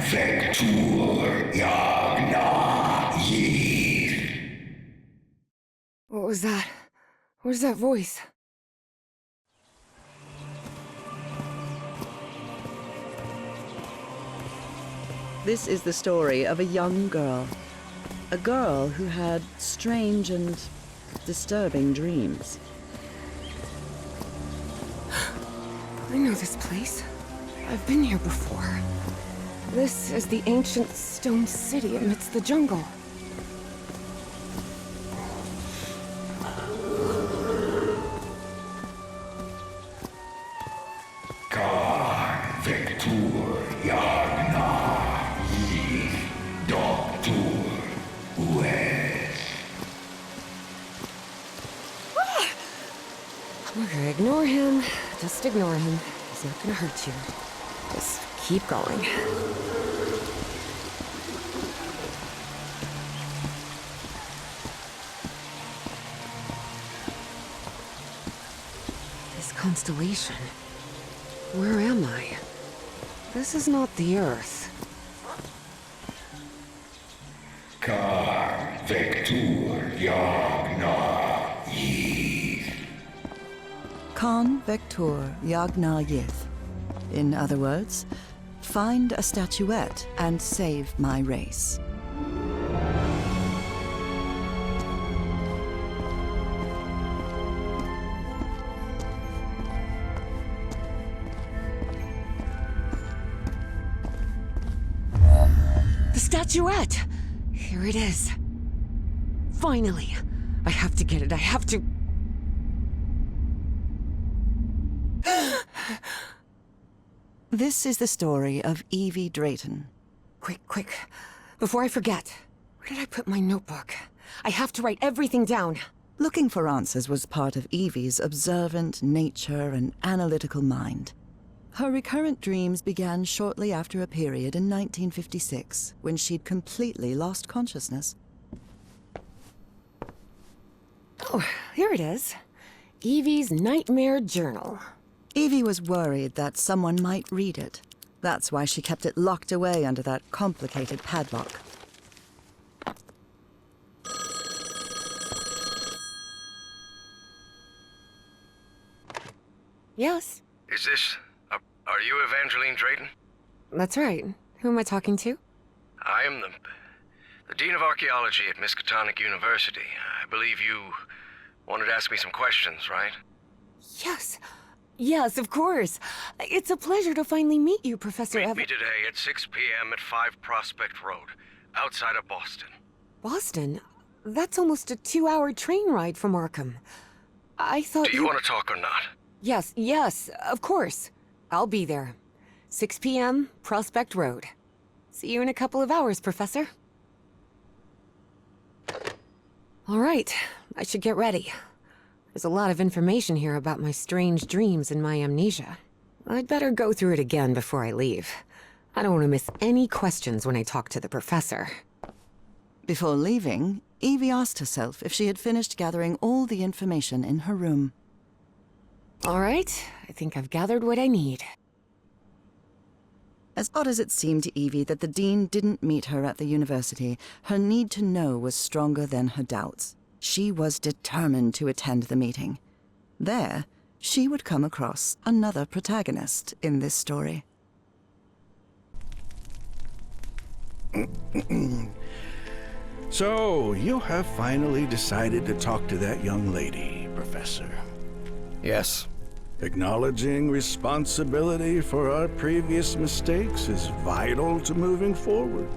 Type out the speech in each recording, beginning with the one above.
Vector Yagna Yid. What was that? Where's that voice? This is the story of a young girl. A girl who had strange and disturbing dreams. I know this place. I've been here before. This is the ancient stone city amidst the jungle. Vector Yagna Yid Doctor Wes. Okay, ignore him. Just ignore him. He's not gonna hurt you. Just keep going. This constellation. Where am I? This is not the Earth. Vector Yagna Yid. Khan Vector Yagna Yith. In other words, find a statuette and save my race. The statuette! Here it is. Finally! I have to get it, I have to... This is the story of Evie Drayton. Quick. Before I forget. Where did I put my notebook? I have to write everything down. Looking for answers was part of Evie's observant nature and analytical mind. Her recurrent dreams began shortly after a period in 1956, when she'd completely lost consciousness. Oh, here it is. Evie's Nightmare Journal. Evie was worried that someone might read it. That's why she kept it locked away under that complicated padlock. Yes, Is this... are you Evangeline Drayton? that's right. Who am I talking to? I am the Dean of Archaeology at Miskatonic University. I believe you wanted to ask me some questions, right? Yes, of course. It's a pleasure to finally meet you, Professor Meet me today at 6 p.m. at 5 Prospect Road, outside of Boston. Boston? That's almost a 2-hour train ride from Arkham. I thought Do you want to talk or not? Yes, of course. I'll be there. 6 p.m., Prospect Road. See you in a couple of hours, Professor. All right, I should get ready. There's a lot of information here about my strange dreams and my amnesia. I'd better go through it again before I leave. I don't want to miss any questions when I talk to the professor. Before leaving, Evie asked herself if she had finished gathering all the information in her room. All right, I think I've gathered what I need. As odd as it seemed to Evie that the Dean didn't meet her at the university, her need to know was stronger than her doubts. She was determined to attend the meeting. There, she would come across another protagonist in this story. So, you have finally decided to talk to that young lady, Professor. Yes. Acknowledging responsibility for our previous mistakes is vital to moving forward.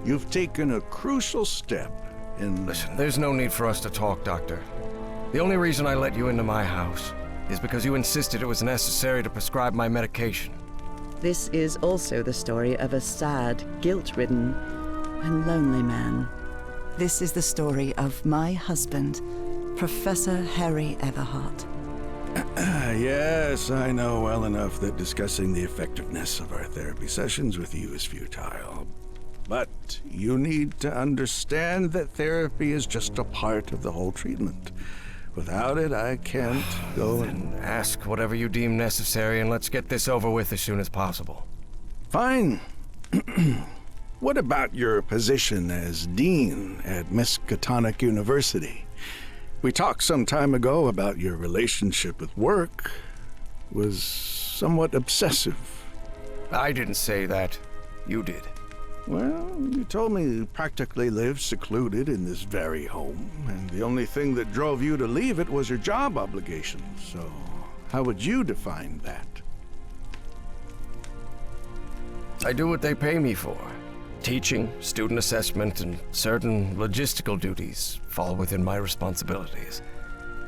You've taken a crucial step in... Listen, there's no need for us to talk, Doctor. The only reason I let you into my house is because you insisted it was necessary to prescribe my medication. This is also the story of a sad, guilt-ridden, and lonely man. This is the story of my husband, Professor Harry Everhart. Yes, I know well enough that discussing the effectiveness of our therapy sessions with you is futile. But you need to understand that therapy is just a part of the whole treatment. Without it, I can't go and... Ask whatever you deem necessary and let's get this over with as soon as possible. Fine. What about your position as dean at Miskatonic University? We talked some time ago about your relationship with work was somewhat obsessive. I didn't say that. You did. Well, you told me you practically lived secluded in this very home, and the only thing that drove you to leave it was your job obligations. So, how would you define that? I do what they pay me for. Teaching, student assessment, and certain logistical duties fall within my responsibilities.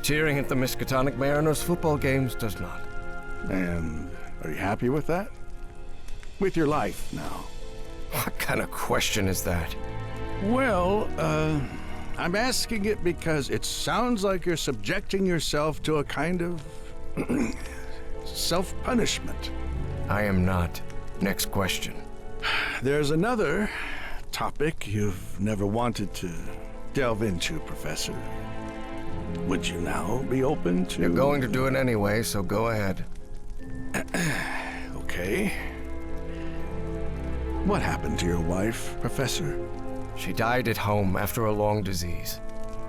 Cheering at the Miskatonic Mariners football games does not. And are you happy with that? With your life now? What kind of question is that? Well, I'm asking it because it sounds like you're subjecting yourself to a kind of self-punishment. I am not. Next question. There's another topic you've never wanted to delve into, Professor. Would you now be open to... You're going to do it anyway, so go ahead. Okay. What happened to your wife, Professor? She died at home after a long disease.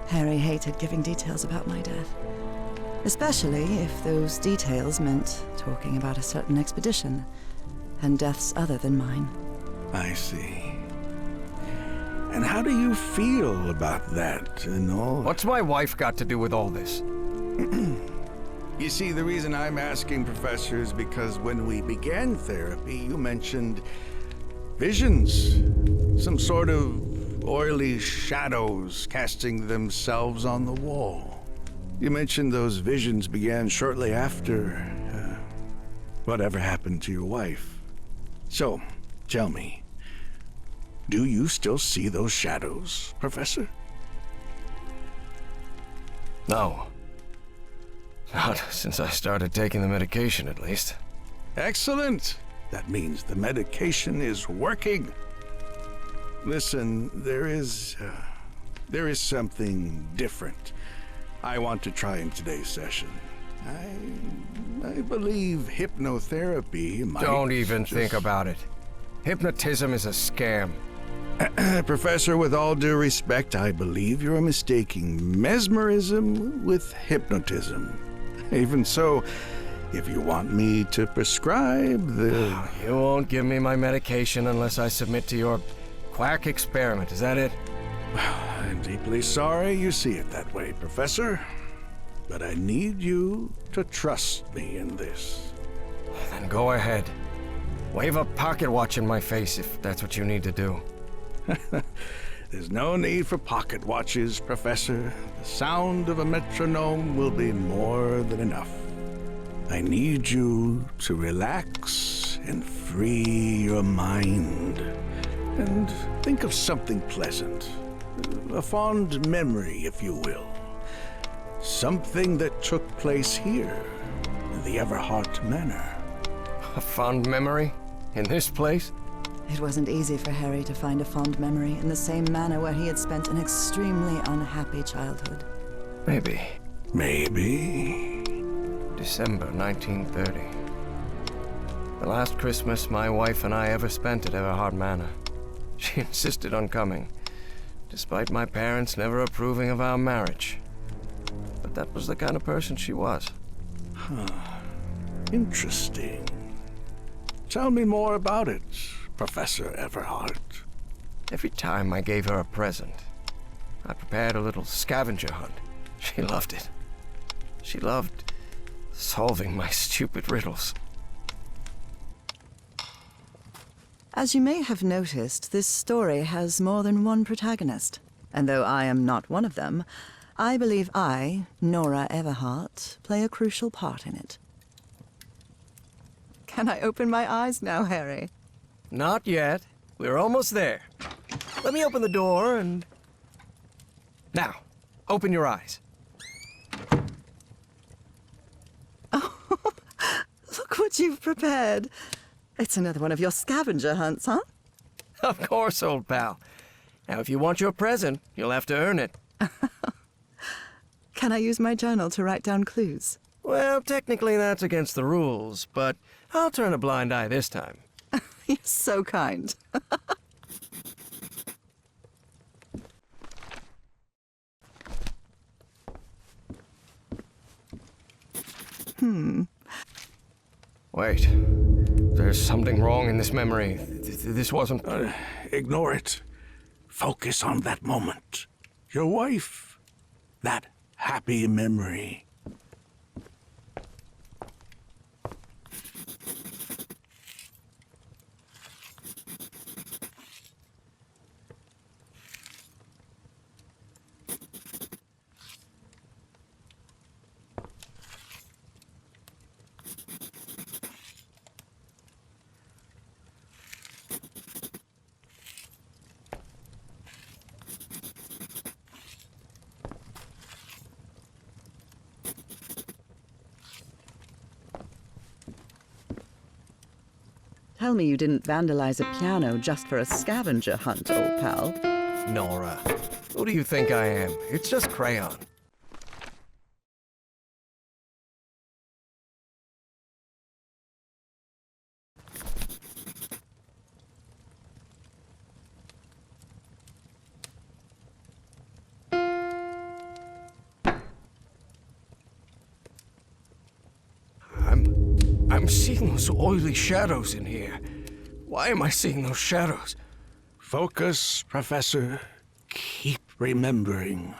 Harry hated giving details about my death, especially if those details meant talking about a certain expedition and deaths other than mine. I see. And how do you feel about that and all? What's my wife got to do with all this? You see, the reason I'm asking, Professor, is because when we began therapy, you mentioned visions. Some sort of oily shadows casting themselves on the wall. You mentioned those visions began shortly after whatever happened to your wife. So, tell me, do you still see those shadows, Professor? No. Not since I started taking the medication, at least. Excellent! That means the medication is working. Listen, there is something different I want to try in today's session. I believe hypnotherapy might... Don't even think about it. Hypnotism is a scam. Professor, with all due respect, I believe you're mistaking mesmerism with hypnotism. Even so, if you want me to prescribe the... You won't give me my medication unless I submit to your quack experiment, is that it? I'm deeply sorry you see it that way, Professor. But I need you to trust me in this. Then go ahead. Wave a pocket watch in my face if that's what you need to do. There's no need for pocket watches, Professor. The sound of a metronome will be more than enough. I need you to relax and free your mind. And think of something pleasant. A fond memory, if you will. Something that took place here, in the Everhart Manor. A fond memory? In this place? It wasn't easy for Harry to find a fond memory in the same manor where he had spent an extremely unhappy childhood. Maybe. Maybe. December 1930. The last Christmas my wife and I ever spent at Everhart Manor. She insisted on coming, despite my parents never approving of our marriage. But that was the kind of person she was. Interesting. Tell me more about it, Professor Everhart. Every time I gave her a present, I prepared a little scavenger hunt. She loved it. She loved solving my stupid riddles. As you may have noticed, this story has more than one protagonist. And though I am not one of them, I believe I, Nora Everhart, play a crucial part in it. Can I open my eyes now, Harry? Not yet. We're almost there. Let me open the door and... Now, open your eyes. Look what you've prepared. It's another one of your scavenger hunts, huh? Of course, old pal. Now, if you want your present, you'll have to earn it. Can I use my journal to write down clues? Well, technically that's against the rules, but I'll turn a blind eye this time. You're so kind. Wait. There's something wrong in this memory. This wasn't... Ignore it. Focus on that moment. Your wife. That happy memory. Tell me you didn't vandalize a piano just for a scavenger hunt, old pal. Nora, who do you think I am? It's just crayon. I'm seeing those oily shadows in here. Why am I seeing those shadows? Focus, Professor. Keep remembering.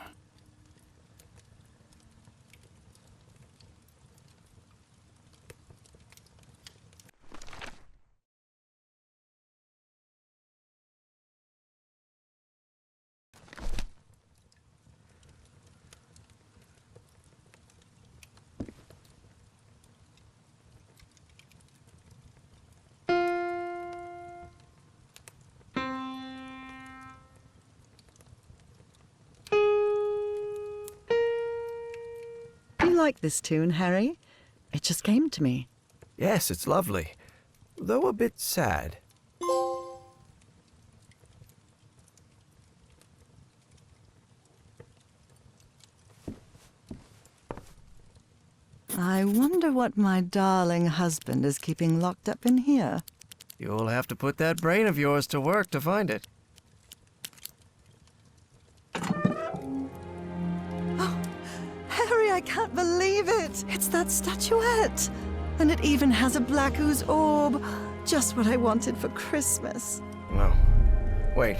Do you like this tune, Harry? It just came to me. Yes, it's lovely. Though a bit sad. I wonder what my darling husband is keeping locked up in here. You'll have to put that brain of yours to work to find it. Harry, I can't believe it! It's that statuette! And it even has a black ooze orb. Just what I wanted for Christmas. No. Wait.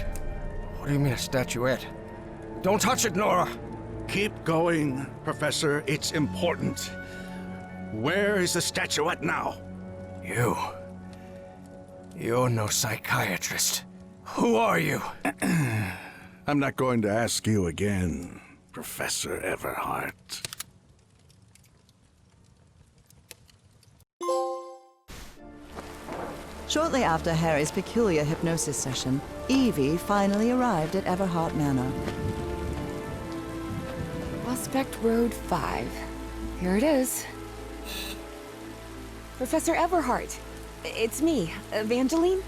What do you mean a statuette? Don't touch it, Nora! Keep going, Professor. It's important. Where is the statuette now? You're no psychiatrist. Who are you? I'm not going to ask you again, Professor Everhart. Shortly after Harry's peculiar hypnosis session, Evie finally arrived at Everhart Manor. Prospect Road 5. Here it is. Professor Everhart. It's me, Evangeline.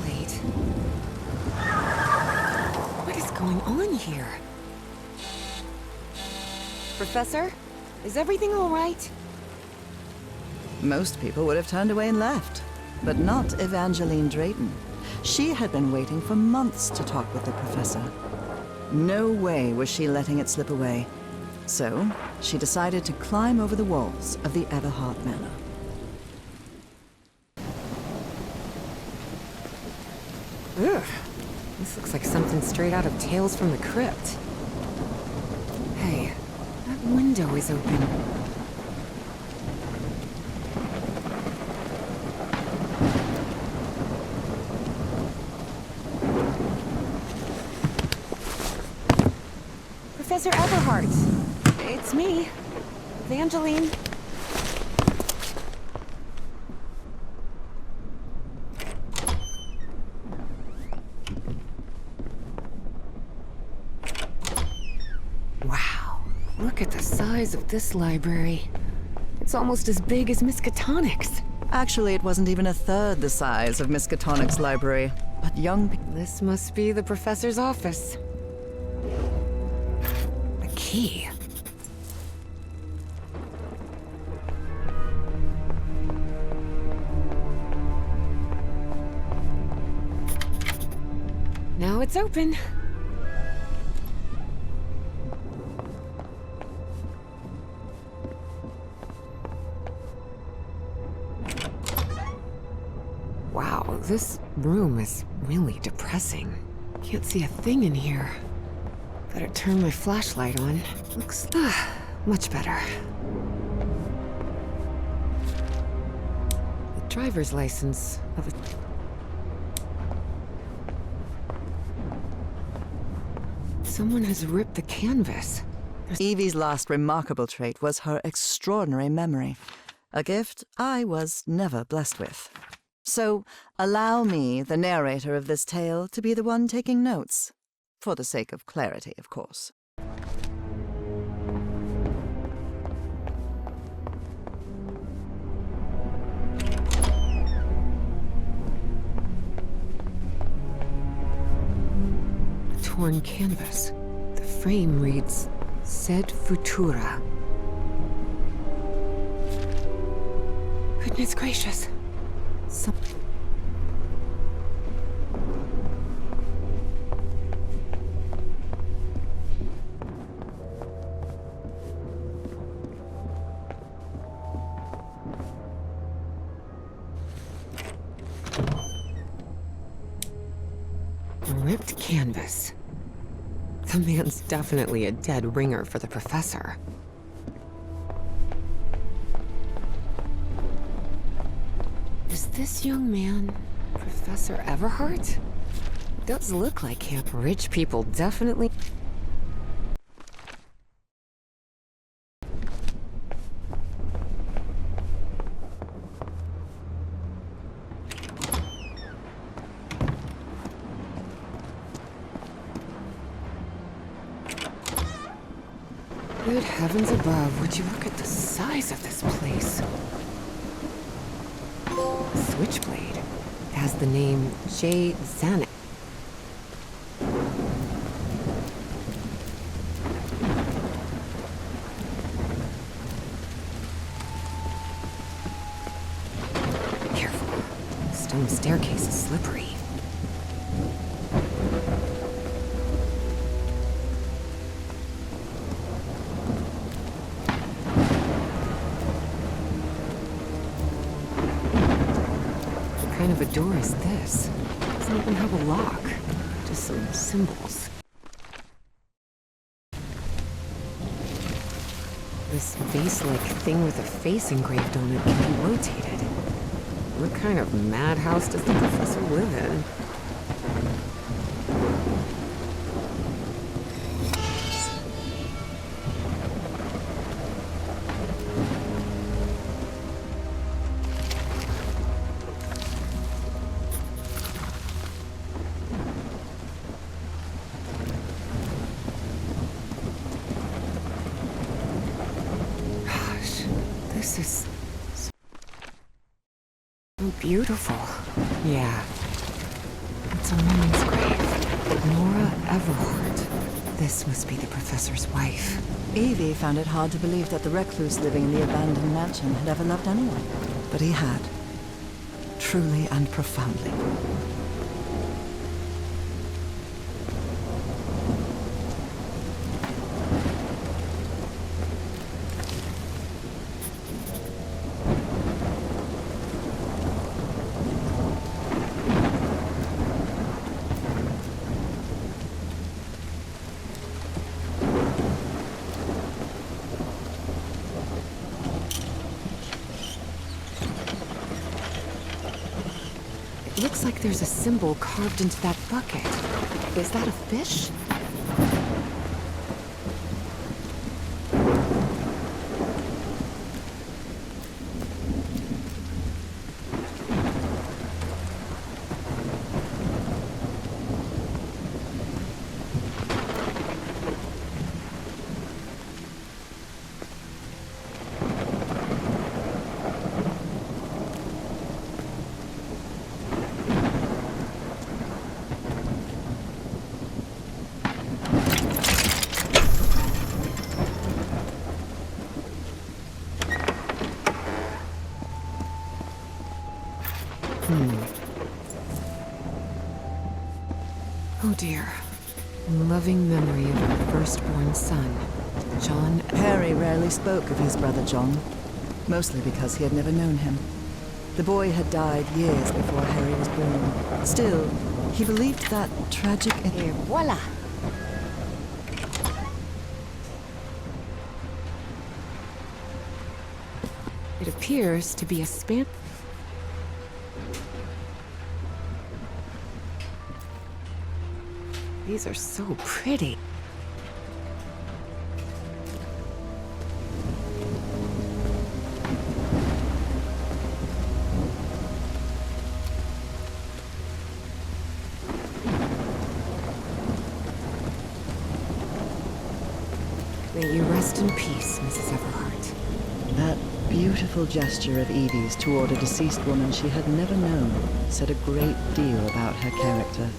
Wait. What is going on here? Professor? Is everything all right? Most people would have turned away and left, but not Evangeline Drayton. She had been waiting for months to talk with the professor. No way was she letting it slip away. So, she decided to climb over the walls of the Everhart Manor. Ugh. This looks like something straight out of Tales from the Crypt. Hey, that window is open. Professor Everhart. It's me, Evangeline. Wow, look at the size of this library. It's almost as big as Miskatonic's. Actually, it wasn't even a third the size of Miskatonic's library, but young people... This must be the professor's office. A key. it's open. Wow, this room is really depressing. Can't see a thing in here. Better turn my flashlight on. Looks much better. The driver's license of a... Someone has ripped the canvas. Evie's last remarkable trait was her extraordinary memory, a gift I was never blessed with. So allow me, the narrator of this tale, to be the one taking notes. For the sake of clarity, of course. Torn canvas. The frame reads, Sed Futura. Goodness gracious. Ripped canvas. The man's definitely a dead ringer for the professor. Is this young man Professor Everhart? Does look like him. Rich people definitely... Good heavens above, would you look at the size of this place? Switchblade. It has the name J. Zanuck. Careful. The stone staircase is slippery. What kind of a door is this? Doesn't even have a lock. Just some symbols. This vase-like thing with a face engraved on it can be rotated. What kind of madhouse does the professor live in? This is so beautiful. Yeah. It's a woman's grave. Nora Everhart. This must be the professor's wife. Evie found it hard to believe that the recluse living in the abandoned mansion had ever loved anyone. But he had. Truly and profoundly. It looks like there's a symbol carved into that bucket. Is that a fish? Oh dear. In loving memory of her firstborn son, John. Harry rarely spoke of his brother John, mostly because he had never known him. The boy had died years before Harry was born. Still, he believed that tragic... Et voila! It appears to be a span... These are so pretty. May you rest in peace, Mrs. Everhart. That beautiful gesture of Evie's toward a deceased woman she had never known said a great deal about her character.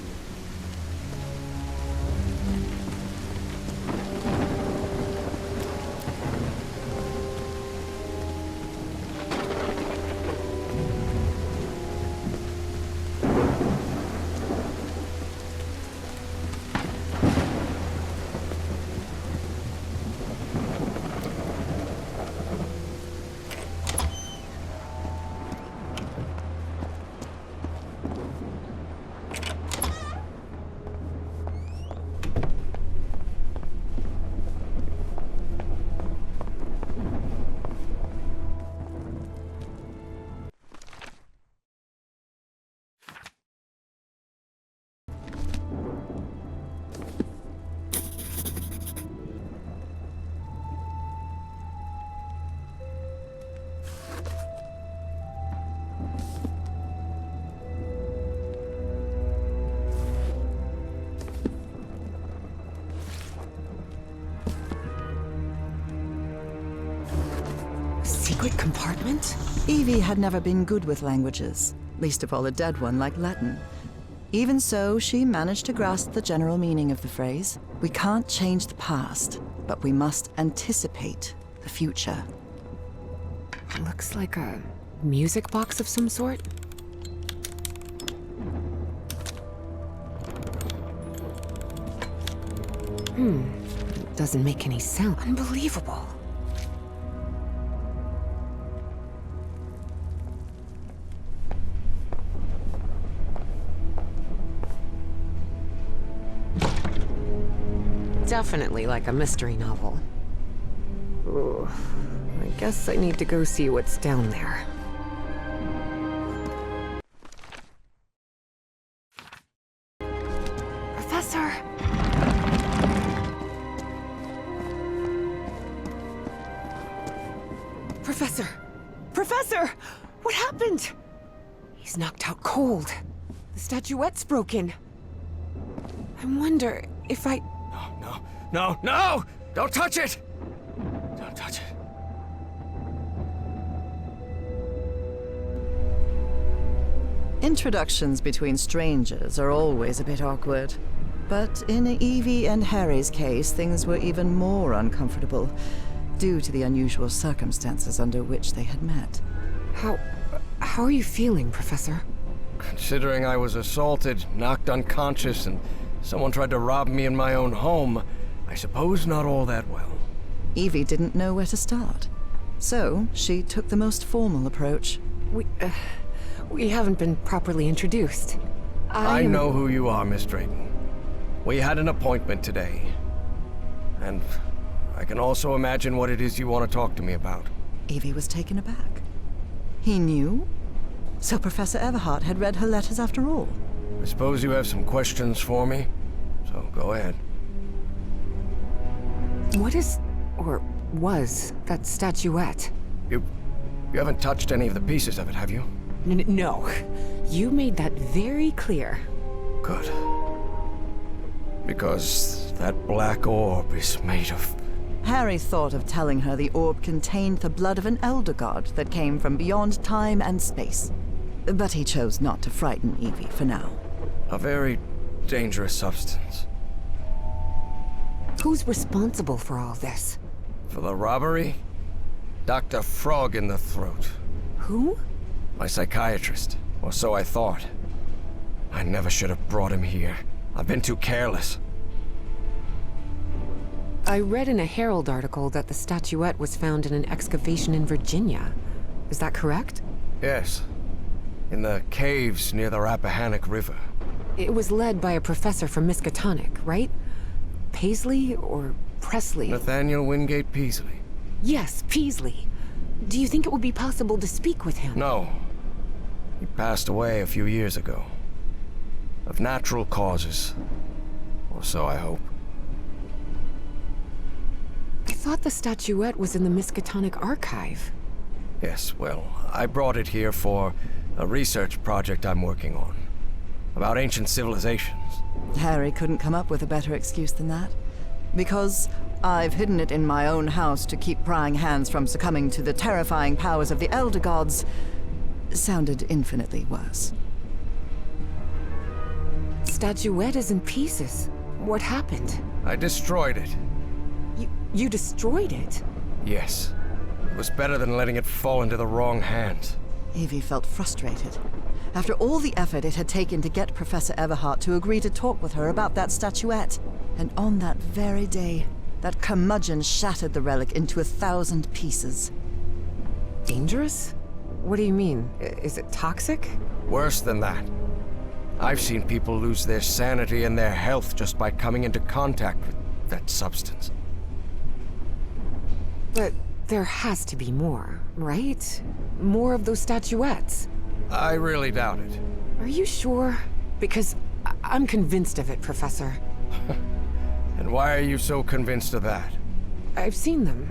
Secret compartment? Evie had never been good with languages, least of all a dead one like Latin. Even so, she managed to grasp the general meaning of the phrase. We can't change the past, but we must anticipate the future. Looks like a music box of some sort. It doesn't make any sound. Unbelievable. Definitely like a mystery novel. Ooh, I guess I need to go see what's down there. Professor! Professor! Professor! What happened? He's knocked out cold. The statuette's broken. I wonder if I... No, no! Don't touch it! Don't touch it. Introductions between strangers are always a bit awkward. But in Evie and Harry's case, things were even more uncomfortable, due to the unusual circumstances under which they had met. How are you feeling, Professor? Considering I was assaulted, knocked unconscious, and someone tried to rob me in my own home, I suppose not all that well. Evie didn't know where to start. So, she took the most formal approach. We haven't been properly introduced. I know who you are, Miss Drayton. We had an appointment today. And I can also imagine what it is you want to talk to me about. Evie was taken aback. He knew? So Professor Everhart had read her letters after all? I suppose you have some questions for me, so go ahead. What is, or was, that statuette? You haven't touched any of the pieces of it, have you? No. You made that very clear. Good. Because that black orb is made of... Harry thought of telling her the orb contained the blood of an elder god that came from beyond time and space. But he chose not to frighten Evie for now. a very dangerous substance. Who's responsible for all this? For the robbery? Dr. Frog in the throat. Who? My psychiatrist, or so I thought. I never should have brought him here. I've been too careless. I read in a Herald article that the statuette was found in an excavation in Virginia. Is that correct? Yes. In the caves near the Rappahannock River. It was led by a professor from Miskatonic, right? Paisley or Presley? Nathaniel Wingate Peasley. Yes, Peasley. Do you think it would be possible to speak with him? No. He passed away a few years ago. Of natural causes. Or so I hope. I thought the statuette was in the Miskatonic archive. Yes, well, I brought it here for a research project I'm working on. About ancient civilizations. Harry couldn't come up with a better excuse than that. Because I've hidden it in my own house to keep prying hands from succumbing to the terrifying powers of the Elder Gods sounded infinitely worse. Statuette is in pieces. What happened? I destroyed it. You destroyed it? Yes. It was better than letting it fall into the wrong hands. Evie felt frustrated. After all the effort it had taken to get Professor Everhart to agree to talk with her about that statuette. And on that very day, that curmudgeon shattered the relic into 1,000 pieces. Dangerous? What do you mean? Is it toxic? Worse than that. I've seen people lose their sanity and their health just by coming into contact with that substance. But there has to be more, right? More of those statuettes. I really doubt it. Are you sure? Because I'm convinced of it, Professor. And why are you so convinced of that? I've seen them.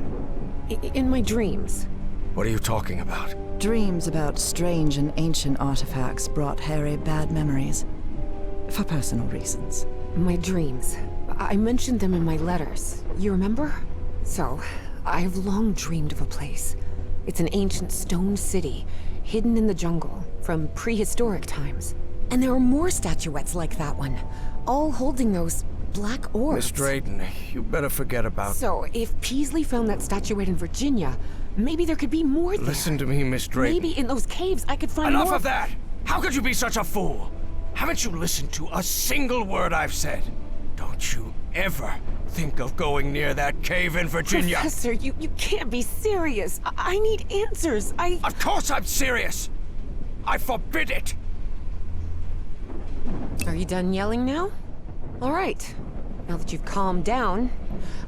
In my dreams. What are you talking about? Dreams about strange and ancient artifacts brought Harry bad memories. For personal reasons. My dreams. I mentioned them in my letters. You remember? So, I've long dreamed of a place. It's an ancient stone city, hidden in the jungle, from prehistoric times. And there are more statuettes like that one, all holding those black orbs. Miss Drayton, you better forget about... So, if Peasley found that statuette in Virginia, maybe there could be more there. Listen to me, Miss Drayton. Maybe in those caves I could find more... Enough of that! How could you be such a fool? Haven't you listened to a single word I've said? Don't you ever think of going near that cave in Virginia. Professor, you can't be serious. I need answers. Of course I'm serious! I forbid it! Are you done yelling now? All right. Now that you've calmed down,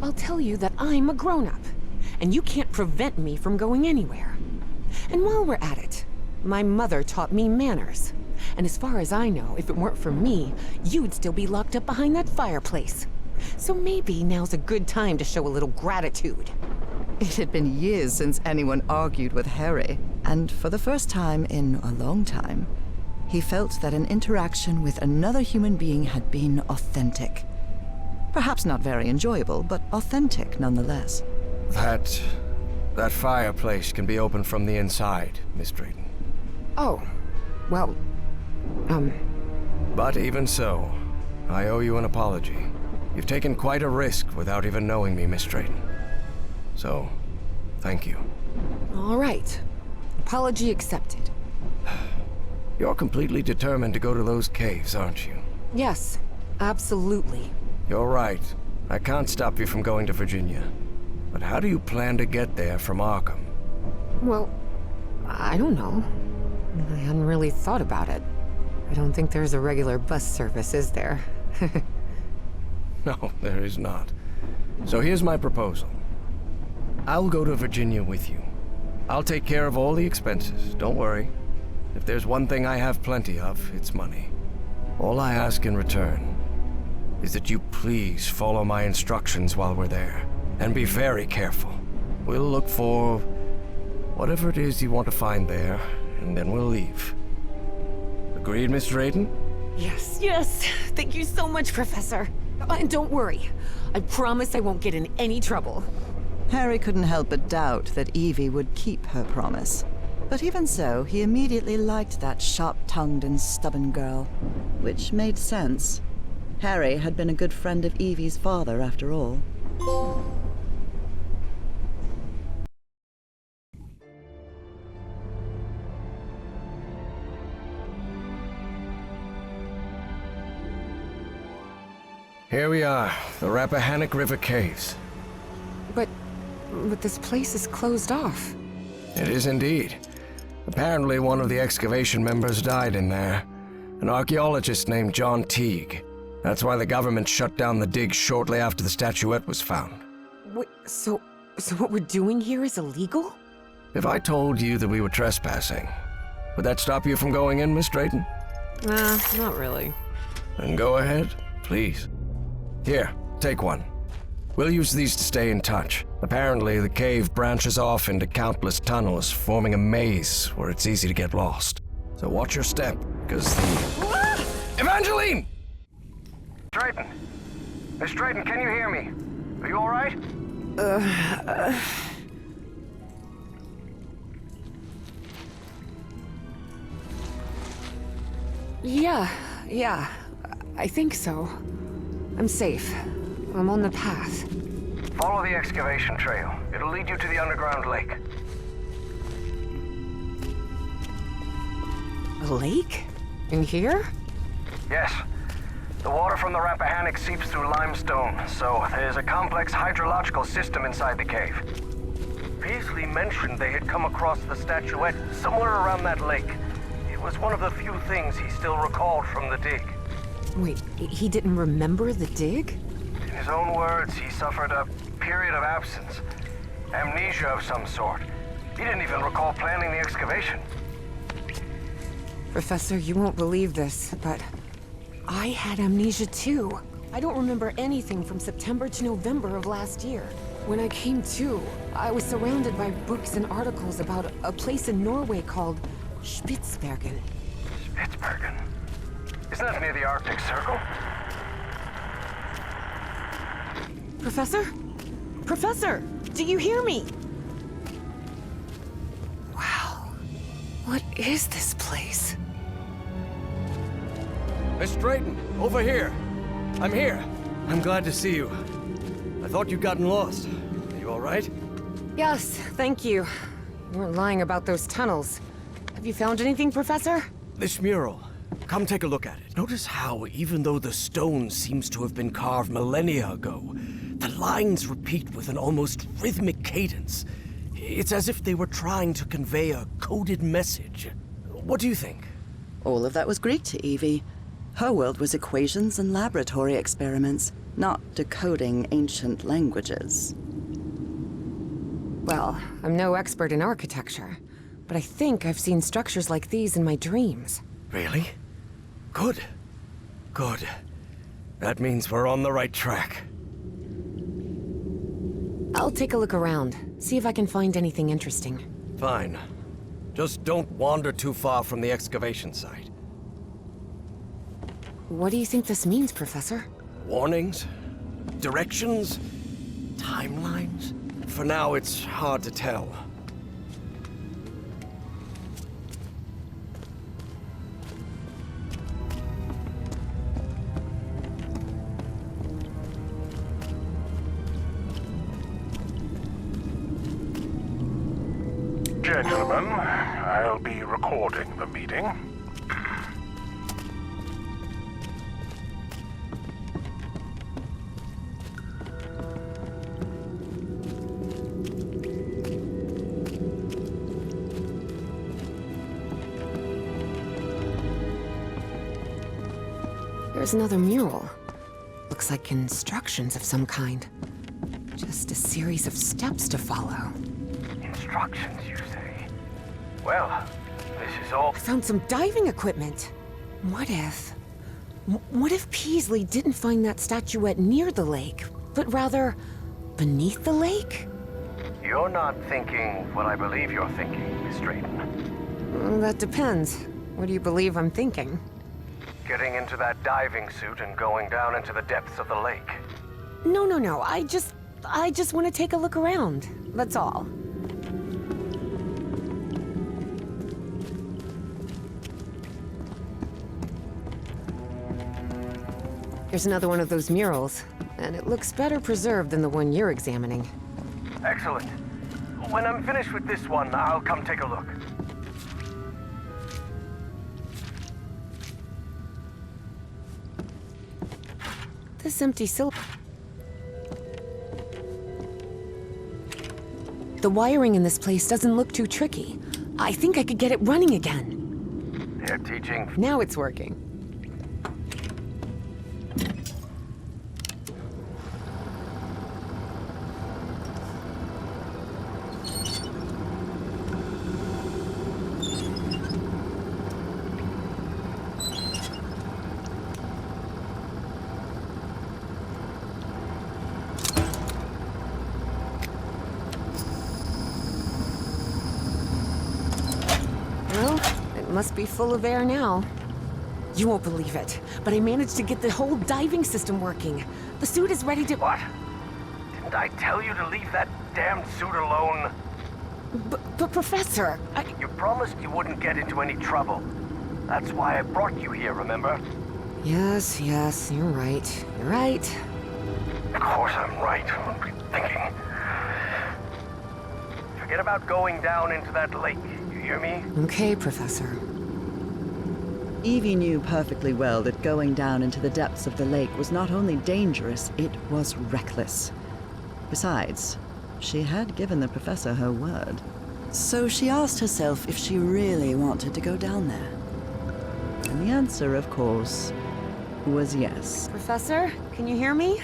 I'll tell you that I'm a grown-up, and you can't prevent me from going anywhere. And while we're at it, my mother taught me manners. And as far as I know, if it weren't for me, you'd still be locked up behind that fireplace. So maybe now's a good time to show a little gratitude. It had been years since anyone argued with Harry, and for the first time in a long time, he felt that an interaction with another human being had been authentic. Perhaps not very enjoyable, but authentic nonetheless. That fireplace can be opened from the inside, Miss Drayton. Oh, well, But even so, I owe you an apology. You've taken quite a risk without even knowing me, Miss Drayton. So, thank you. all right. Apology accepted. You're completely determined to go to those caves, aren't you? Yes, absolutely. You're right. I can't stop you from going to Virginia. But how do you plan to get there from Arkham? Well, I don't know. I hadn't really thought about it. I don't think there's a regular bus service, is there? No, there is not. So here's my proposal. I'll go to Virginia with you. I'll take care of all the expenses, don't worry. If there's one thing I have plenty of, it's money. All I ask in return is that you please follow my instructions while we're there. And be very careful. We'll look for whatever it is you want to find there, and then we'll leave. Agreed, Miss Drayton? Yes, yes. Thank you so much, Professor. And don't worry. I promise I won't get in any trouble. Harry couldn't help but doubt that Evie would keep her promise. But even so, he immediately liked that sharp-tongued and stubborn girl. Which made sense. Harry had been a good friend of Evie's father, after all. Here we are, the Rappahannock River Caves. But this place is closed off. It is indeed. Apparently one of the excavation members died in there. An archaeologist named John Teague. That's why the government shut down the dig shortly after the statuette was found. Wait, so what we're doing here is illegal? If I told you that we were trespassing, would that stop you from going in, Miss Drayton? Nah, not really. Then go ahead, please. Here, take one. We'll use these to stay in touch. Apparently, the cave branches off into countless tunnels, forming a maze where it's easy to get lost. So watch your step, because the... Evangeline! Drayton! Miss Drayton, can you hear me? Are you all right? Yeah, I think so. I'm safe. I'm on the path. Follow the excavation trail. It'll lead you to the underground lake. A lake? In here? Yes. The water from the Rappahannock seeps through limestone, so there's a complex hydrological system inside the cave. Peasley mentioned they had come across the statuette somewhere around that lake. It was one of the few things he still recalled from the dig. Wait, he didn't remember the dig? In his own words, he suffered a period of absence. Amnesia of some sort. He didn't even recall planning the excavation. Professor, you won't believe this, but I had amnesia too. I don't remember anything from September to November of last year. When I came to, I was surrounded by books and articles about a place in Norway called Spitsbergen. Spitsbergen? Isn't that near the Arctic Circle? Professor? Professor! Do you hear me? Wow. What is this place? Miss Drayton, over here. I'm here. I'm glad to see you. I thought you'd gotten lost. Are you all right? Yes, thank you. You weren't lying about those tunnels. Have you found anything, Professor? This mural. Come take a look at it. Notice how, even though the stone seems to have been carved millennia ago, the lines repeat with an almost rhythmic cadence. It's as if they were trying to convey a coded message. What do you think? All of that was Greek to Evie. Her world was equations and laboratory experiments, not decoding ancient languages. Well, I'm no expert in architecture, but I think I've seen structures like these in my dreams. Really? Good. Good. That means we're on the right track. I'll take a look around, see if I can find anything interesting. Fine. Just don't wander too far from the excavation site. What do you think this means, Professor? Warnings? Directions? Timelines? For now, it's hard to tell. Gentlemen, I'll be recording the meeting. There's another mural. Looks like instructions of some kind. Just a series of steps to follow. Instructions, you say? Well, this is all... I found some diving equipment. What if Peasley didn't find that statuette near the lake, but rather beneath the lake? You're not thinking what I believe you're thinking, Miss Drayton. Well, that depends. What do you believe I'm thinking? Getting into that diving suit and going down into the depths of the lake. No. I just want to take a look around. That's all. There's another one of those murals, and it looks better preserved than the one you're examining. Excellent. When I'm finished with this one, I'll come take a look. This empty cylinder. The wiring in this place doesn't look too tricky. I think I could get it running again. They're teaching. Now it's working. Must be full of air now. You won't believe it, but I managed to get the whole diving system working. The suit is ready to— What? Didn't I tell you to leave that damn suit alone? But Professor, You promised you wouldn't get into any trouble. That's why I brought you here, remember? Yes, you're right. You're right. Of course I'm right. What were you thinking? Forget about going down into that lake. You hear me? Okay, Professor. Evie knew perfectly well that going down into the depths of the lake was not only dangerous, it was reckless. Besides, she had given the professor her word. So she asked herself if she really wanted to go down there. And the answer, of course, was yes. Professor, can you hear me?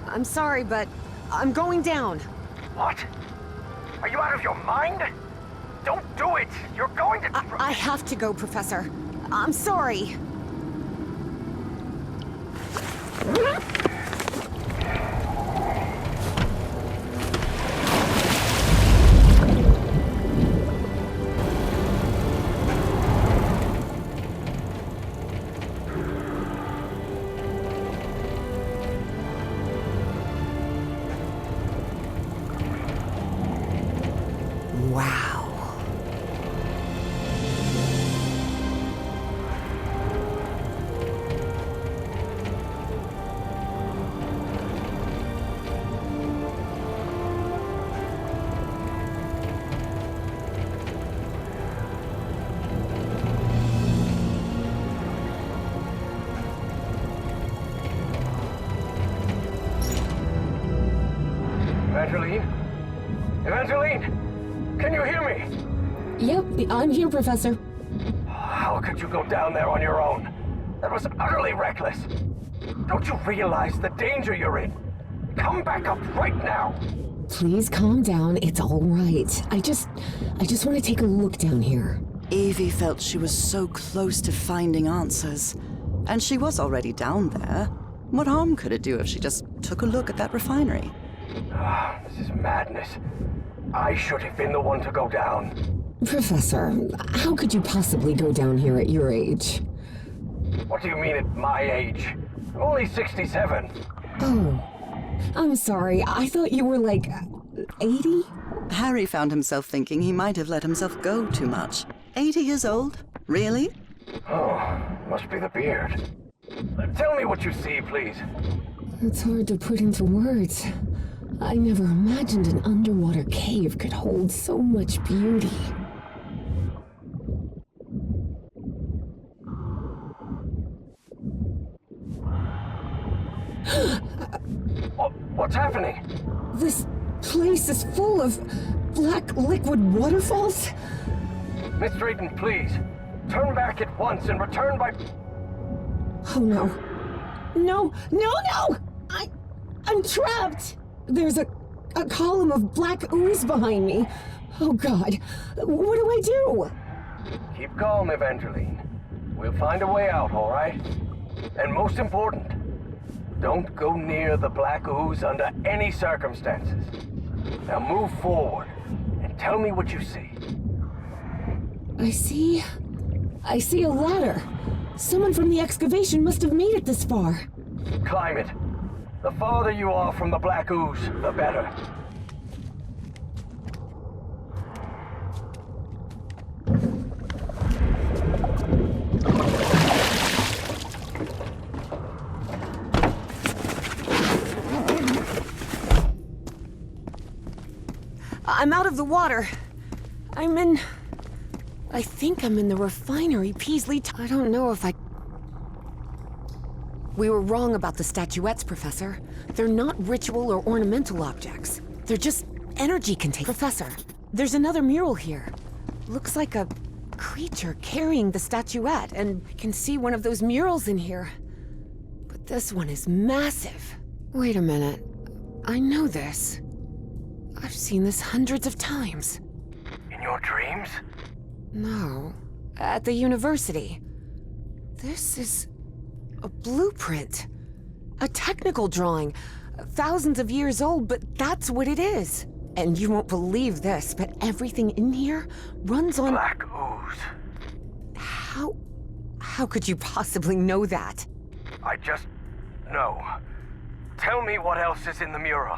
I'm sorry, but I'm going down. What? Are you out of your mind? Don't do it! You're going to— I have to go, Professor. I'm sorry. Wow. Evangeline? Can you hear me? Yep, I'm here, Professor. How could you go down there on your own? That was utterly reckless. Don't you realize the danger you're in? Come back up right now. Please calm down. It's all right. I just want to take a look down here. Evie felt she was so close to finding answers. And she was already down there. What harm could it do if she just took a look at that refinery? This is madness. I should have been the one to go down. Professor, how could you possibly go down here at your age? What do you mean at my age? I'm only 67. Oh, I'm sorry. I thought you were like 80? Harry found himself thinking he might have let himself go too much. 80 years old? Really? Oh, must be the beard. Tell me what you see, please. It's hard to put into words. I never imagined an underwater cave could hold so much beauty. What's happening? This place is full of black liquid waterfalls? Miss Drayton, please. Turn back at once and return by— Oh no. No! I'm trapped! There's a column of black ooze behind me. Oh God, what do I do? Keep calm, Evangeline. We'll find a way out, all right? And most important, don't go near the black ooze under any circumstances. Now move forward and tell me what you see. I see a ladder. Someone from the excavation must have made it this far. Climb it. The farther you are from the black ooze, the better. I'm out of the water. I think I'm in the refinery Peasley. I don't know if I... We were wrong about the statuettes, Professor. They're not ritual or ornamental objects. They're just energy containers. Professor, there's another mural here. Looks like a creature carrying the statuette, and I can see one of those murals in here. But this one is massive. Wait a minute. I know this. I've seen this hundreds of times. In your dreams? No. At the university. This is a blueprint. A technical drawing. Thousands of years old, but that's what it is. And you won't believe this, but everything in here runs on... Black ooze. How could you possibly know that? I just know. Tell me what else is in the mural.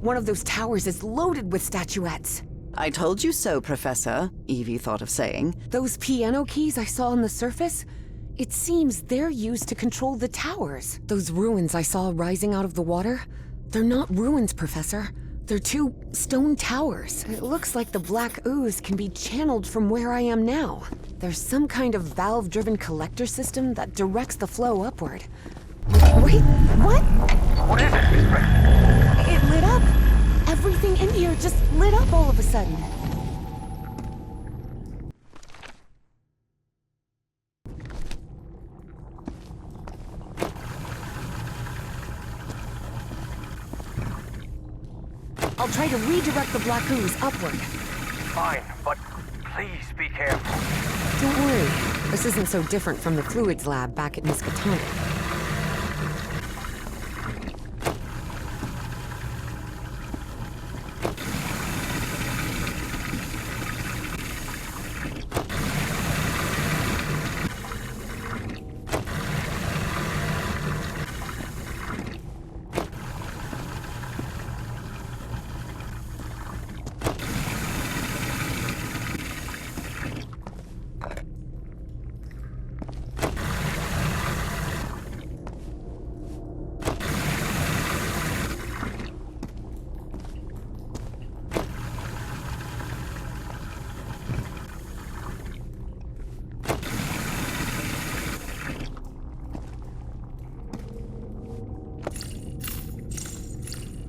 One of those towers is loaded with statuettes. I told you so, Professor, Evie thought of saying. Those piano keys I saw on the surface, it seems they're used to control the towers. Those ruins I saw rising out of the water, they're not ruins, Professor. They're two stone towers. It looks like the black ooze can be channeled from where I am now. There's some kind of valve-driven collector system that directs the flow upward. Wait, what? What is it, Miss Brett? It lit up. Everything in here just lit up all of a sudden. I'll try to redirect the black ooze upward. Fine, but please be careful. Don't worry. This isn't so different from the fluids lab back at Miskatonic.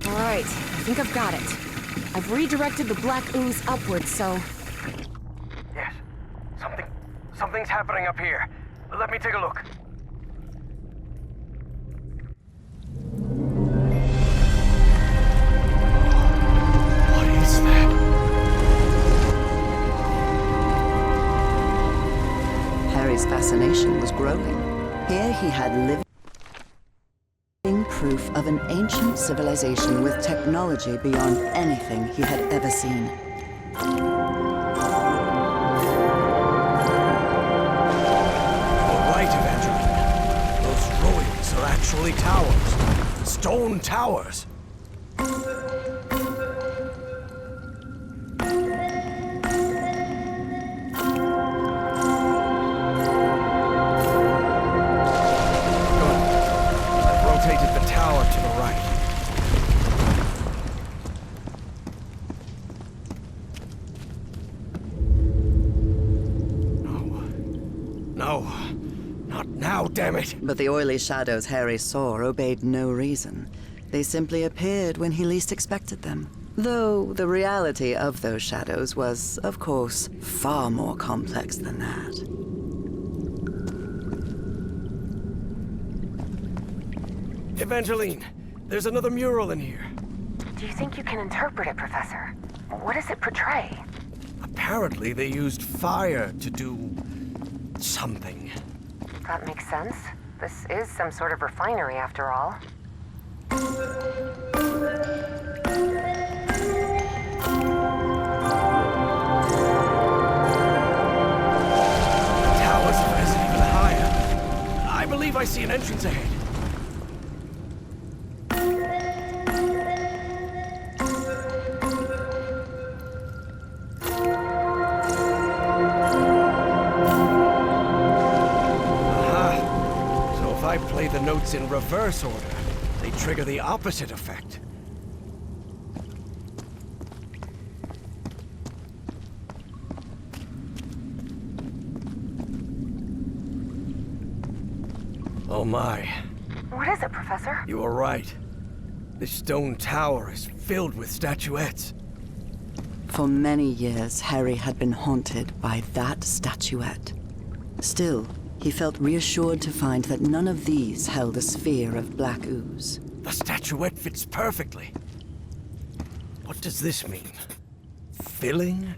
Alright, I think I've got it. I've redirected the black ooze upwards, so... Yes. Something's happening up here. Let me take a look. What is that? Harry's fascination was growing. Here he had living proof of an ancient civilization with technology beyond anything he had ever seen. All right, Evangeline. Those ruins are actually towers. Stone towers. Damn it! But the oily shadows Harry saw obeyed no reason. They simply appeared when he least expected them. Though the reality of those shadows was, of course, far more complex than that. Evangeline, there's another mural in here. Do you think you can interpret it, Professor? What does it portray? Apparently they used fire to do... something. That makes sense. This is some sort of refinery, after all. Towers have risen even higher. I believe I see an entrance ahead. I play the notes in reverse order, they trigger the opposite effect. Oh my. What is it, Professor? You were right. This stone tower is filled with statuettes. For many years, Harry had been haunted by that statuette. Still, he felt reassured to find that none of these held a sphere of black ooze. The statuette fits perfectly. What does this mean? Filling?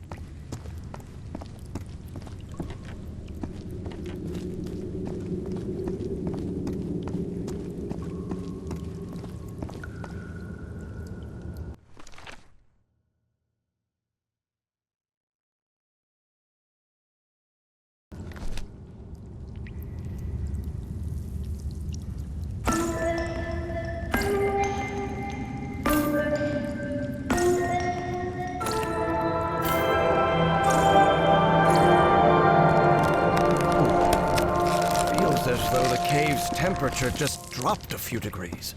As though the cave's temperature just dropped a few degrees.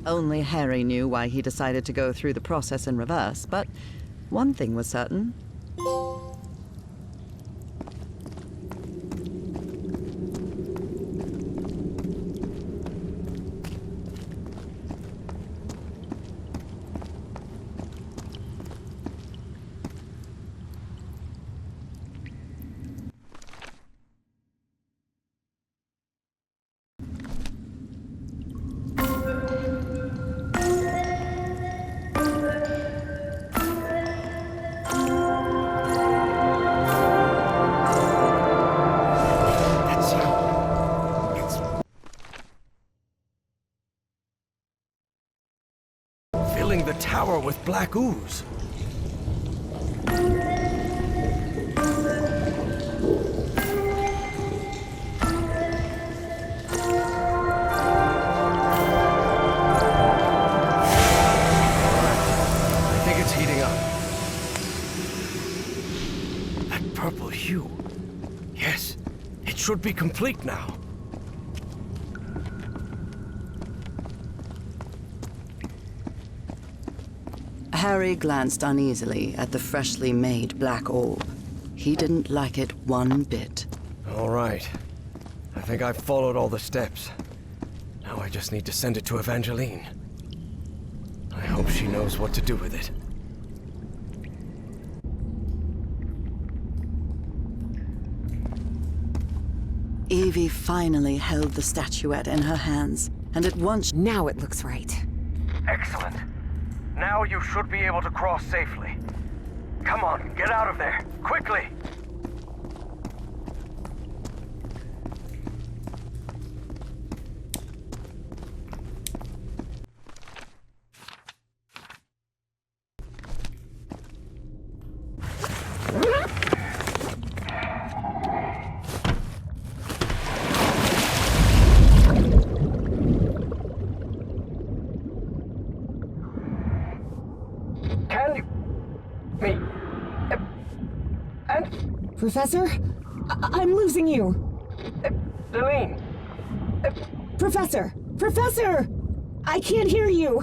Only Harry knew why he decided to go through the process in reverse, but one thing was certain. Filling the tower with black ooze. I think it's heating up. That purple hue. Yes, it should be complete now. Harry glanced uneasily at the freshly made black orb. He didn't like it one bit. All right. I think I've followed all the steps. Now I just need to send it to Evangeline. I hope she knows what to do with it. Evie finally held the statuette in her hands, and at once... Now it looks right. Excellent. Now you should be able to cross safely. Come on, get out of there, quickly! Professor? I'm losing you. Celine! Professor! Professor! I can't hear you!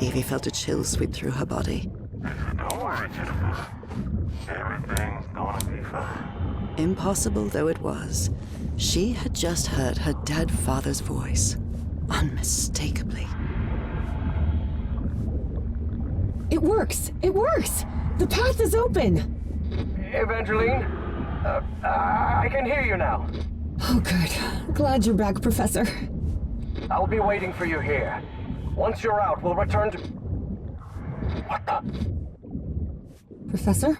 Evie felt a chill sweep through her body. Don't worry, Jennifer. Everything's gonna be fine. Impossible though it was, she had just heard her dead father's voice, unmistakably. It works! It works! The path is open! Evangeline? I can hear you now. Oh, good. Glad you're back, Professor. I'll be waiting for you here. Once you're out, we'll return to... What the... Professor?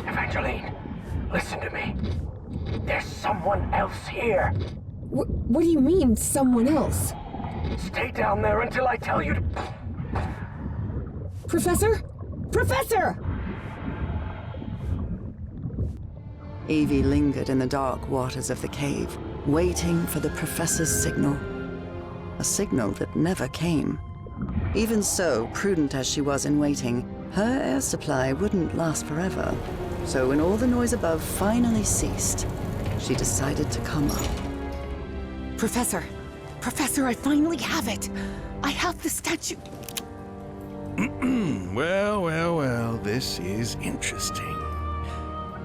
Evangeline, listen to me. There's someone else here. What do you mean, someone else? Stay down there until I tell you to... Professor? Professor! Evie lingered in the dark waters of the cave, waiting for the professor's signal. A signal that never came. Even so, prudent as she was in waiting, her air supply wouldn't last forever. So when all the noise above finally ceased, she decided to come up. Professor! Professor, I finally have it! I have the statue. Well, this is interesting.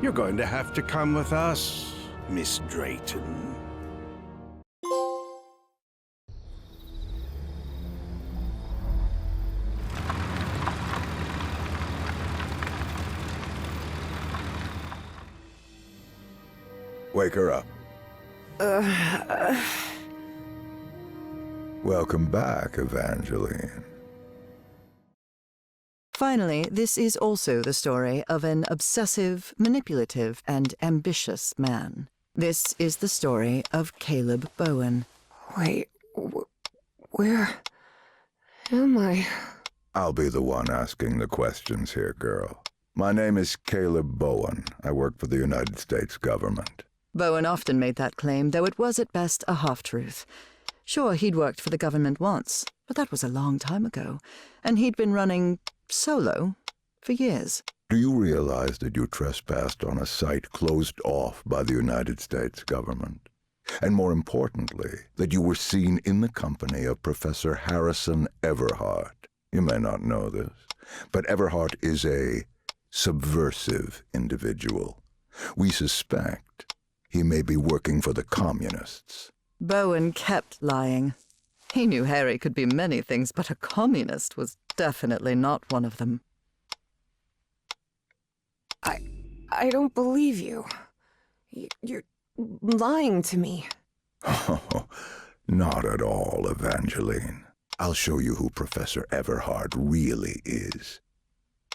You're going to have to come with us, Miss Drayton. Wake her up. Welcome back, Evangeline. Finally, this is also the story of an obsessive, manipulative, and ambitious man. This is the story of Caleb Bowen. Wait, where am I? I'll be the one asking the questions here, girl. My name is Caleb Bowen. I work for the United States government. Bowen often made that claim, though it was at best a half-truth. Sure, he'd worked for the government once, but that was a long time ago, and he'd been running solo for years. Do you realize that you trespassed on a site closed off by the United States government? And more importantly, that you were seen in the company of Professor Harrison Everhart. You may not know this, but Everhart is a subversive individual. We suspect he may be working for the communists. Bowen kept lying. He knew Harry could be many things, but a communist was definitely not one of them. I don't believe you. You're lying to me. Oh, not at all, Evangeline. I'll show you who Professor Everhart really is.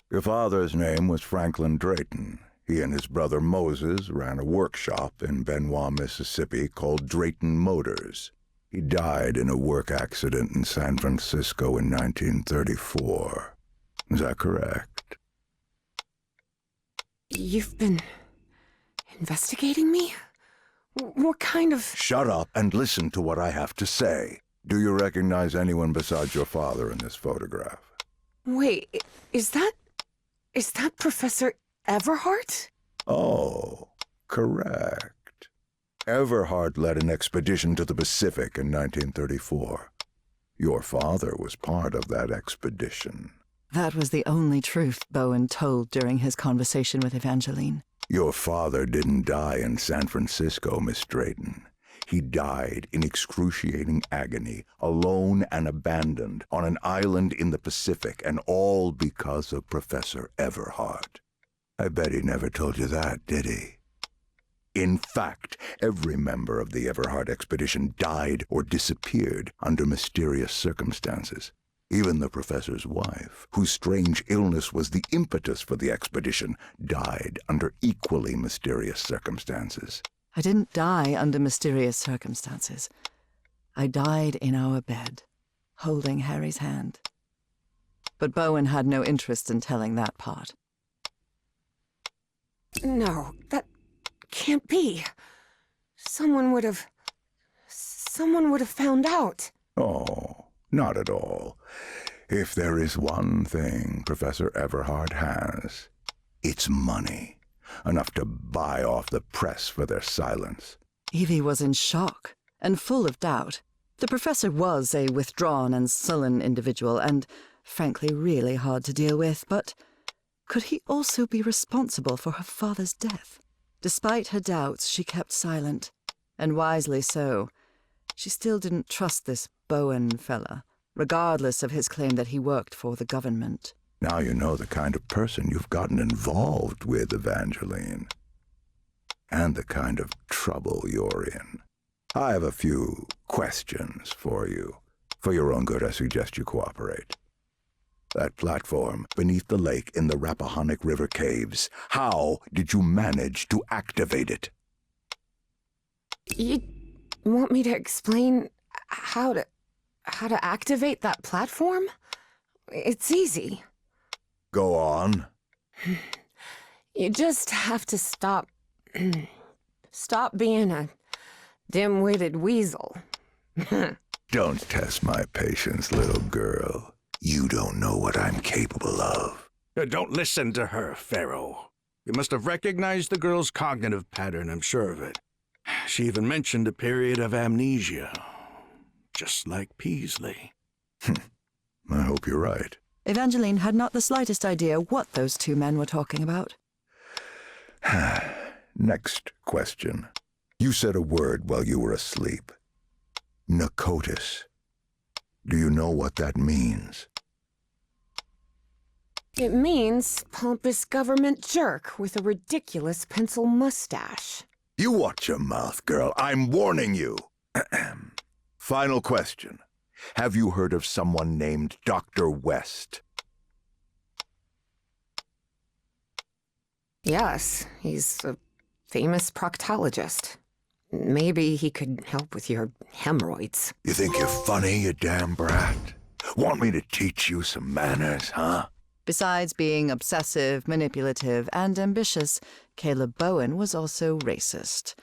Your father's name was Franklin Drayton. He and his brother Moses ran a workshop in Benoit, Mississippi called Drayton Motors. He died in a work accident in San Francisco in 1934. Is that correct? You've been investigating me? What kind of... Shut up and listen to what I have to say. Do you recognize anyone besides your father in this photograph? Wait, is that Professor Everhart? Oh, correct. Everhart led an expedition to the Pacific in 1934. Your father was part of that expedition. That was the only truth Bowen told during his conversation with Evangeline. Your father didn't die in San Francisco, Miss Drayton. He died in excruciating agony, alone and abandoned, on an island in the Pacific, and all because of Professor Everhart. I bet he never told you that, did he? In fact, every member of the Everhart expedition died or disappeared under mysterious circumstances. Even the professor's wife, whose strange illness was the impetus for the expedition, died under equally mysterious circumstances. I didn't die under mysterious circumstances. I died in our bed, holding Harry's hand. But Bowen had no interest in telling that part. No, that can't be. Someone would have found out. Oh, not at all. If there is one thing Professor Everhart has, it's money. Enough to buy off the press for their silence. Evie was in shock and full of doubt. The professor was a withdrawn and sullen individual and, frankly, really hard to deal with, but could he also be responsible for her father's death? Despite her doubts, she kept silent, and wisely so. She still didn't trust this Bowen fella, regardless of his claim that he worked for the government. Now you know the kind of person you've gotten involved with, Evangeline. And the kind of trouble you're in. I have a few questions for you. For your own good, I suggest you cooperate. That platform beneath the lake in the Rappahannock River caves, how did you manage to activate it? You want me to explain how to activate that platform? It's easy. Go on. You just have to stop... stop being a dim-witted weasel. Don't test my patience, little girl. You don't know what I'm capable of. Don't listen to her, Pharaoh. You must have recognized the girl's cognitive pattern, I'm sure of it. She even mentioned a period of amnesia. Just like Peasley. I hope you're right. Evangeline had not the slightest idea what those two men were talking about. Next question. You said a word while you were asleep. Nakotis. Do you know what that means? It means pompous government jerk with a ridiculous pencil mustache. You watch your mouth, girl. I'm warning you. Final question. Have you heard of someone named Dr. West? Yes, he's a famous proctologist. Maybe he could help with your hemorrhoids. You think you're funny, you damn brat? Want me to teach you some manners, huh? Besides being obsessive, manipulative, and ambitious, Caleb Bowen was also racist.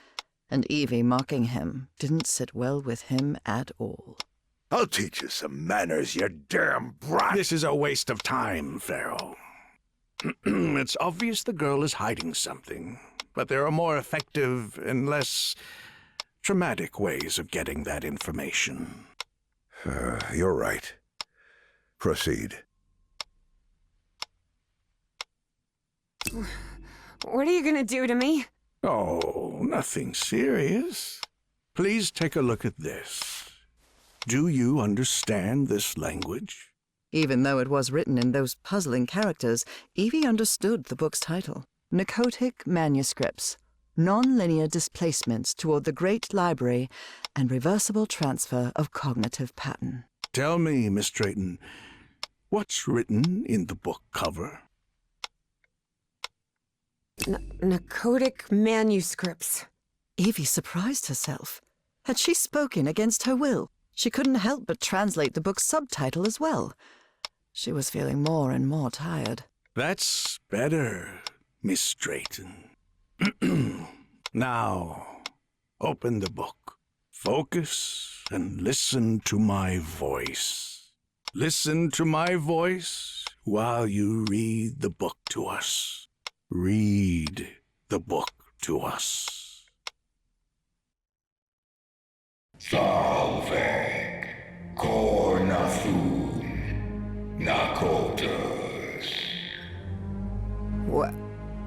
And Evie mocking him didn't sit well with him at all. I'll teach you some manners, you damn brat! This is a waste of time, Pharaoh. It's obvious the girl is hiding something, but there are more effective and less traumatic ways of getting that information. You're right. Proceed. What are you gonna do to me? Oh, nothing serious. Please take a look at this. Do you understand this language? Even though it was written in those puzzling characters, Evie understood the book's title. Narcotic Manuscripts, Non-Linear Displacements Toward the Great Library and Reversible Transfer of Cognitive Pattern. Tell me, Miss Drayton, what's written in the book cover? Narcotic manuscripts. Evie surprised herself. Had she spoken against her will? She couldn't help but translate the book's subtitle as well. She was feeling more and more tired. That's better, Miss Drayton. Now, open the book. Focus and listen to my voice. Listen to my voice while you read the book to us. Read the book to us. Salve, Cornathun, Nakotas.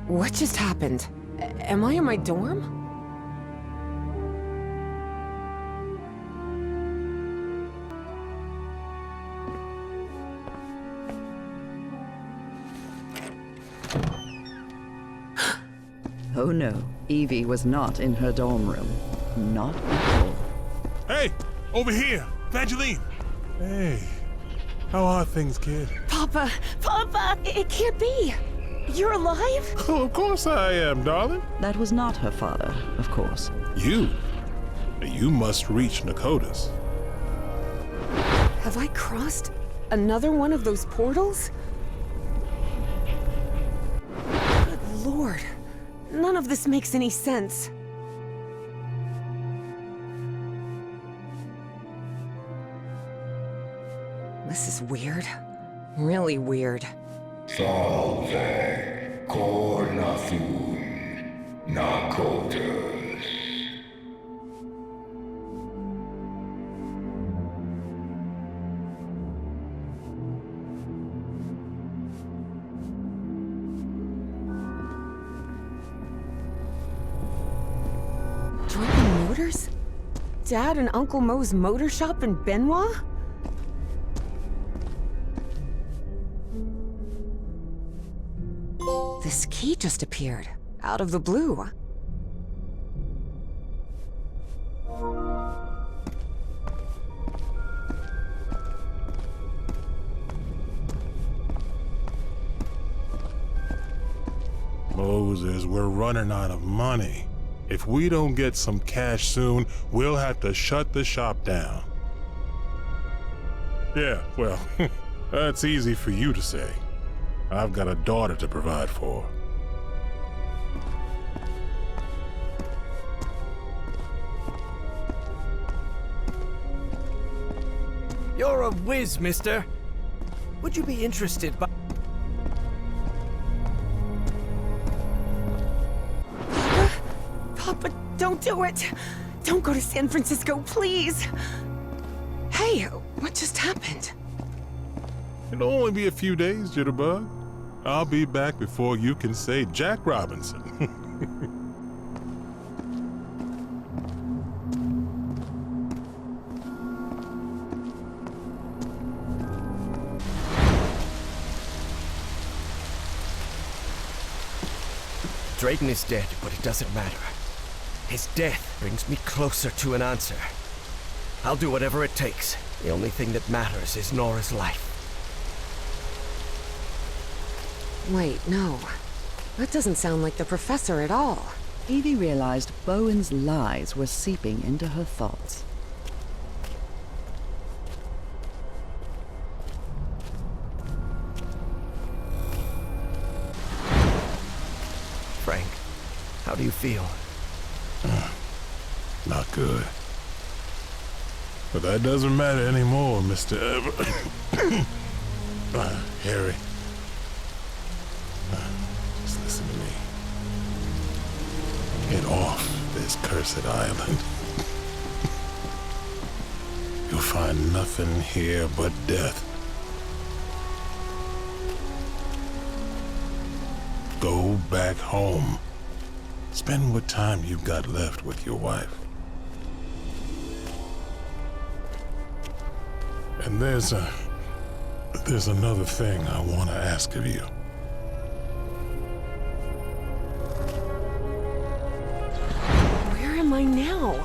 What just happened? Am I in my dorm? Oh no, Evie was not in her dorm room. Not at all. Hey, over here, Evangeline. Hey, how are things, kid? Papa! Papa! It can't be! You're alive? Oh, of course I am, darling. That was not her father, of course. You must reach Nakotas. Have I crossed another one of those portals? Good Lord. None of this makes any sense. This is weird. Really weird. Salve, Cornathun, Nakotas. Dropping motors? Dad and Uncle Mo's motor shop in Benoit? This key just appeared, out of the blue. Moses, we're running out of money. If we don't get some cash soon, we'll have to shut the shop down. Yeah, well, that's easy for you to say. I've got a daughter to provide for. You're a whiz, mister. Would you be interested by... Papa, don't do it! Don't go to San Francisco, please! Hey, what just happened? It'll only be a few days, Jitterbug. I'll be back before you can say Jack Robinson. Drayton is dead, but it doesn't matter. His death brings me closer to an answer. I'll do whatever it takes. The only thing that matters is Nora's life. Wait, no. That doesn't sound like the professor at all. Evie realized Bowen's lies were seeping into her thoughts. Frank, how do you feel? Not good. But that doesn't matter anymore, Mr. Harry. Just listen to me. Get off this cursed island. You'll find nothing here but death. Go back home. Spend what time you've got left with your wife. And there's another thing I want to ask of you. Where am I now?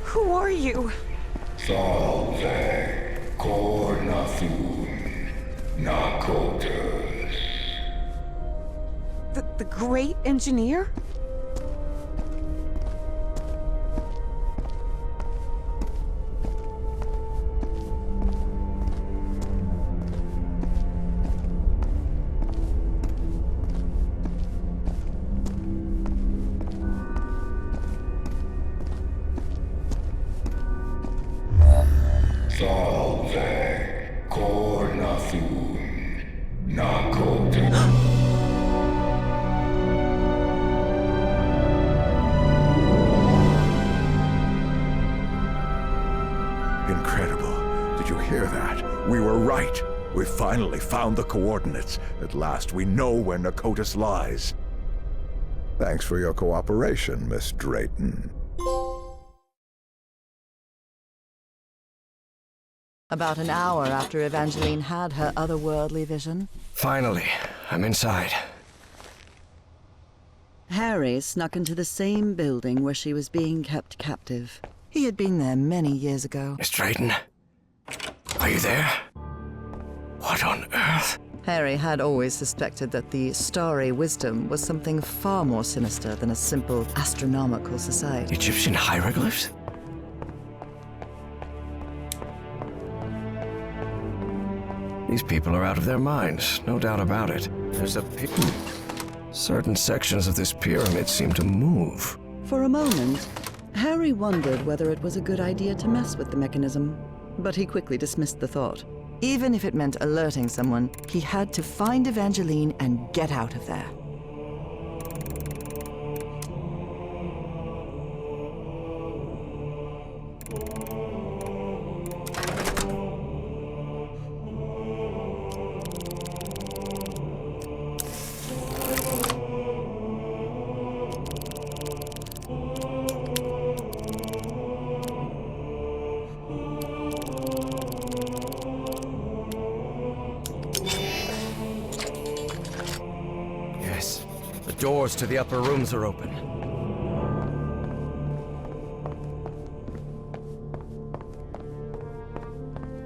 Who are you? Salve Cornathun Nakotas. The great engineer? Salve Cornathun Nakotas. Incredible. Did you hear that? We were right. We finally found the coordinates. At last we know where Nakotas lies. Thanks for your cooperation, Miss Drayton. About an hour after Evangeline had her otherworldly vision, Finally, I'm inside. Harry snuck into the same building where she was being kept captive. He had been there many years ago. Miss Drayton, are you there? What on earth? Harry had always suspected that the Starry Wisdom was something far more sinister than a simple astronomical society. Egyptian hieroglyphs? These people are out of their minds, no doubt about it. There's a certain sections of this pyramid seem to move. For a moment, Harry wondered whether it was a good idea to mess with the mechanism, but he quickly dismissed the thought. Even if it meant alerting someone, he had to find Evangeline and get out of there. Yes, the doors to the upper rooms are open.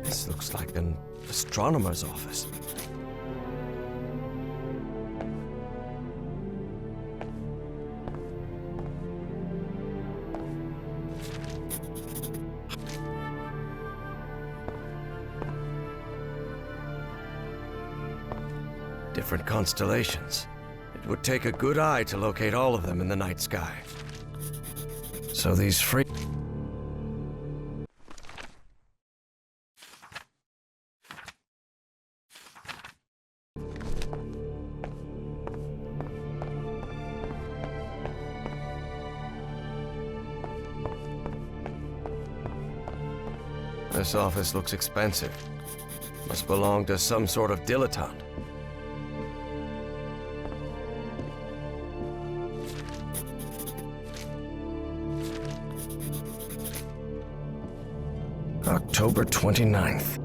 This looks like an astronomer's office. different constellations. It would take a good eye to locate all of them in the night sky. So these free... This office looks expensive. Must belong to some sort of dilettante. October 29th.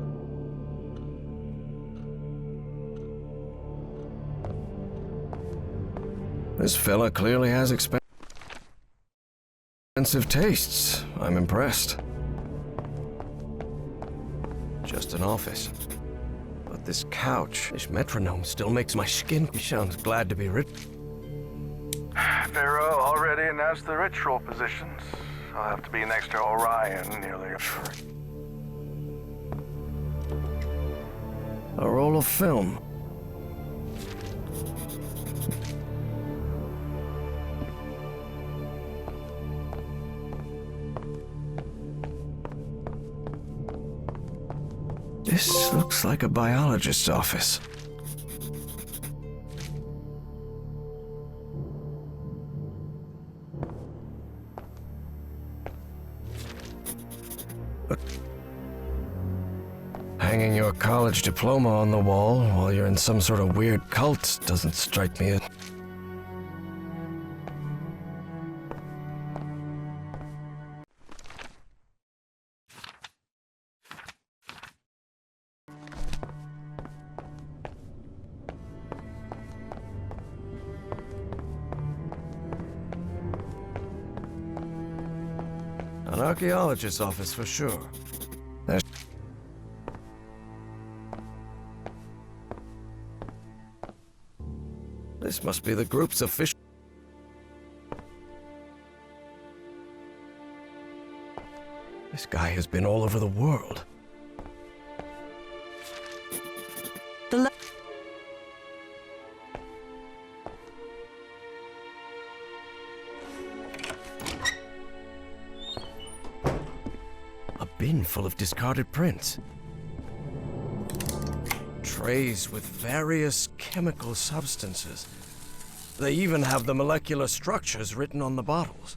This fella clearly has expensive tastes. I'm impressed. Just an office. But this couch, this metronome still makes my skin. He sounds glad to be rich. Pharaoh already announced the ritual positions. I'll have to be next to Orion nearly. A roll of film. This looks like a biologist's office. Hanging your college diploma on the wall while you're in some sort of weird cult doesn't strike me as... An archaeologist's office for sure. There's... This must be the group's official... This guy has been all over the world. A bin full of discarded prints. Trays with various chemical substances. They even have the molecular structures written on the bottles.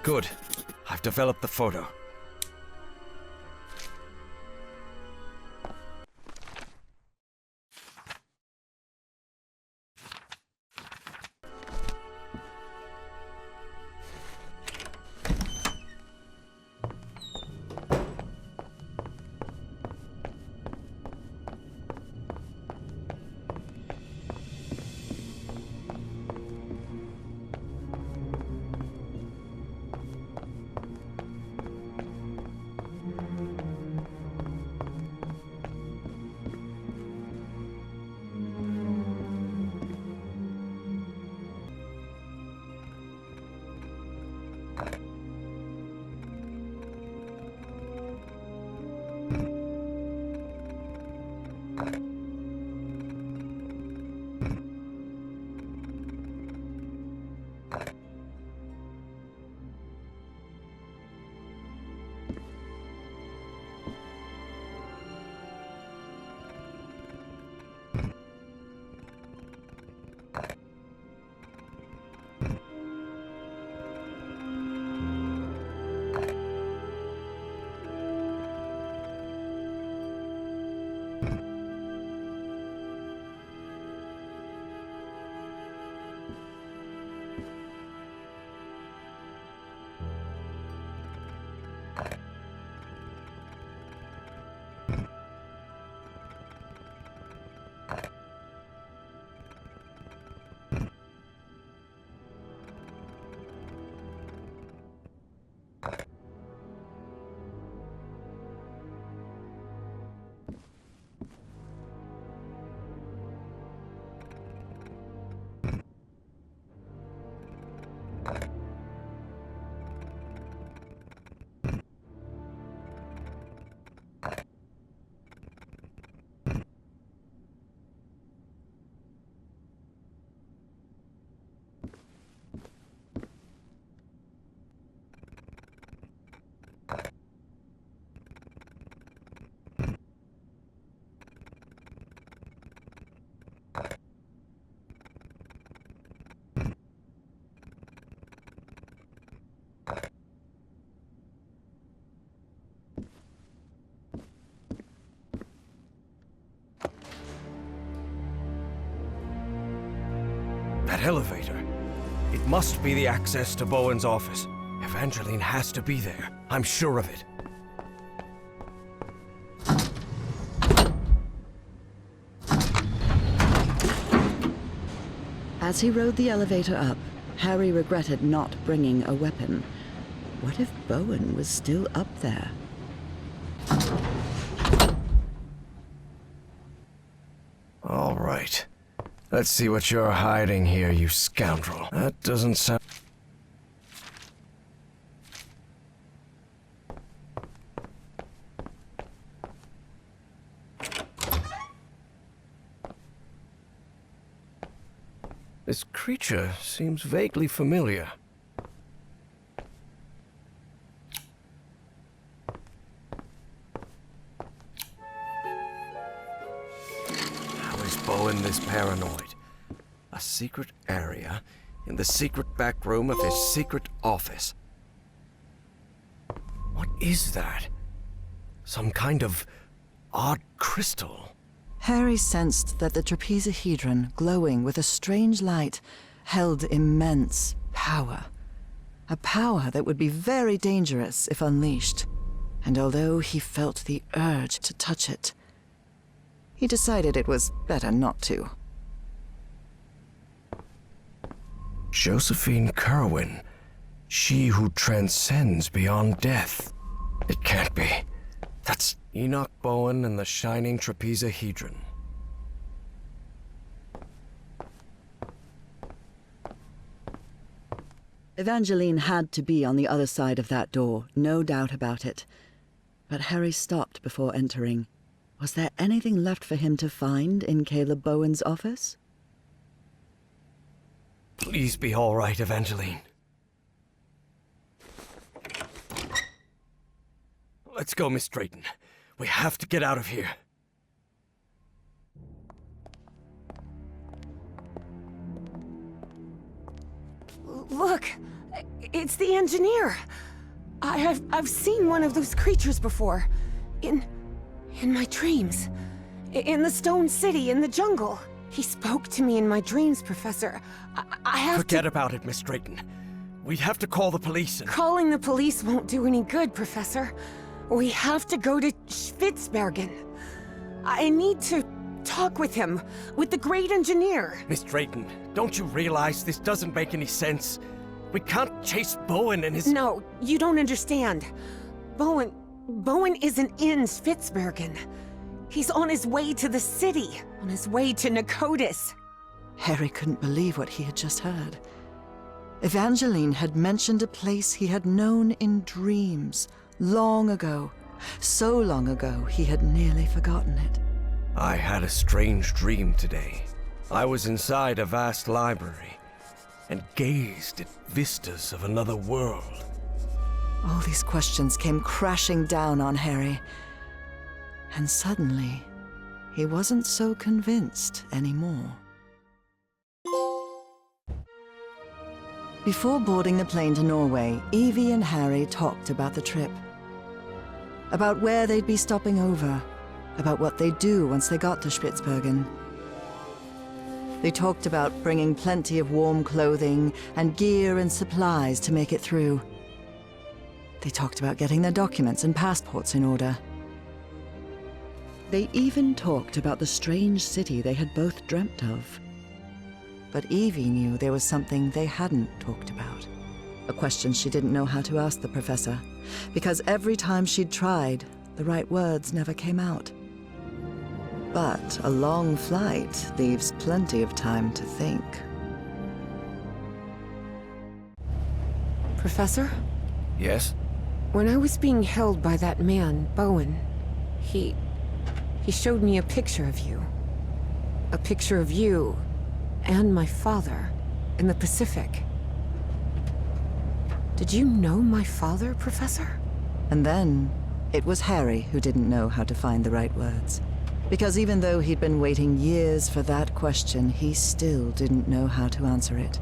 Good. I've developed the photo. That elevator. It must be the access to Bowen's office. Evangeline has to be there. I'm sure of it. As he rode the elevator up, Harry regretted not bringing a weapon. What if Bowen was still up there? All right. Let's see what you're hiding here, you scoundrel. That doesn't sound... This creature seems vaguely familiar. How is Bowen this paranoid? A secret area in the secret back room of his secret office. What is that? Some kind of odd crystal. Harry sensed that the trapezohedron, glowing with a strange light, held immense power. A power that would be very dangerous if unleashed. And although he felt the urge to touch it, he decided it was better not to. Josephine Kerwin. She who transcends beyond death. It can't be. That's Enoch Bowen and the shining trapezohedron. Evangeline had to be on the other side of that door, no doubt about it. But Harry stopped before entering. Was there anything left for him to find in Caleb Bowen's office? Please be all right, Evangeline. Let's go, Miss Drayton. We have to get out of here. Look, it's the engineer. I've seen one of those creatures before. In my dreams. In the Stone City, in the jungle. He spoke to me in my dreams, Professor. I have to... Forget about it, Miss Drayton. We'd have to call the police and... Calling the police won't do any good, Professor. We have to go to Spitzbergen. I need to talk with him, with the great engineer. Miss Drayton, don't you realize this doesn't make any sense? We can't chase Bowen and his... No, you don't understand. Bowen isn't in Spitzbergen. He's on his way to the city, on his way to Nicotis. Harry couldn't believe what he had just heard. Evangeline had mentioned a place he had known in dreams, long ago. So long ago, he had nearly forgotten it. I had a strange dream today. I was inside a vast library and gazed at vistas of another world. All these questions came crashing down on Harry. And suddenly, he wasn't so convinced anymore. Before boarding the plane to Norway, Evie and Harry talked about the trip. About where they'd be stopping over. About what they'd do once they got to Spitzbergen. They talked about bringing plenty of warm clothing and gear and supplies to make it through. They talked about getting their documents and passports in order. They even talked about the strange city they had both dreamt of. But Evie knew there was something they hadn't talked about. A question she didn't know how to ask the professor, because every time she'd tried, the right words never came out. But a long flight leaves plenty of time to think. Professor? Yes? When I was being held by that man, Bowen, he showed me a picture of you. A picture of you and my father in the Pacific. Did you know my father, Professor? And then, it was Harry who didn't know how to find the right words. Because even though he'd been waiting years for that question, he still didn't know how to answer it.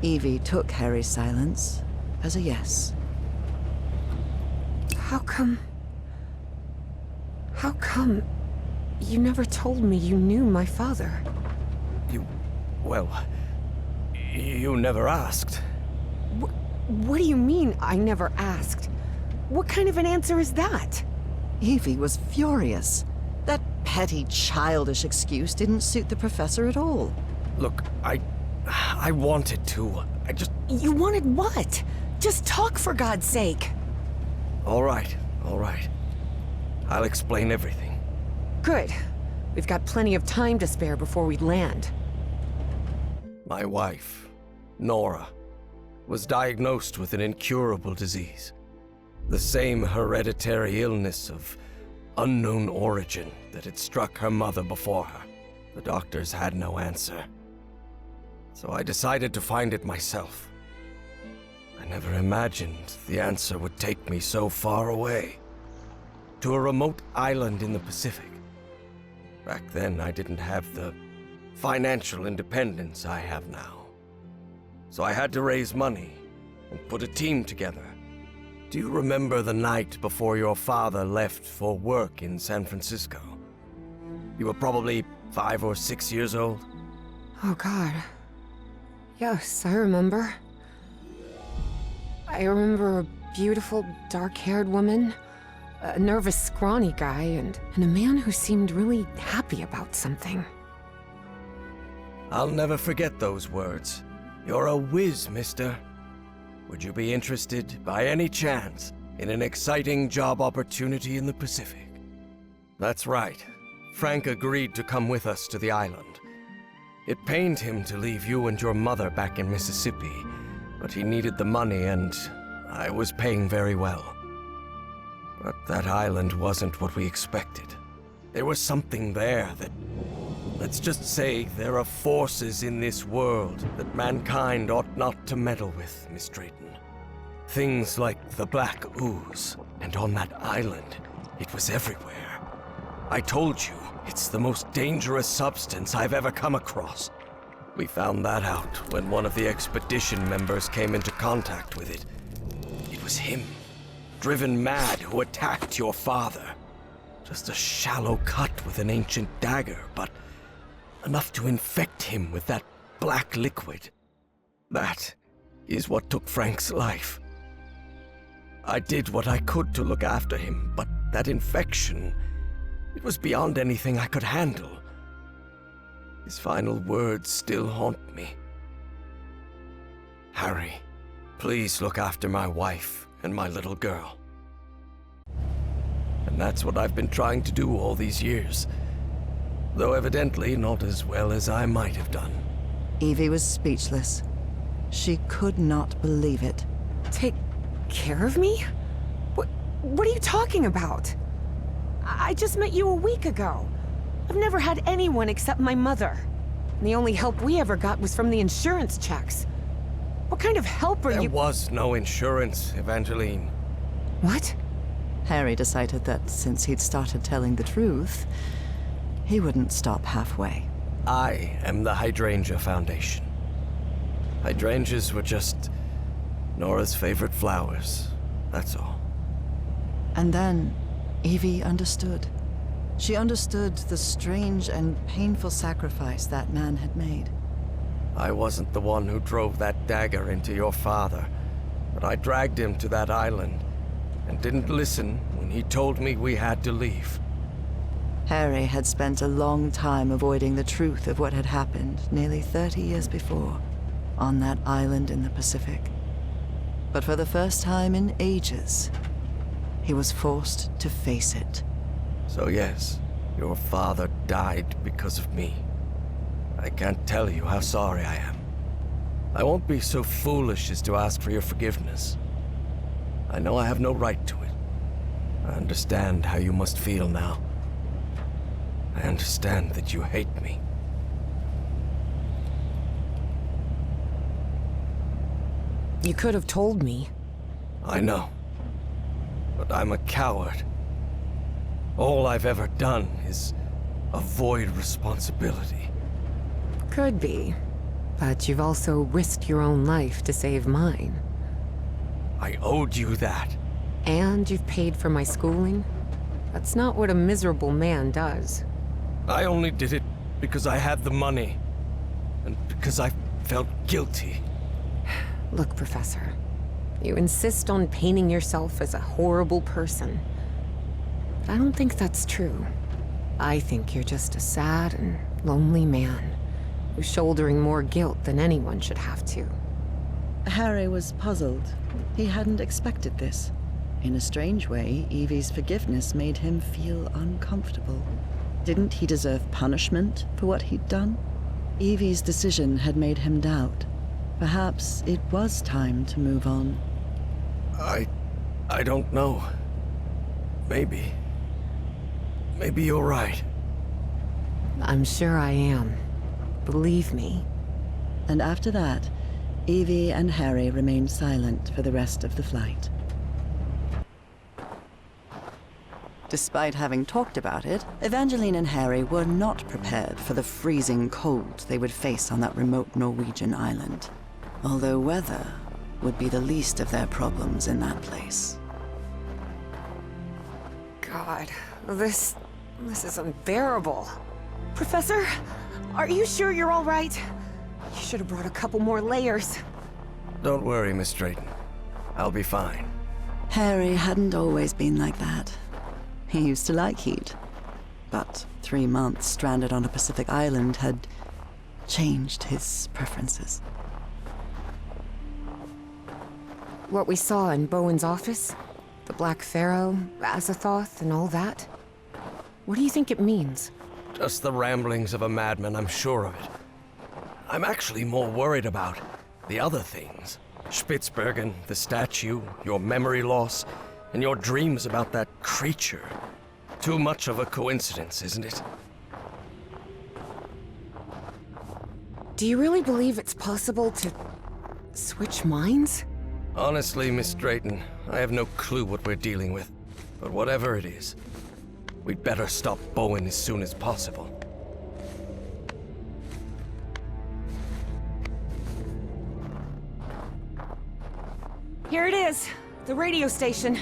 Evie took Harry's silence as a yes. How come you never told me you knew my father? Well, You never asked. What do you mean, I never asked? What kind of an answer is that? Evie was furious. That petty, childish excuse didn't suit the professor at all. Look, I wanted to. You wanted what? Just talk, for God's sake. All right. I'll explain everything. Good. We've got plenty of time to spare before we land. My wife, Nora, was diagnosed with an incurable disease. The same hereditary illness of unknown origin that had struck her mother before her. The doctors had no answer. So I decided to find it myself. I never imagined the answer would take me so far away. To a remote island in the Pacific. Back then, I didn't have the financial independence I have now. So I had to raise money and put a team together. Do you remember the night before your father left for work in San Francisco? You were probably 5 or 6 years old. Oh, God. Yes, I remember. I remember a beautiful, dark-haired woman, a nervous, scrawny guy, and a man who seemed really happy about something. I'll never forget those words. You're a whiz, mister. Would you be interested, by any chance, in an exciting job opportunity in the Pacific? That's right. Frank agreed to come with us to the island. It pained him to leave you and your mother back in Mississippi, but he needed the money and I was paying very well. But that island wasn't what we expected. There was something there that... Let's just say there are forces in this world that mankind ought not to meddle with, Miss Drayton. Things like the Black Ooze, and on that island, it was everywhere. I told you, it's the most dangerous substance I've ever come across. We found that out when one of the expedition members came into contact with it. It was him, driven mad, who attacked your father. Just a shallow cut with an ancient dagger, but enough to infect him with that black liquid. That is what took Frank's life. I did what I could to look after him, but that infection, it was beyond anything I could handle. His final words still haunt me. Harry, please look after my wife and my little girl. And that's what I've been trying to do all these years. Though evidently not as well as I might have done. Evie was speechless. She could not believe it. Take care of me? What are you talking about? I just met you a week ago. I've never had anyone except my mother. And the only help we ever got was from the insurance checks. What kind of help are you— There was no insurance, Evangeline. What? Harry decided that since he'd started telling the truth, he wouldn't stop halfway. I am the Hydrangea Foundation. Hydrangeas were just Nora's favorite flowers, that's all. And then Evie understood. She understood the strange and painful sacrifice that man had made. I wasn't the one who drove that dagger into your father, but I dragged him to that island and didn't listen when he told me we had to leave. Harry had spent a long time avoiding the truth of what had happened nearly 30 years before, on that island in the Pacific. But for the first time in ages, he was forced to face it. So yes, your father died because of me. I can't tell you how sorry I am. I won't be so foolish as to ask for your forgiveness. I know I have no right to it. I understand how you must feel now. I understand that you hate me. You could have told me. I know. But I'm a coward. All I've ever done is avoid responsibility. Could be. But you've also risked your own life to save mine. I owed you that. And you've paid for my schooling? That's not what a miserable man does. I only did it because I had the money. And because I felt guilty. Look, Professor, you insist on painting yourself as a horrible person. But I don't think that's true. I think you're just a sad and lonely man who's shouldering more guilt than anyone should have to. Harry was puzzled. He hadn't expected this. In a strange way, Evie's forgiveness made him feel uncomfortable. Didn't he deserve punishment for what he'd done? Evie's decision had made him doubt. Perhaps it was time to move on. I don't know. Maybe you're right. I'm sure I am. Believe me. And after that, Evie and Harry remained silent for the rest of the flight. Despite having talked about it, Evangeline and Harry were not prepared for the freezing cold they would face on that remote Norwegian island. Although weather would be the least of their problems in that place. God, this is unbearable. Professor, are you sure you're all right? You should have brought a couple more layers. Don't worry, Miss Drayton. I'll be fine. Harry hadn't always been like that. He used to like heat. But 3 months stranded on a Pacific island had changed his preferences. What we saw in Bowen's office? The Black Pharaoh, Azathoth, and all that? What do you think it means? Just the ramblings of a madman, I'm sure of it. I'm actually more worried about the other things. Spitsbergen, the statue, your memory loss, and your dreams about that creature. Too much of a coincidence, isn't it? Do you really believe it's possible to switch minds? Honestly, Miss Drayton, I have no clue what we're dealing with. But whatever it is, we'd better stop Bowen as soon as possible. Here it is, the radio station.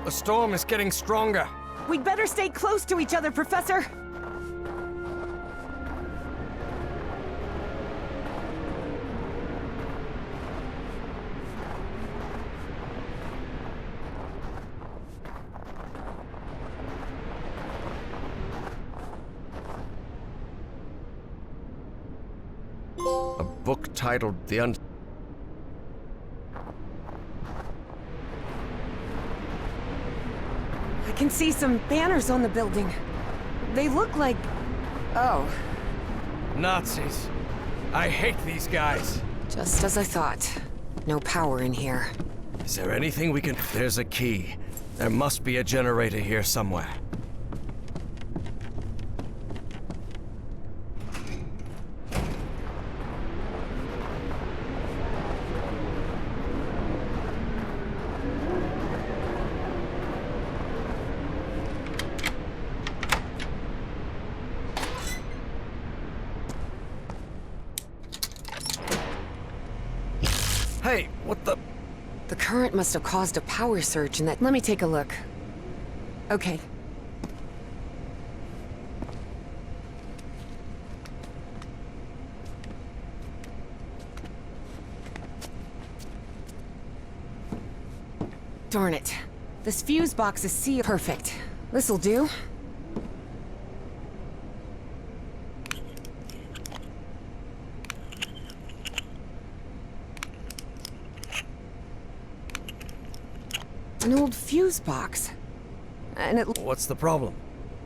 The storm is getting stronger. We'd better stay close to each other, Professor. A book titled I can see some banners on the building. They look like... Oh, Nazis. I hate these guys. just as I thought. No power in here. Is there anything we can... There's a key. There must be a generator here somewhere. Hey, what the... The current must have caused a power surge in that... Let me take a look. Okay. Darn it. This fuse box is sealed. Perfect. This'll do. An old fuse box. And it... What's the problem?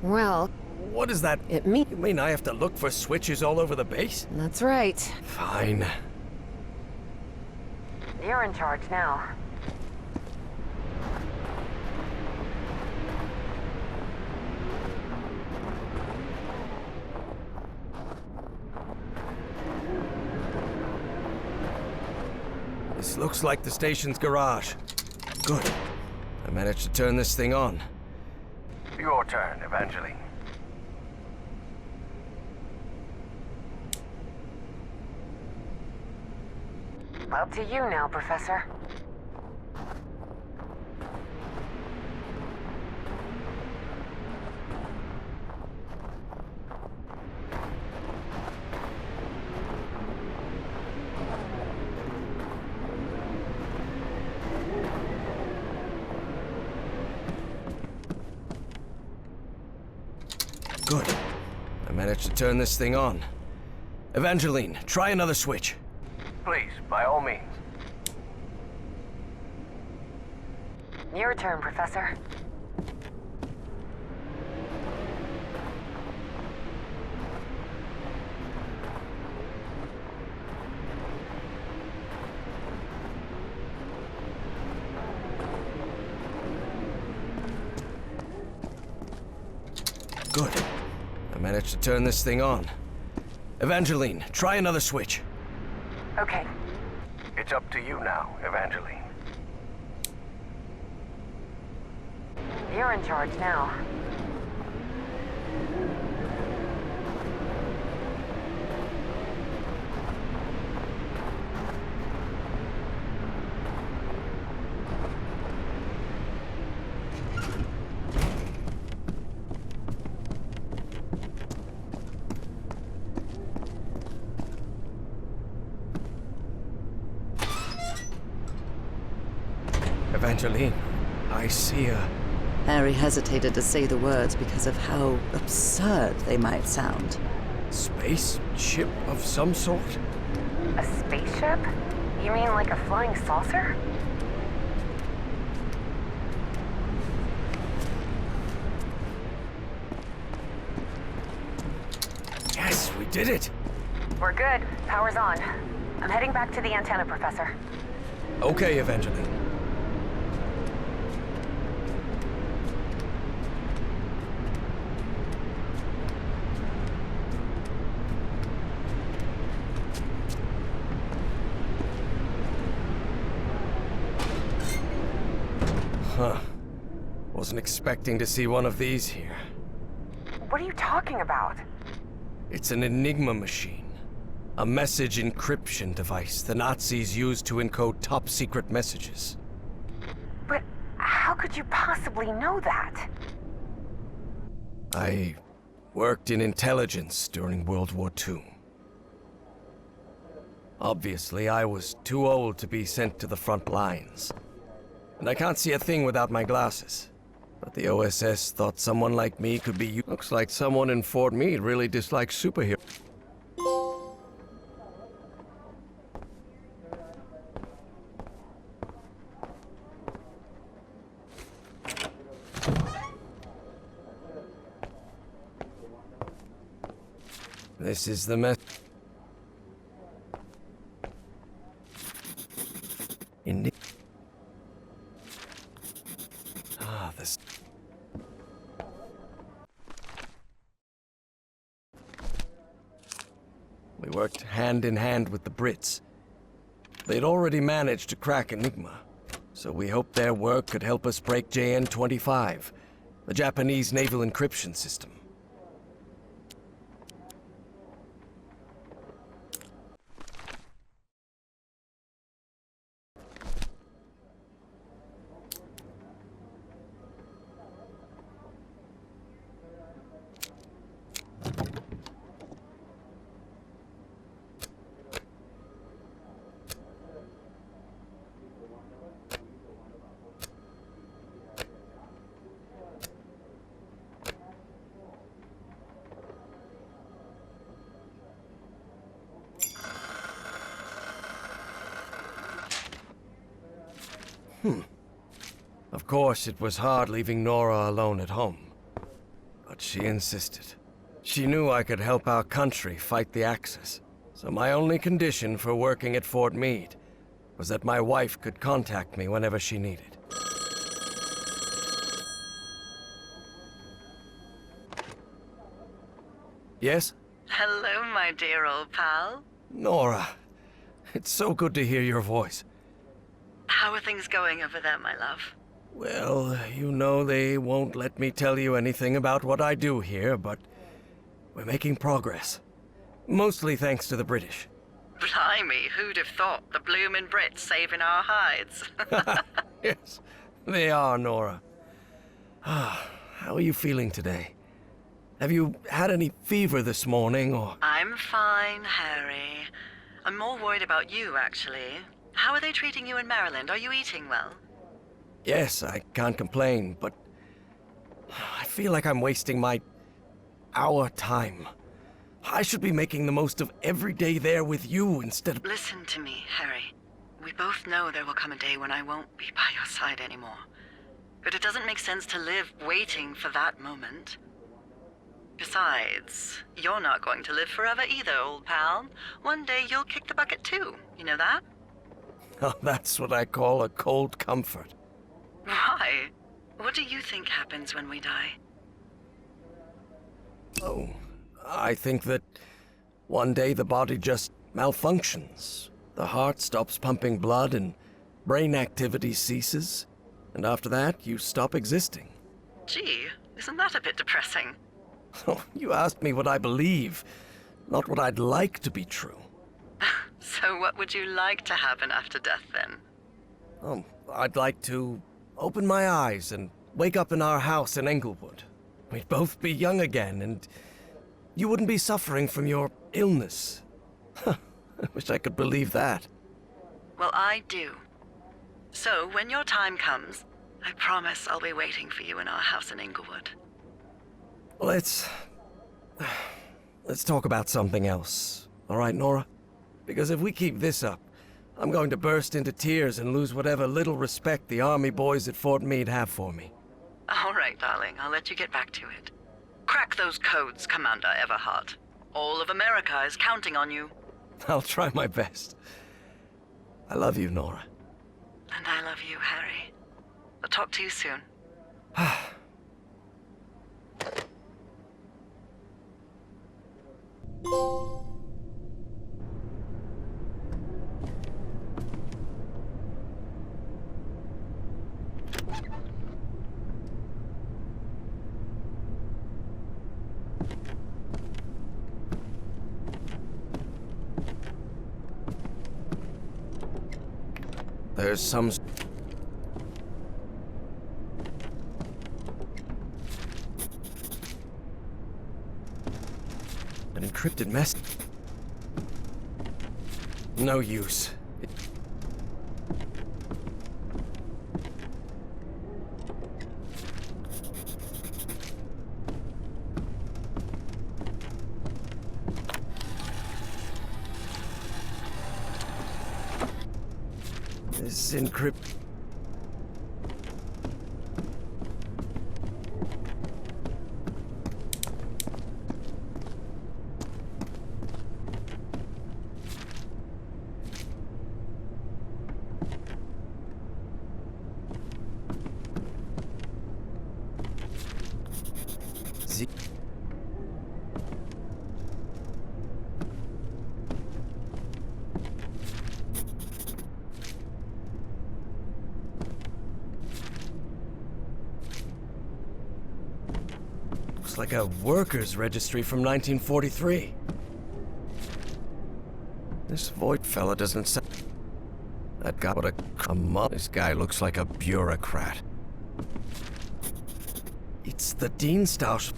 Well, What is that? it You mean I have to look for switches all over the base? That's right. Fine. You're in charge now. This looks like the station's garage. Good. I managed to turn this thing on. Your turn, Evangeline. Up to you now, Professor. Good. I managed to turn this thing on. Evangeline, try another switch. Please, by all means. Your turn, Professor. Good. I managed to turn this thing on. Evangeline, try another switch. Okay. It's up to you now, Evangeline. You're in charge now. Evangeline, I see a... Harry hesitated to say the words because of how absurd they might sound. space ship of some sort? A spaceship? You mean like a flying saucer? Yes, we did it! We're good. Power's on. I'm heading back to the antenna, Professor. Okay, Evangeline. Huh. Wasn't expecting to see one of these here. What are you talking about? It's an Enigma machine. A message encryption device the Nazis used to encode top-secret messages. But how could you possibly know that? I worked in intelligence during World War II. Obviously, I was too old to be sent to the front lines. And I can't see a thing without my glasses. But the OSS thought someone like me could be... Looks like someone in Fort Meade really dislikes superheroes. This is the mess. This. We worked hand in hand with the Brits. They'd already managed to crack Enigma, so we hoped their work could help us break JN-25, the Japanese naval encryption system. Of course, it was hard leaving Nora alone at home. But she insisted. She knew I could help our country fight the Axis. So my only condition for working at Fort Meade was that my wife could contact me whenever she needed. Yes? Hello, my dear old pal. Nora, it's so good to hear your voice. How are things going over there, my love? Well, you know they won't let me tell you anything about what I do here, but we're making progress. Mostly thanks to the British. Blimey, who'd have thought the bloomin' Brits saving our hides? Yes, they are, Nora. How are you feeling today? Have you had any fever this morning, or...? I'm fine, Harry. I'm more worried about you, actually. How are they treating you in Maryland? Are you eating well? Yes, I can't complain, but I feel like I'm wasting my our time. I should be making the most of every day there with you instead of... Listen to me, Harry. We both know there will come a day when I won't be by your side anymore. But it doesn't make sense to live waiting for that moment. Besides, you're not going to live forever either, old pal. One day you'll kick the bucket too. You know that? Oh, that's what I call a cold comfort. Why? What do you think happens when we die? Oh, I think that one day the body just malfunctions. The heart stops pumping blood and brain activity ceases. And after that, you stop existing. Gee, isn't that a bit depressing? Oh, you asked me what I believe, not what I'd like to be true. So what would you like to happen after death, then? Oh, I'd like to open my eyes and wake up in our house in Englewood. We'd both be young again, and you wouldn't be suffering from your illness. I wish I could believe that. Well, I do. So, when your time comes, I promise I'll be waiting for you in our house in Englewood. Let's talk about something else. All right, Nora? Because if we keep this up, I'm going to burst into tears and lose whatever little respect the army boys at Fort Meade have for me. All right, darling. I'll let you get back to it. Crack those codes, Commander Everhart. All of America is counting on you. I'll try my best. I love you, Nora. And I love you, Harry. I'll talk to you soon. There's some... an encrypted message. No use. This encrypt... Looks like a workers' registry from 1943. This Voight fella doesn't sound... That guy, what a... Come on, this guy looks like a bureaucrat. It's the Dienstausch...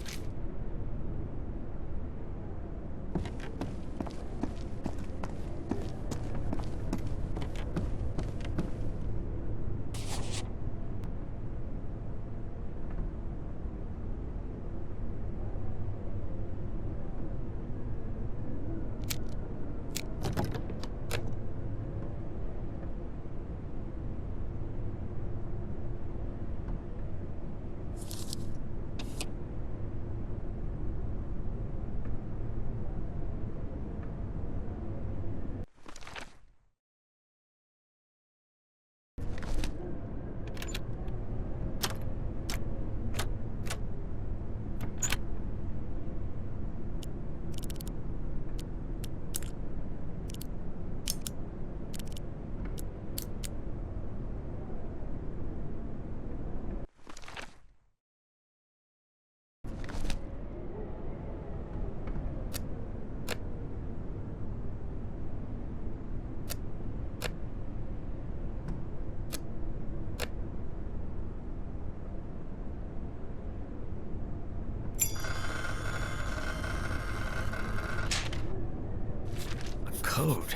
code.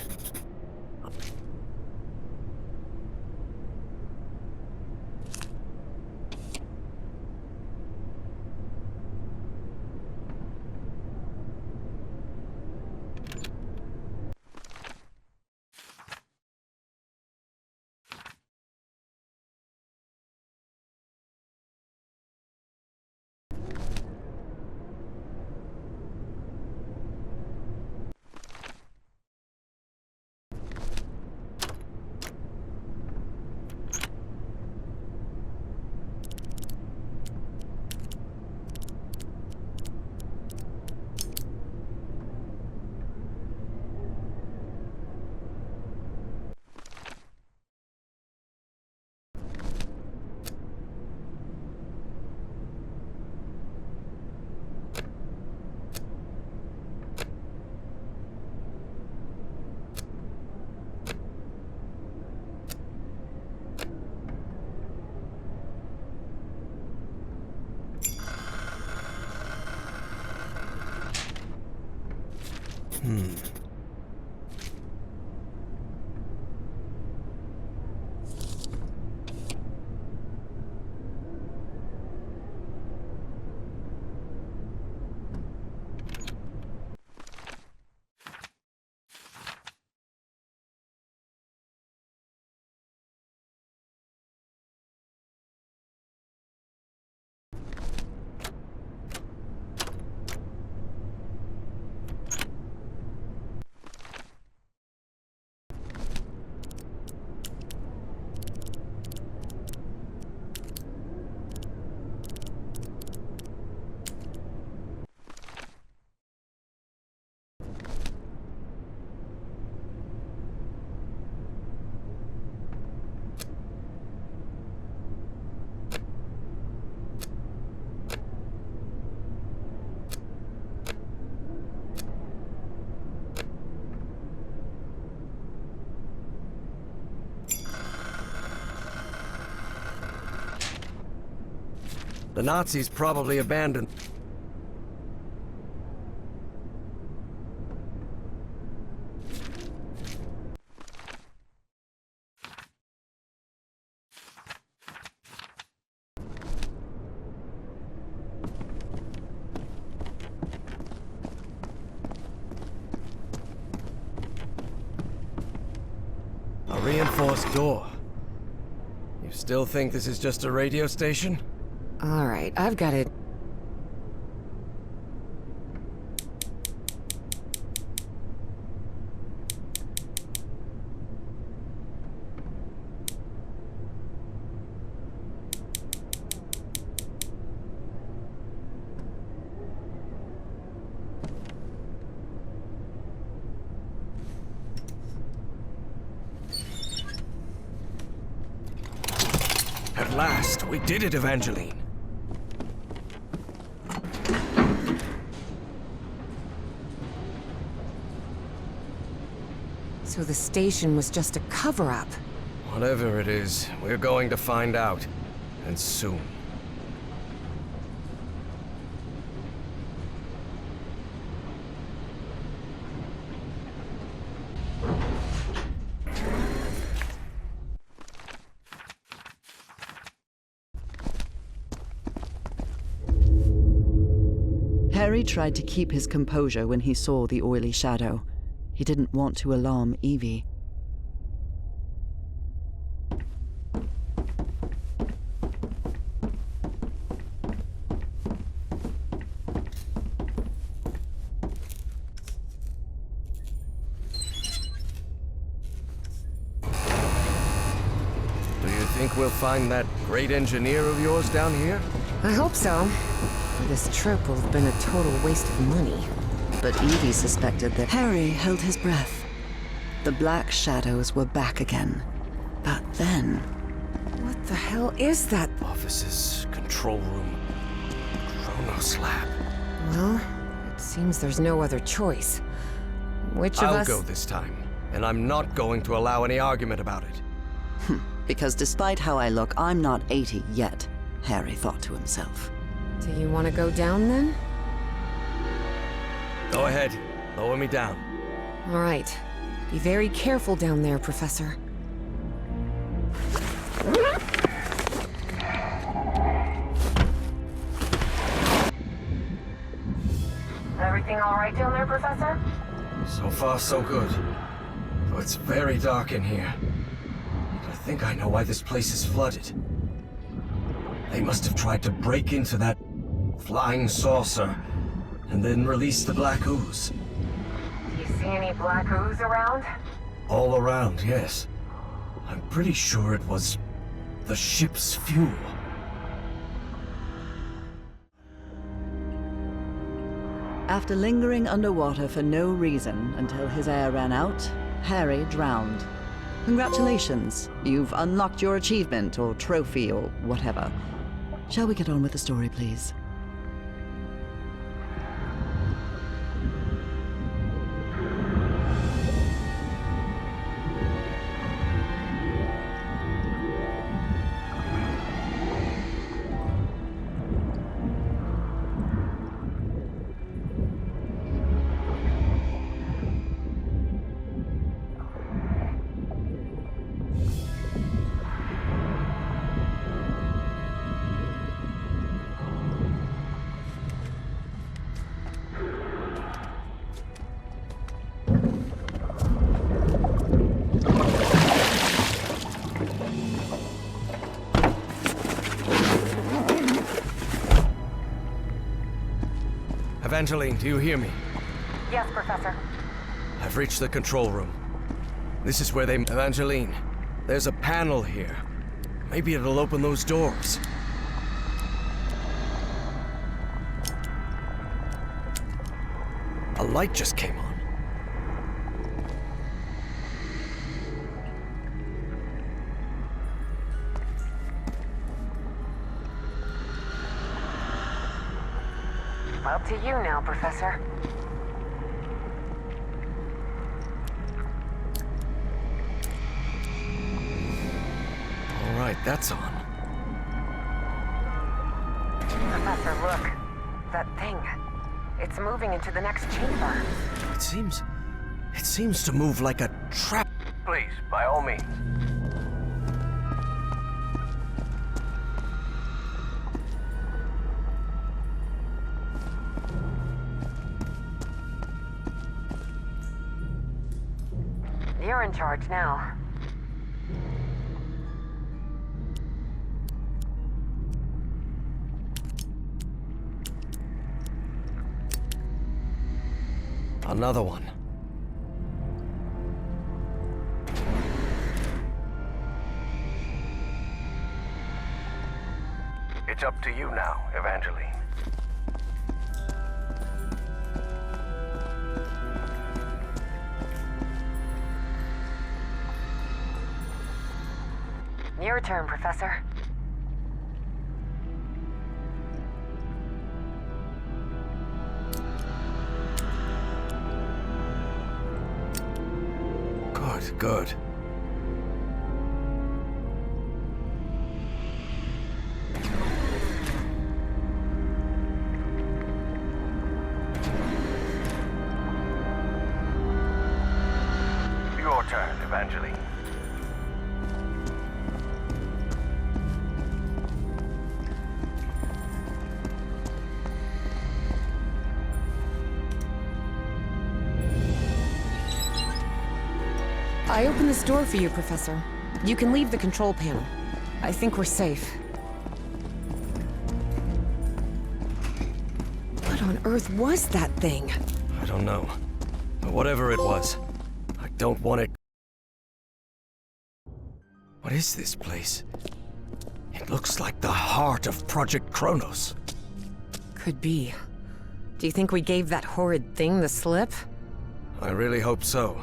The Nazis probably abandoned... A reinforced door. You still think this is just a radio station? All right, I've got it. At last, we did it, Evangeline. So the station was just a cover-up. Whatever it is, we're going to find out. And soon. Harry tried to keep his composure when he saw the oily shadow. He didn't want to alarm Evie. Do you think we'll find that great engineer of yours down here? I hope so. This trip will have been a total waste of money. But Evie suspected that Harry held his breath. The black shadows were back again. But then... What the hell is that? Offices, control room, Chronos lab. Well, it seems there's no other choice. Which of I'll us... go this time, and I'm not going to allow any argument about it. because despite how I look, I'm not 80 yet, Harry thought to himself. Do you want to go down, then? Go ahead. Lower me down. All right. Be very careful down there, Professor. Everything all right down there, Professor? So far, so good. Though it's very dark in here. And I think I know why this place is flooded. They must have tried to break into that flying saucer and then release the black ooze. Do you see any black ooze around? All around, yes. I'm pretty sure it was the ship's fuel. After lingering underwater for no reason until his air ran out, Harry drowned. Congratulations, you've unlocked your achievement or trophy or whatever. Shall we get on with the story, please? Evangeline, do you hear me? Yes, Professor. I've reached the control room. This is where they... Evangeline, there's a panel here. Maybe it'll open those doors. A light just came on. Up to you now, Professor. All right, that's on. Professor, look. That thing. It's moving into the next chamber. It seems to move like a trap. Please, by all means. You're in charge now. Another one. It's up to you now, Evangeline. Your turn, Professor. Good. Your turn, Evangeline. I opened this door for you, Professor. You can leave the control panel. I think we're safe. What on earth was that thing? I don't know. But whatever it was, I don't want it... What is this place? It looks like the heart of Project Kronos. Could be. Do you think we gave that horrid thing the slip? I really hope so.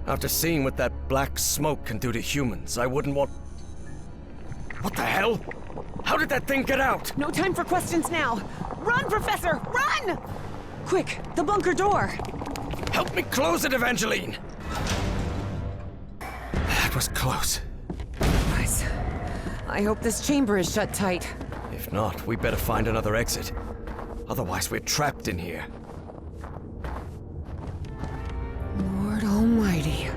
After seeing what that black smoke can do to humans, I wouldn't want... What the hell? How did that thing get out? No time for questions now! Run, Professor! Run! Quick, the bunker door! Help me close it, Evangeline! That was close. Nice. I hope this chamber is shut tight. If not, we better find another exit. Otherwise, we're trapped in here. Lord Almighty.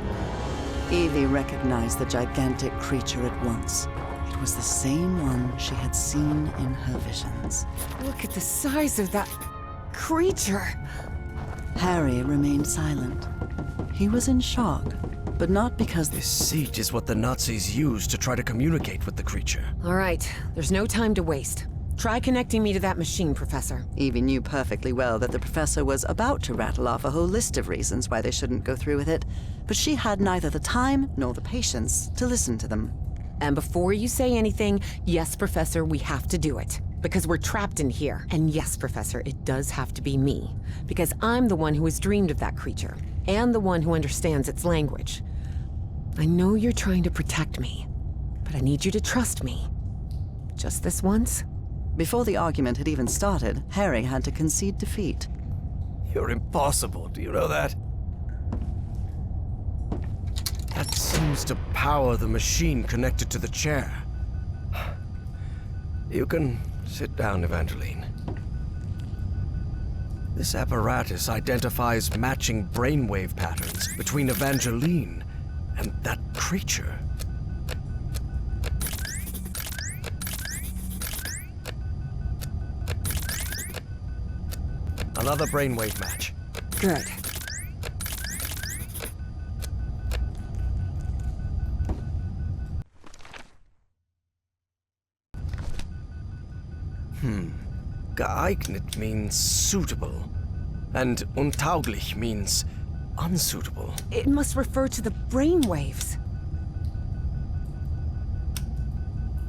Evie recognized the gigantic creature at once. It was the same one she had seen in her visions. Look at the size of that creature. Harry remained silent. He was in shock, but not because This seat is what the Nazis used to try to communicate with the creature. All right, there's no time to waste. Try connecting me to that machine, Professor. Evie knew perfectly well that the professor was about to rattle off a whole list of reasons why they shouldn't go through with it, but she had neither the time nor the patience to listen to them. And before you say anything, yes, Professor, we have to do it. Because we're trapped in here. And yes, Professor, it does have to be me. Because I'm the one who has dreamed of that creature. And the one who understands its language. I know you're trying to protect me. But I need you to trust me. Just this once? Before the argument had even started, Harry had to concede defeat. You're impossible, do you know that? That seems to power the machine connected to the chair. You can sit down, Evangeline. This apparatus identifies matching brainwave patterns between Evangeline and that creature. Another brainwave match. Good. geeignet means suitable, and untauglich means unsuitable. It must refer to the brainwaves.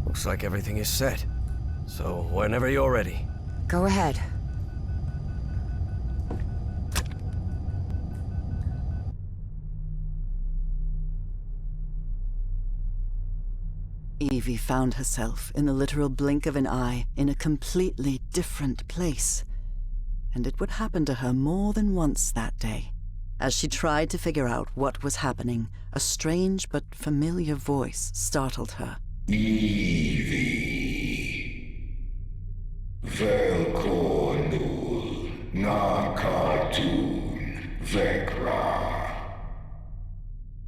Looks like everything is set. So, whenever you're ready. Go ahead. Evie found herself in the literal blink of an eye in a completely different place. And it would happen to her more than once that day. As she tried to figure out what was happening, a strange but familiar voice startled her. Evie. Velkonul. Na cartoon. Vekra.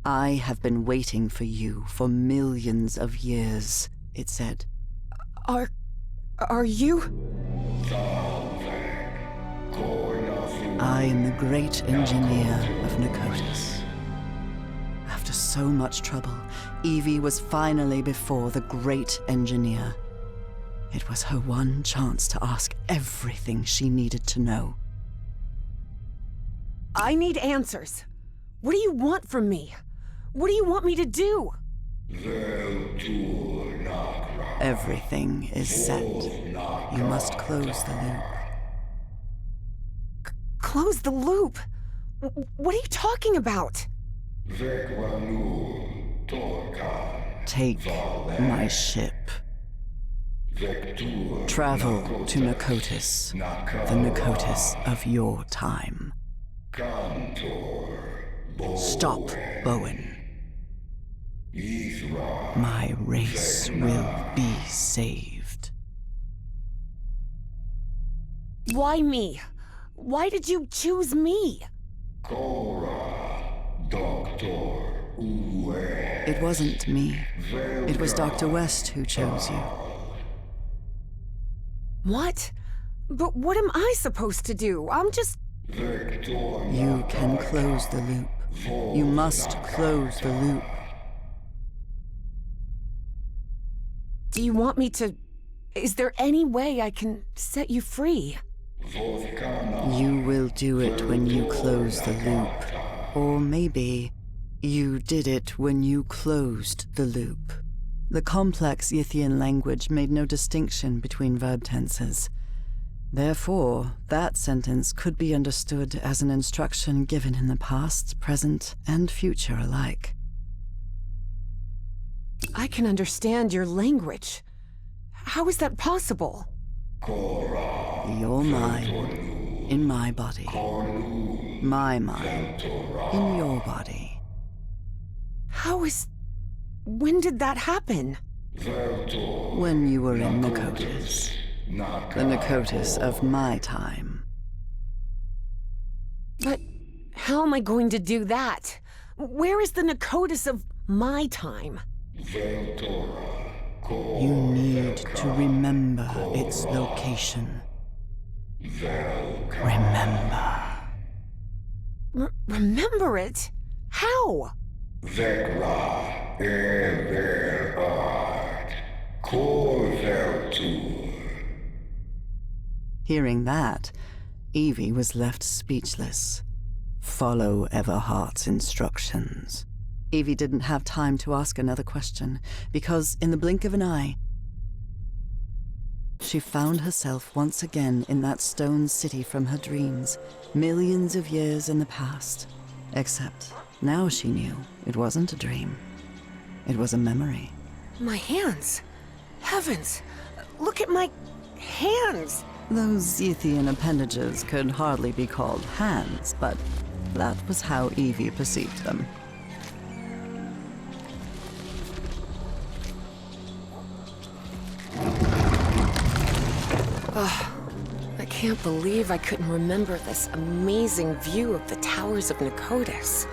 I have been waiting for you for millions of years, it said. Are you? I am the great engineer of Nakotis. After so much trouble, Evie was finally before the great engineer. It was her one chance to ask everything she needed to know. I need answers. What do you want from me? What do you want me to do? Everything is set. You must close the loop. Close the loop? What are you talking about? Take my ship. Travel to Nakotis, the Nakotis of your time. Stop, Bowen. My race will be saved. Why me? Why did you choose me? It wasn't me. It was Dr. West who chose you. What? But what am I supposed to do? I'm just... You can close the loop. You must close the loop. Do you want me to... Is there any way I can set you free? You will do it when you close the loop. Or maybe you did it when you closed the loop. The complex Yithian language made no distinction between verb tenses. Therefore, that sentence could be understood as an instruction given in the past, present, and future alike. I can understand your language. How is that possible? Your mind in my body. My mind in your body. How is... When did that happen? When you were in Nakotis. The Nakotis of my time. But how am I going to do that? Where is the Nakotis of my time? You need to remember its location. Remember. Remember it? How? Vekra Everard Korveltur. Hearing that, Evie was left speechless. Follow Everhart's instructions. Evie didn't have time to ask another question, because in the blink of an eye, she found herself once again in that stone city from her dreams, millions of years in the past. Except now she knew it wasn't a dream. It was a memory. My hands. Heavens. Look at my hands. Those Yithian appendages could hardly be called hands, but that was how Evie perceived them. I can't believe I couldn't remember this amazing view of the towers of Nakotis.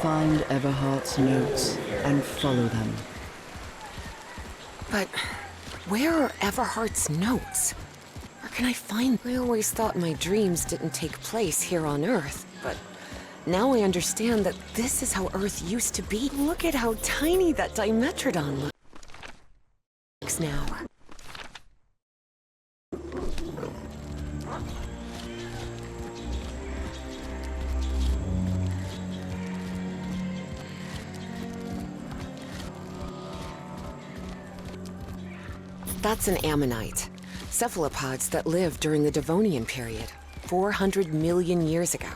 Find Everhart's notes and follow them. But where are Everhart's notes? Where can I find... I always thought my dreams didn't take place here on Earth, but Now I understand that this is how Earth used to be. Look at how tiny that Dimetrodon looks now. That's an ammonite. Cephalopods that lived during the Devonian period, 400 million years ago.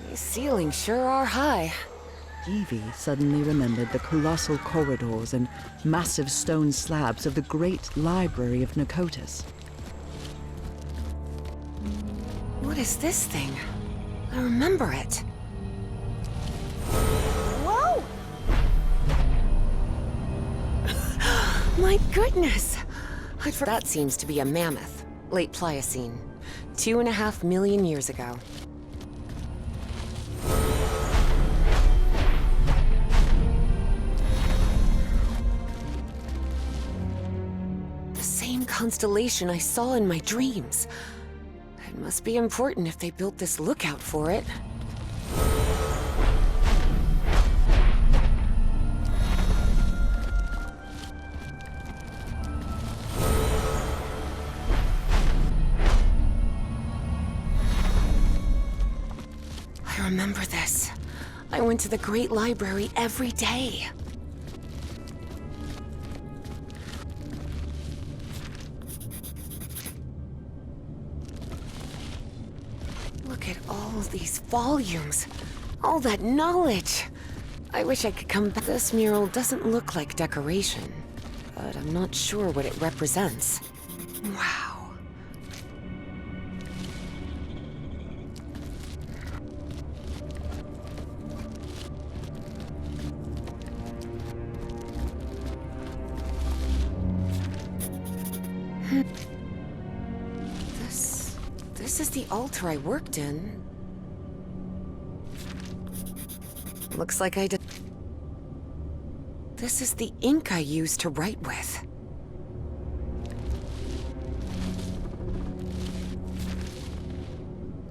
These ceilings sure are high. Evie suddenly remembered the colossal corridors and massive stone slabs of the great library of Nicotis. What is this thing? I remember it. Whoa! My goodness! That seems to be a mammoth. Late Pliocene. 2.5 million years ago. The same constellation I saw in my dreams. It must be important if they built this lookout for it. I remember this. I went to the Great Library every day. Look at all these volumes. All that knowledge. I wish I could come back. This mural doesn't look like decoration, but I'm not sure what it represents. Wow. This is the altar I worked in. Looks like I did. This is the ink I used to write with.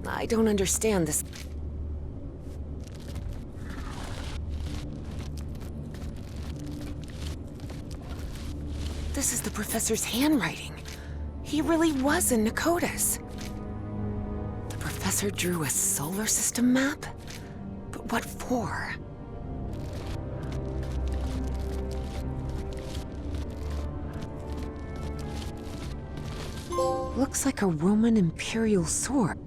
I don't understand this. This is the professor's handwriting. He really was in Nicotis. The professor drew a solar system map? But what for? Looks like a Roman imperial sword.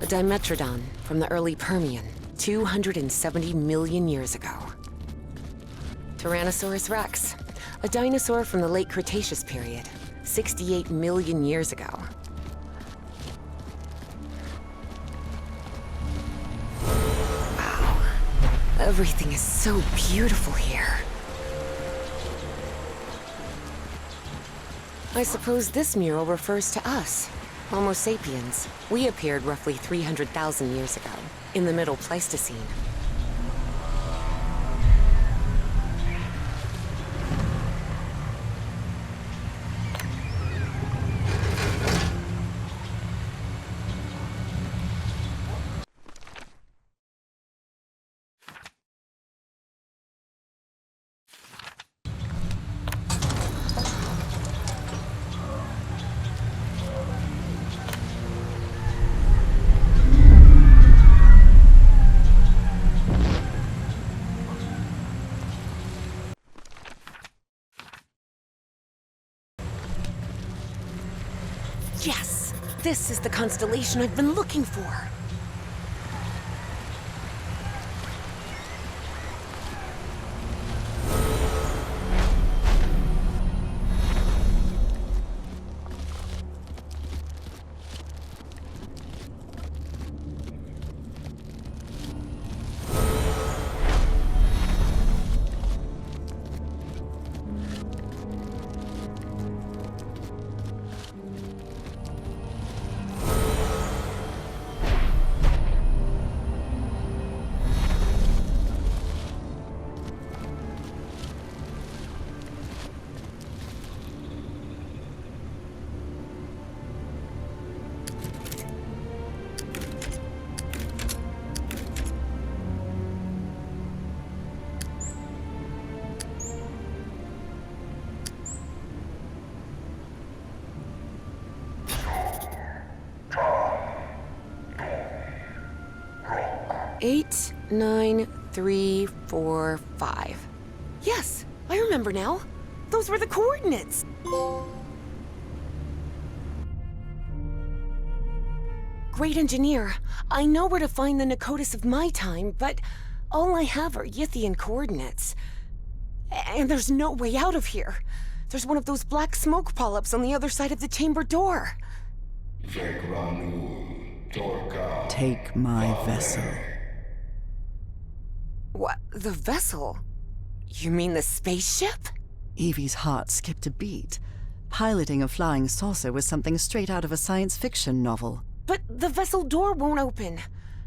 A Dimetrodon from the early Permian, 270 million years ago. Tyrannosaurus rex, a dinosaur from the late Cretaceous period, 68 million years ago. Wow, everything is so beautiful here. I suppose this mural refers to us. Homo sapiens. We appeared roughly 300,000 years ago, in the Middle Pleistocene. Yes! This is the constellation I've been looking for! 89345. Yes, I remember now. Those were the coordinates. Great engineer. I know where to find the Nakotis of my time, but all I have are Yithian coordinates. And there's no way out of here. There's one of those black smoke polyps on the other side of the chamber door. Take my vessel. What? The vessel? You mean the spaceship? Evie's heart skipped a beat. Piloting a flying saucer was something straight out of a science fiction novel. But the vessel door won't open.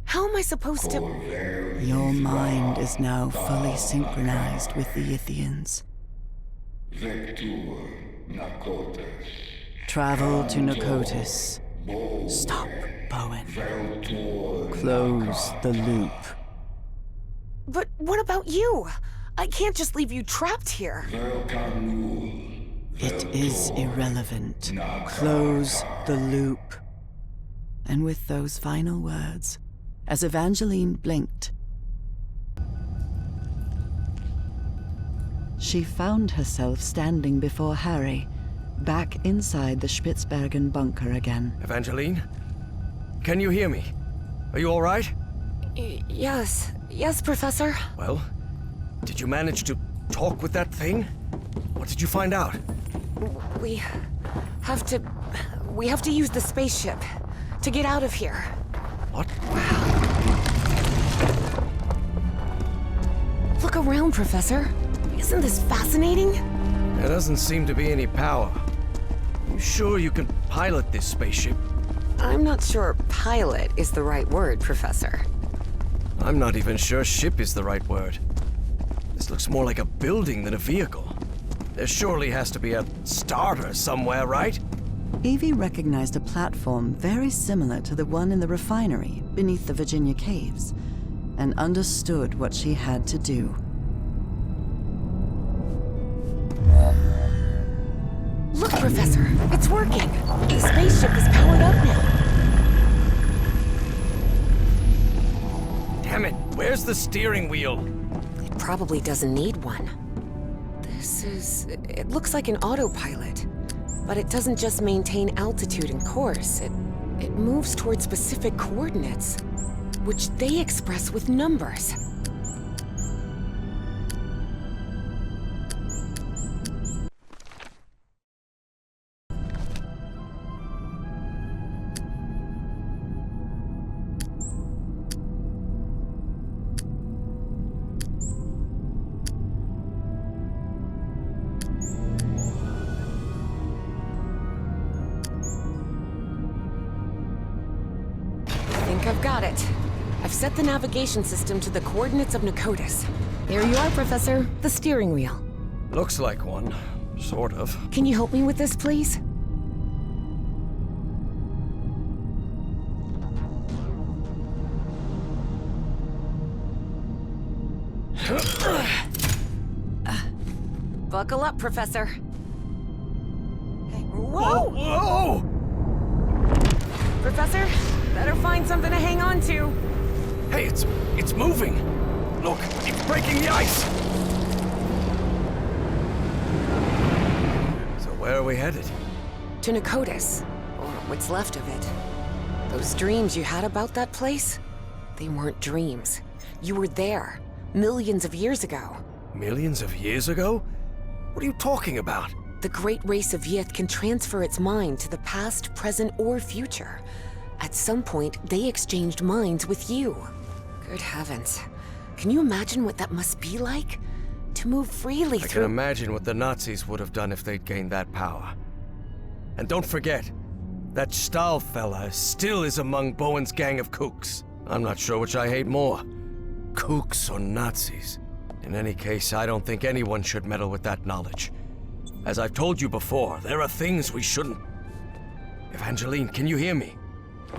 How am I supposed to... Your mind is now fully synchronized with the Yithians. Travel to Nakotis. Stop, Bowen. Close the loop. But what about you? I can't just leave you trapped here. It is irrelevant. Close the loop. And with those final words, as Evangeline blinked, she found herself standing before Harry, back inside the Spitzbergen bunker again. Evangeline? Can you hear me? Are you all right? Yes, Professor. Well, did you manage to talk with that thing? What did you find out? We have to use the spaceship to get out of here. What? Wow. Look around, Professor. Isn't this fascinating? There doesn't seem to be any power. You sure you can pilot this spaceship? I'm not sure pilot is the right word, Professor. I'm not even sure ship is the right word. This looks more like a building than a vehicle. There surely has to be a starter somewhere, right? Evie recognized a platform very similar to the one in the refinery beneath the Virginia caves, and understood what she had to do. Look, Professor, it's working. The spaceship is powered up now. Damn it, where's the steering wheel? It probably doesn't need one. It looks like an autopilot, but it doesn't just maintain altitude and course. It moves towards specific coordinates, which they express with numbers. I've got it. I've set the navigation system to the coordinates of Nakotis. There you are, Professor. The steering wheel. Looks like one. Sort of. Can you help me with this, please? Buckle up, Professor. Hey, whoa! Whoa! Professor, better find something to hang on to. Hey, it's moving! Look, it's breaking the ice! So where are we headed? To Nakotis, or what's left of it. Those dreams you had about that place? They weren't dreams. You were there, millions of years ago. Millions of years ago? What are you talking about? The great race of Yith can transfer its mind to the past, present, or future. At some point, they exchanged minds with you. Good heavens. Can you imagine what that must be like? To move freely I through... can imagine what the Nazis would have done if they'd gained that power. And don't forget, that Stahl fella still is among Bowen's gang of kooks. I'm not sure which I hate more, kooks or Nazis. In any case, I don't think anyone should meddle with that knowledge. As I've told you before, there are things we shouldn't... Evangeline, can you hear me?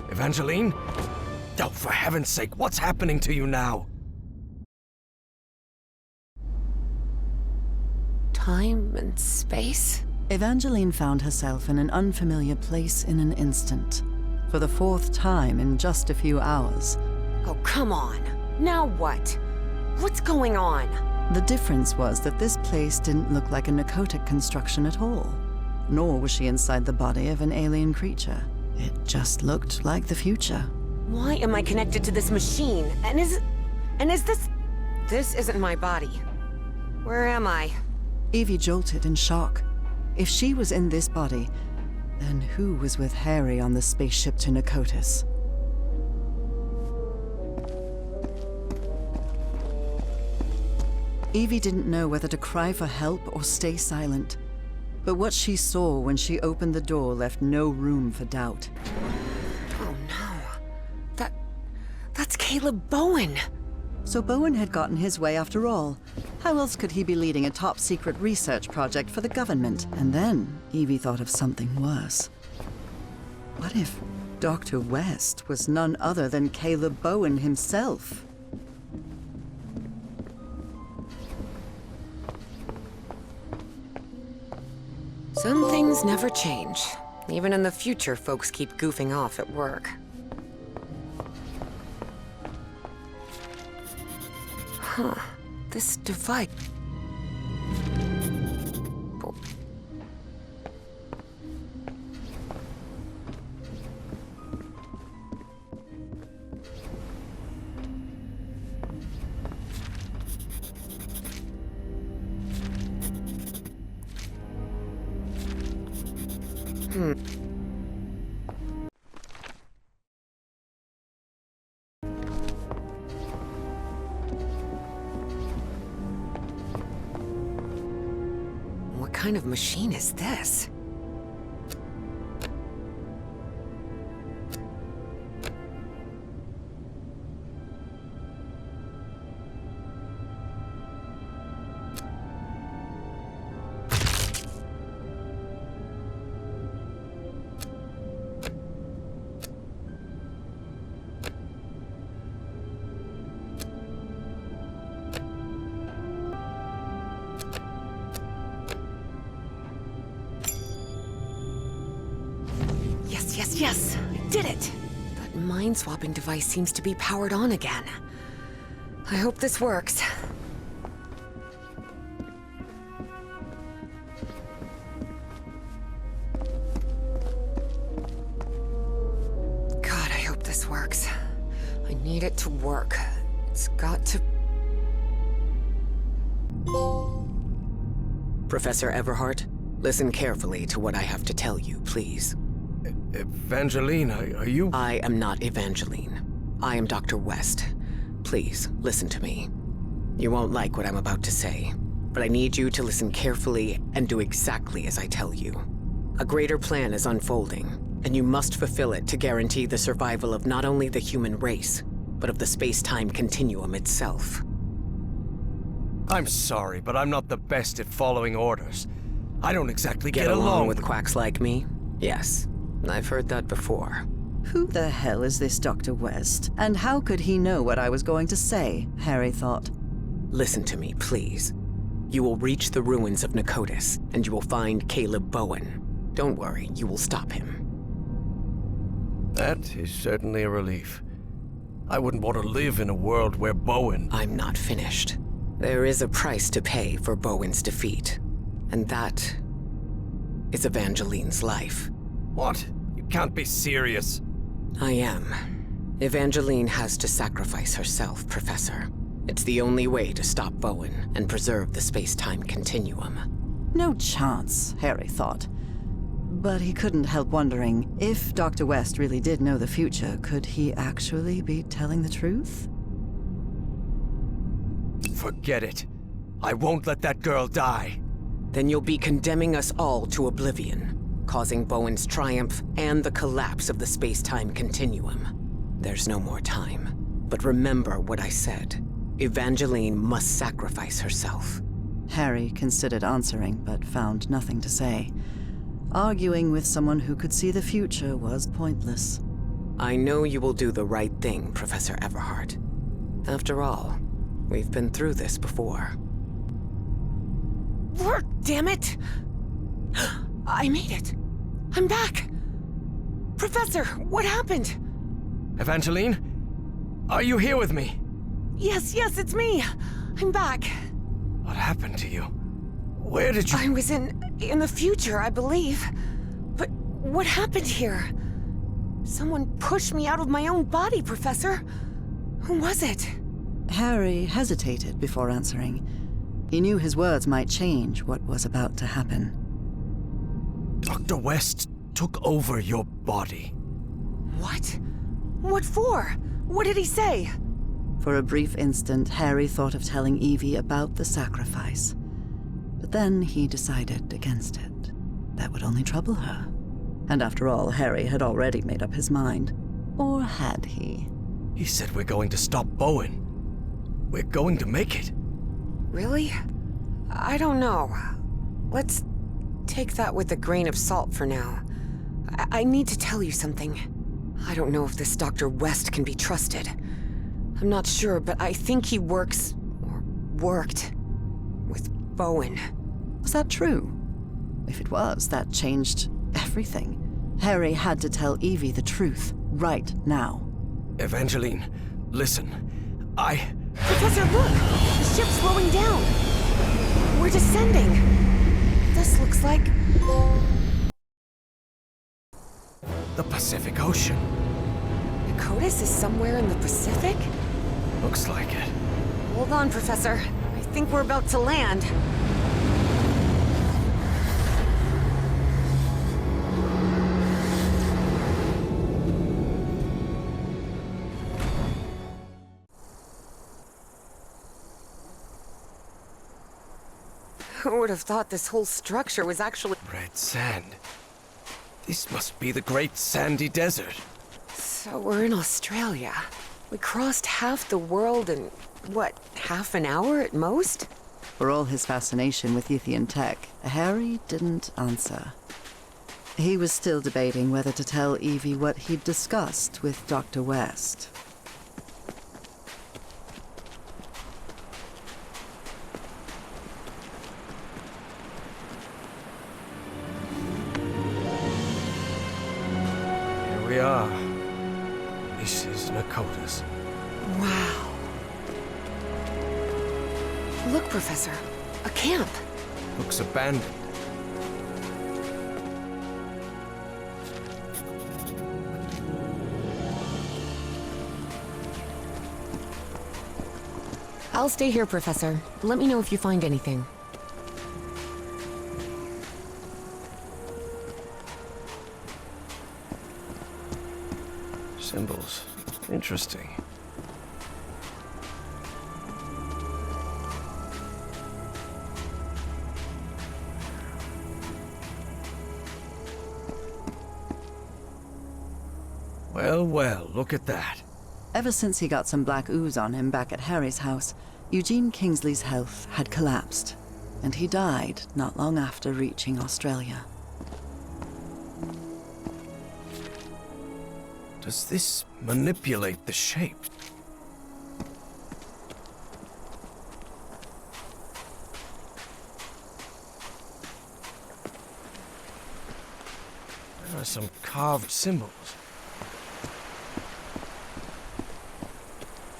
Evangeline? Oh, for heaven's sake, what's happening to you now? Time and space? Evangeline found herself in an unfamiliar place in an instant. For the fourth time in just a few hours. Oh, come on. Now what? What's going on? The difference was that this place didn't look like a narcotic construction at all. Nor was she inside the body of an alien creature. It just looked like the future. Why am I connected to this machine? And is this... This isn't my body. Where am I? Evie jolted in shock. If she was in this body, then who was with Harry on the spaceship to Narcotis? Evie didn't know whether to cry for help or stay silent. But what she saw when she opened the door left no room for doubt. Oh no. That's Caleb Bowen. So Bowen had gotten his way after all. How else could he be leading a top-secret research project for the government? And then Evie thought of something worse. What if Dr. West was none other than Caleb Bowen himself? Some things never change. Even in the future, folks keep goofing off at work. Huh. This device... What kind of machine is this? Yes, I did it! That mind-swapping device seems to be powered on again. I hope this works. God, I hope this works. I need it to work. It's got to... Professor Everhart, listen carefully to what I have to tell you, please. Evangeline, are you... I am not Evangeline. I am Dr. West. Please, listen to me. You won't like what I'm about to say, but I need you to listen carefully and do exactly as I tell you. A greater plan is unfolding, and you must fulfill it to guarantee the survival of not only the human race, but of the space-time continuum itself. I'm sorry, but I'm not the best at following orders. I don't exactly get along with quacks like me? Yes. I've heard that before. Who the hell is this Dr. West? And how could he know what I was going to say? Harry thought. Listen to me, please. You will reach the ruins of Narcotis, and you will find Caleb Bowen. Don't worry, you will stop him. That is certainly a relief. I wouldn't want to live in a world where Bowen... I'm not finished. There is a price to pay for Bowen's defeat, and that is Evangeline's life. What? You can't be serious. I am. Evangeline has to sacrifice herself, Professor. It's the only way to stop Bowen and preserve the space-time continuum. No chance, Harry thought. But he couldn't help wondering, if Dr. West really did know the future, could he actually be telling the truth? Forget it. I won't let that girl die. Then you'll be condemning us all to oblivion, causing Bowen's triumph and the collapse of the space-time continuum. There's no more time. But remember what I said. Evangeline must sacrifice herself. Harry considered answering, but found nothing to say. Arguing with someone who could see the future was pointless. I know you will do the right thing, Professor Everhart. After all, we've been through this before. Work, damn it! I made it. I'm back. Professor, what happened? Evangeline? Are you here with me? Yes, it's me. I'm back. What happened to you? Where did you... I was in the future, I believe. But what happened here? Someone pushed me out of my own body, Professor. Who was it? Harry hesitated before answering. He knew his words might change what was about to happen. Dr. West took over your body. What? What for? What did he say? For a brief instant, Harry thought of telling Evie about the sacrifice. But then he decided against it. That would only trouble her. And after all, Harry had already made up his mind. Or had he? He said we're going to stop Bowen. We're going to make it. Really? I don't know. Let's take that with a grain of salt for now. I need to tell you something. I don't know if this Dr. West can be trusted. I'm not sure, but I think he works, or worked, with Bowen. Was that true? If it was, that changed everything. Harry had to tell Evie the truth, right now. Evangeline, listen. Professor, look! The ship's slowing down! We're descending! This looks like... The Pacific Ocean. Nakotis is somewhere in the Pacific? Looks like it. Hold on, Professor. I think we're about to land. Who would have thought this whole structure was actually... Red sand. This must be the Great Sandy Desert. So we're in Australia. We crossed half the world in, what, half an hour at most? For all his fascination with Ythian tech, Harry didn't answer. He was still debating whether to tell Evie what he'd discussed with Dr. West. Here we are. This is Nakotis. Wow. Look, Professor. A camp. Looks abandoned. I'll stay here, Professor. Let me know if you find anything. Symbols. Interesting. Well, look at that. Ever since he got some black ooze on him back at Harry's house, Eugene Kingsley's health had collapsed, and he died not long after reaching Australia. Does this manipulate the shape? There are some carved symbols.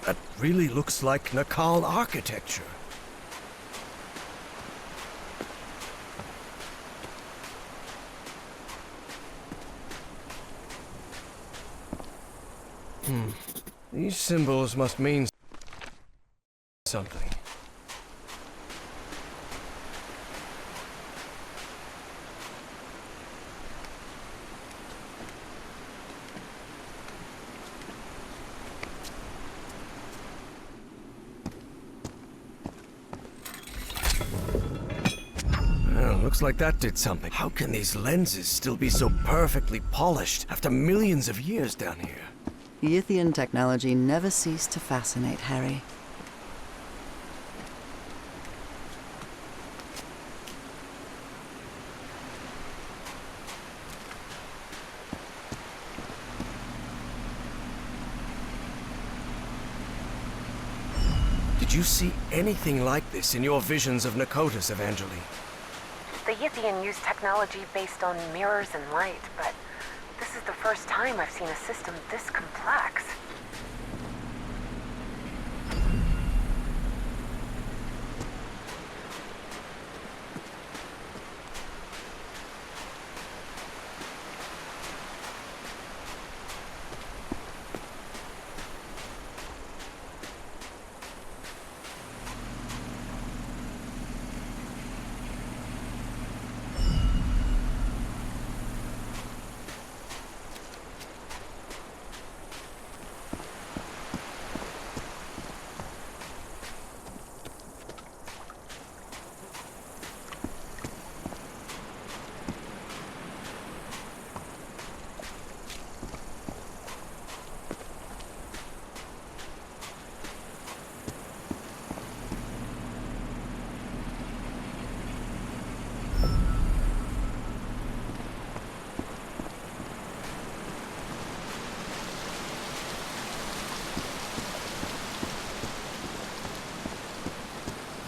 That really looks like Nakal architecture. These symbols must mean something. Well, looks like that did something. How can these lenses still be so perfectly polished after millions of years down here? Ythian technology never ceased to fascinate Harry. Did you see anything like this in your visions of Nakotis, Evangeline? The Ythian use technology based on mirrors and light, but this is the first time I've seen a system this complex.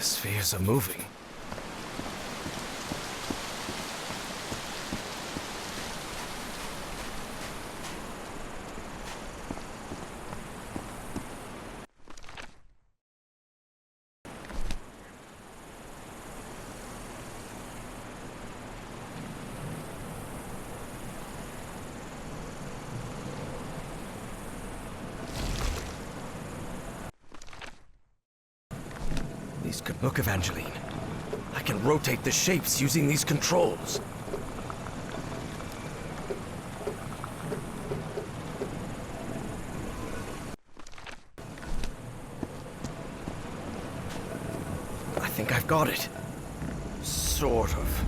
spheres are moving. These could look, Evangeline. I can rotate the shapes using these controls. I think I've got it. Sort of.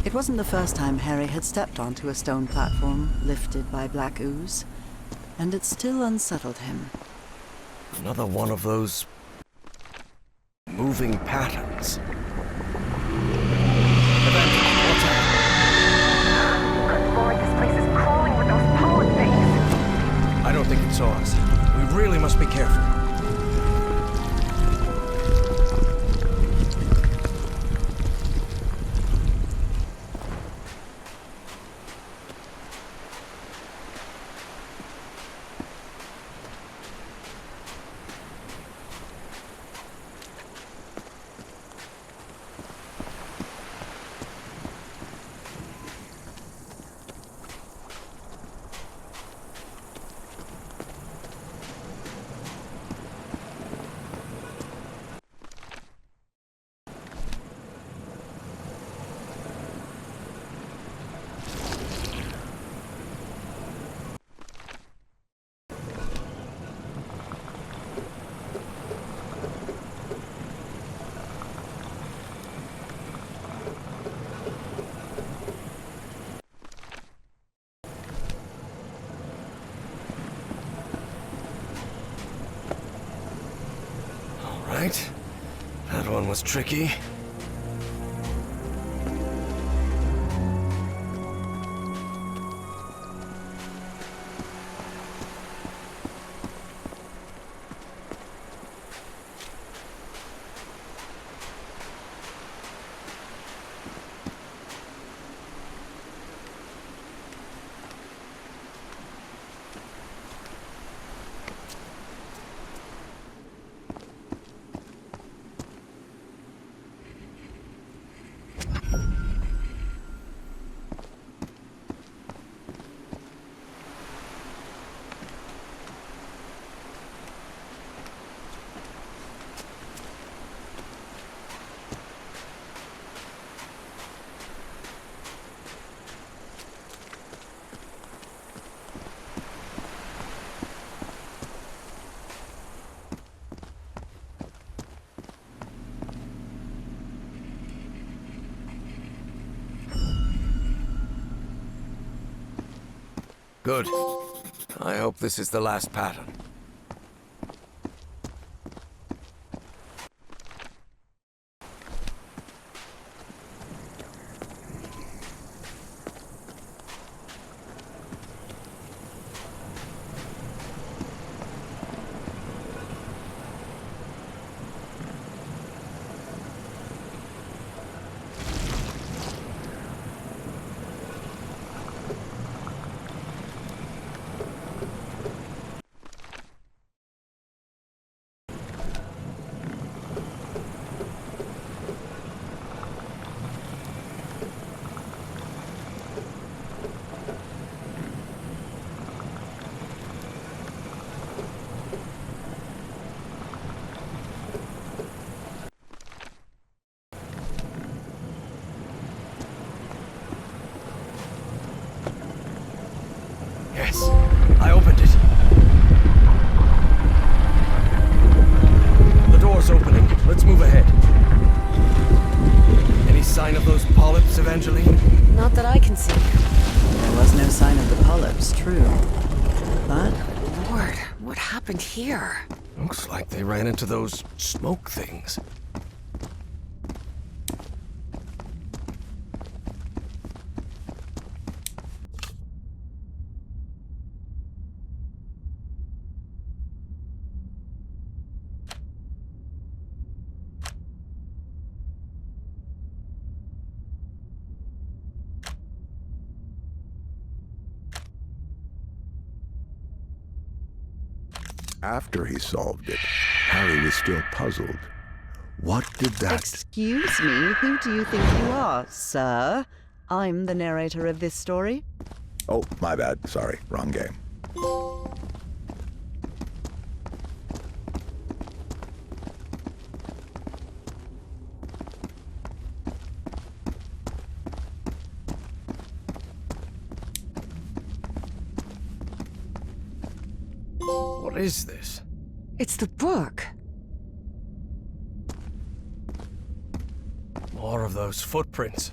It wasn't the first time Harry had stepped onto a stone platform lifted by black ooze, and it still unsettled him. Another one of those moving patterns. Evangeline, what's happening? Good lord, this place is crawling with those pollen things. I don't think it saw us. We really must be careful. Right. That one was tricky. Good. I hope this is the last pattern. happened here? Looks like they ran into those smoke things. After he solved it, Harry was still puzzled. What did that... Excuse me, who do you think you are, sir? I'm the narrator of this story. Oh, my bad. Sorry, wrong game. What is this? It's the book. More of those footprints.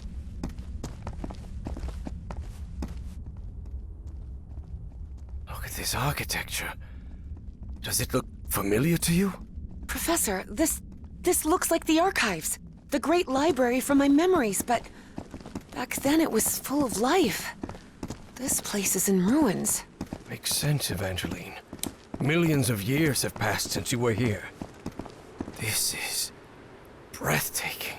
Look at this architecture. Does it look familiar to you? Professor, this looks like the archives. The great library from my memories, but back then it was full of life. This place is in ruins. Makes sense, Evangeline. Millions of years have passed since you were here. This is breathtaking.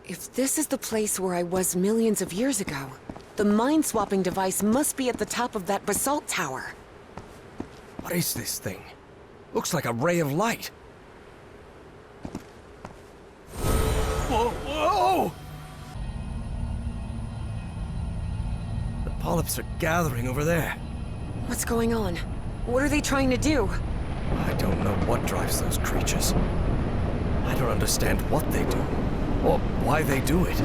If this is the place where I was millions of years ago, the mind-swapping device must be at the top of that basalt tower. What is this thing? Looks like a ray of light. Whoa, whoa! The polyps are gathering over there. What's going on? What are they trying to do? I don't know what drives those creatures. I don't understand what they do, or why they do it.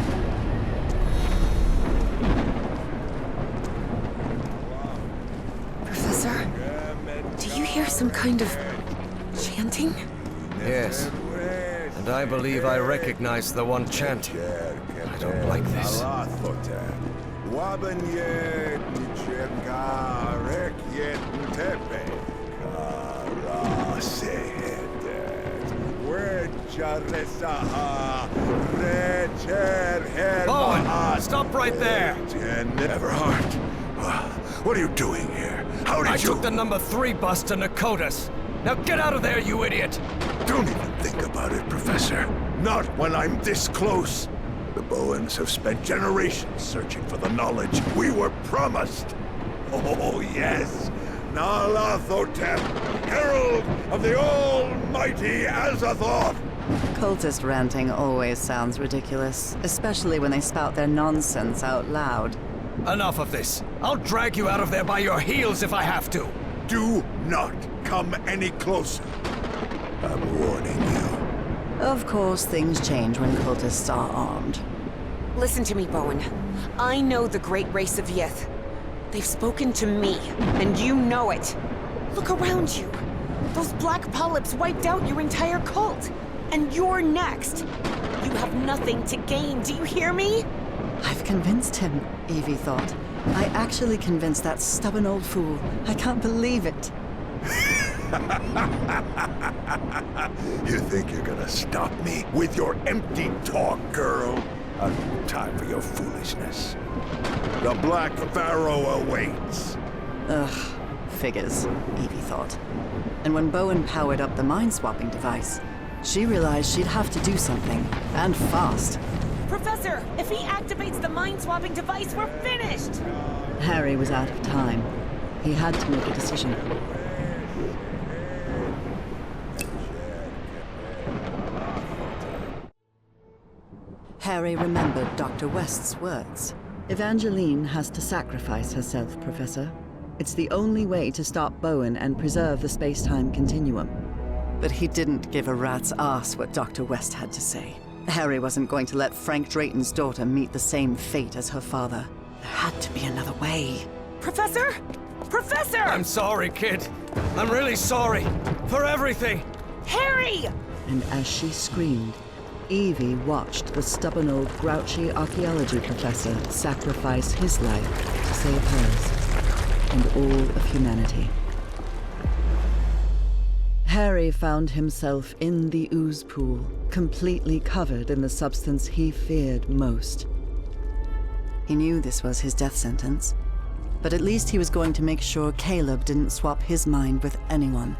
Professor, do you hear some kind of chanting? Yes, and I believe I recognize the one chanting. I don't like this. Bowen, stop right there! Everhart, what are you doing here? How did I you... took the number 3 bus to Nakotas. Now get out of there, you idiot! Don't even think about it, Professor. Not when I'm this close. The Bowens have spent generations searching for the knowledge we were promised. Oh, yes. Nalathotep, herald of the almighty Azathoth. Cultist ranting always sounds ridiculous, especially when they spout their nonsense out loud. Enough of this. I'll drag you out of there by your heels if I have to. Do not come any closer. I'm warning you. Of course, things change when cultists are armed. Listen to me, Bowen. I know the great race of Yith. They've spoken to me, and you know it. Look around you. Those black polyps wiped out your entire cult. And you're next. You have nothing to gain, do you hear me? I've convinced him, Evie thought. I actually convinced that stubborn old fool. I can't believe it. You think you're gonna stop me with your empty talk, girl? I've no time for your foolishness. The Black Pharaoh awaits. Ugh, figures, Evie thought. And when Bowen powered up the mind-swapping device, she realized she'd have to do something, and fast. Professor, if he activates the mind-swapping device, we're finished! Harry was out of time. He had to make a decision. Harry remembered Dr. West's words. Evangeline has to sacrifice herself, Professor. It's the only way to stop Bowen and preserve the space-time continuum. But he didn't give a rat's ass what Dr. West had to say. Harry wasn't going to let Frank Drayton's daughter meet the same fate as her father. There had to be another way. Professor? Professor! I'm sorry, kid. I'm really sorry. For everything. Harry! And as she screamed, Evie watched the stubborn old grouchy archaeology professor sacrifice his life to save hers and all of humanity. Harry found himself in the ooze pool, completely covered in the substance he feared most. He knew this was his death sentence, but at least he was going to make sure Caleb didn't swap his mind with anyone.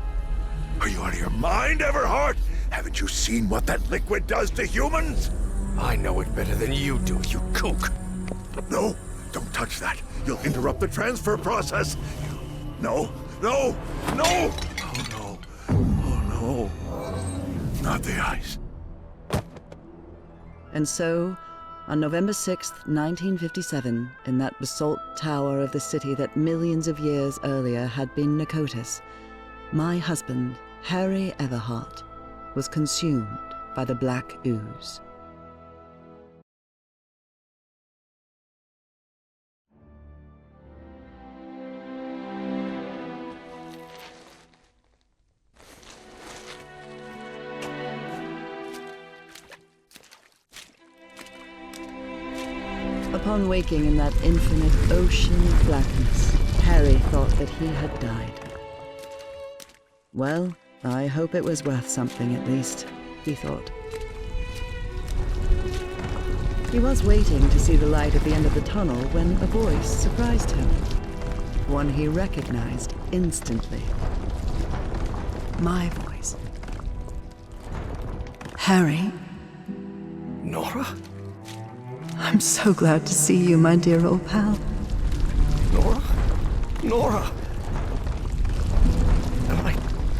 Are you out of your mind, Everhart? Haven't you seen what that liquid does to humans? I know it better than you do, you kook. No, don't touch that. You'll interrupt the transfer process. No, no, no! Oh no, oh no. Not the ice. And so, on November 6th, 1957, in that basalt tower of the city that millions of years earlier had been Nicotis, my husband, Harry Everhart, was consumed by the black ooze. Upon waking in that infinite ocean of blackness, Harry thought that he had died. Well, I hope it was worth something at least, he thought. He was waiting to see the light at the end of the tunnel when a voice surprised him. One he recognized instantly. My voice. Harry? Nora? I'm so glad to see you, my dear old pal. Nora? Nora!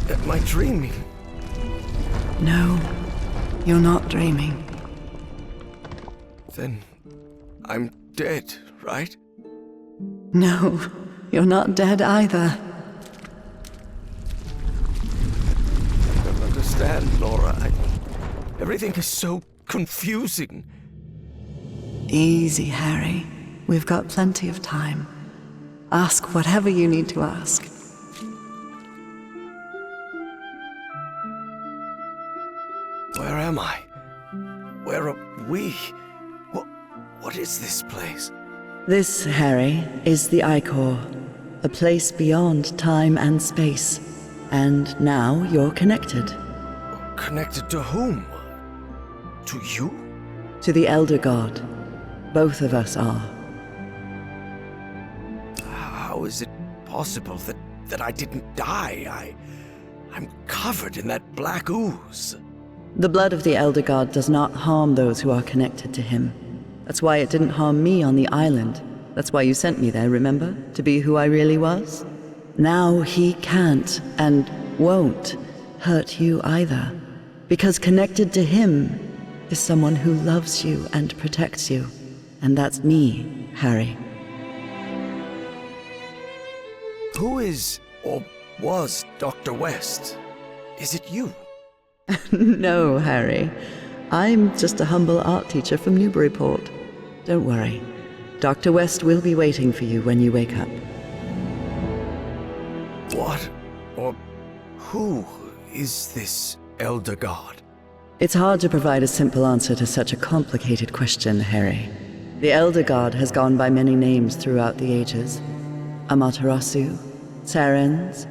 Am I dreaming? No, you're not dreaming. Then I'm dead, right? No, you're not dead either. I don't understand, Nora. Everything is so confusing. Easy, Harry. We've got plenty of time. Ask whatever you need to ask. Where am I? Where are we? What is this place? This, Harry, is the Ichor, a place beyond time and space. And now you're connected. Connected to whom? To you? To the Elder God. Both of us are. How is it possible that I didn't die? I'm covered in that black ooze. The blood of the Elder God does not harm those who are connected to him. That's why it didn't harm me on the island. That's why you sent me there, remember? To be who I really was? Now he can't, and won't, hurt you either. Because connected to him is someone who loves you and protects you. And that's me, Harry. Who is, or was, Dr. West? Is it you? No, Harry. I'm just a humble art teacher from Newburyport. Don't worry. Dr. West will be waiting for you when you wake up. What, or who is this Elder God? It's hard to provide a simple answer to such a complicated question, Harry. The Elder God has gone by many names throughout the ages. Amaterasu, Sarens,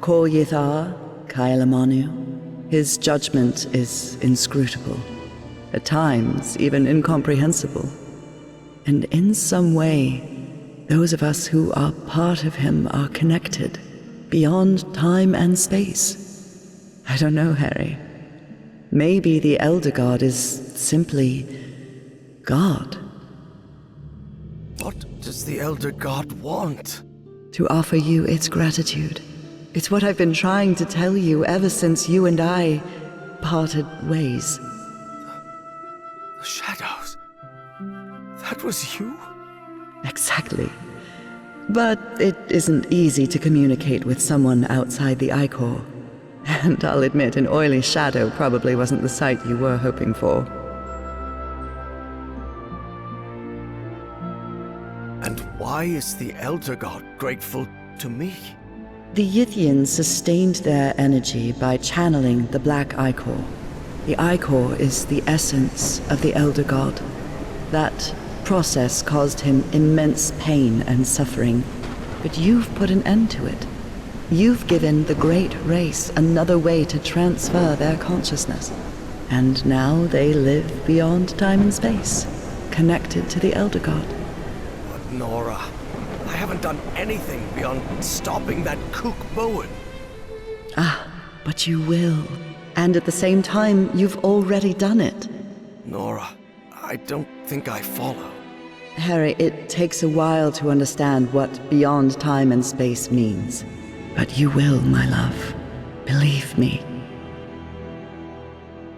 Kor Yithar, Kailamanu. His judgment is inscrutable, at times even incomprehensible. And in some way, those of us who are part of him are connected, beyond time and space. I don't know, Harry. Maybe the Elder God is simply God. What does the Elder God want? To offer you its gratitude. It's what I've been trying to tell you ever since you and I parted ways. The shadows. That was you? Exactly. But it isn't easy to communicate with someone outside the Ichor. And I'll admit, an oily shadow probably wasn't the sight you were hoping for. And why is the Elder God grateful to me? The Yithians sustained their energy by channeling the Black Ichor. The Ichor is the essence of the Elder God. That process caused him immense pain and suffering, but you've put an end to it. You've given the Great Race another way to transfer their consciousness. And now they live beyond time and space, connected to the Elder God. But Nora, I haven't done anything beyond stopping that kook Bowen. But you will. And at the same time, you've already done it. Nora, I don't think I follow. Harry, it takes a while to understand what beyond time and space means. But you will, my love. Believe me.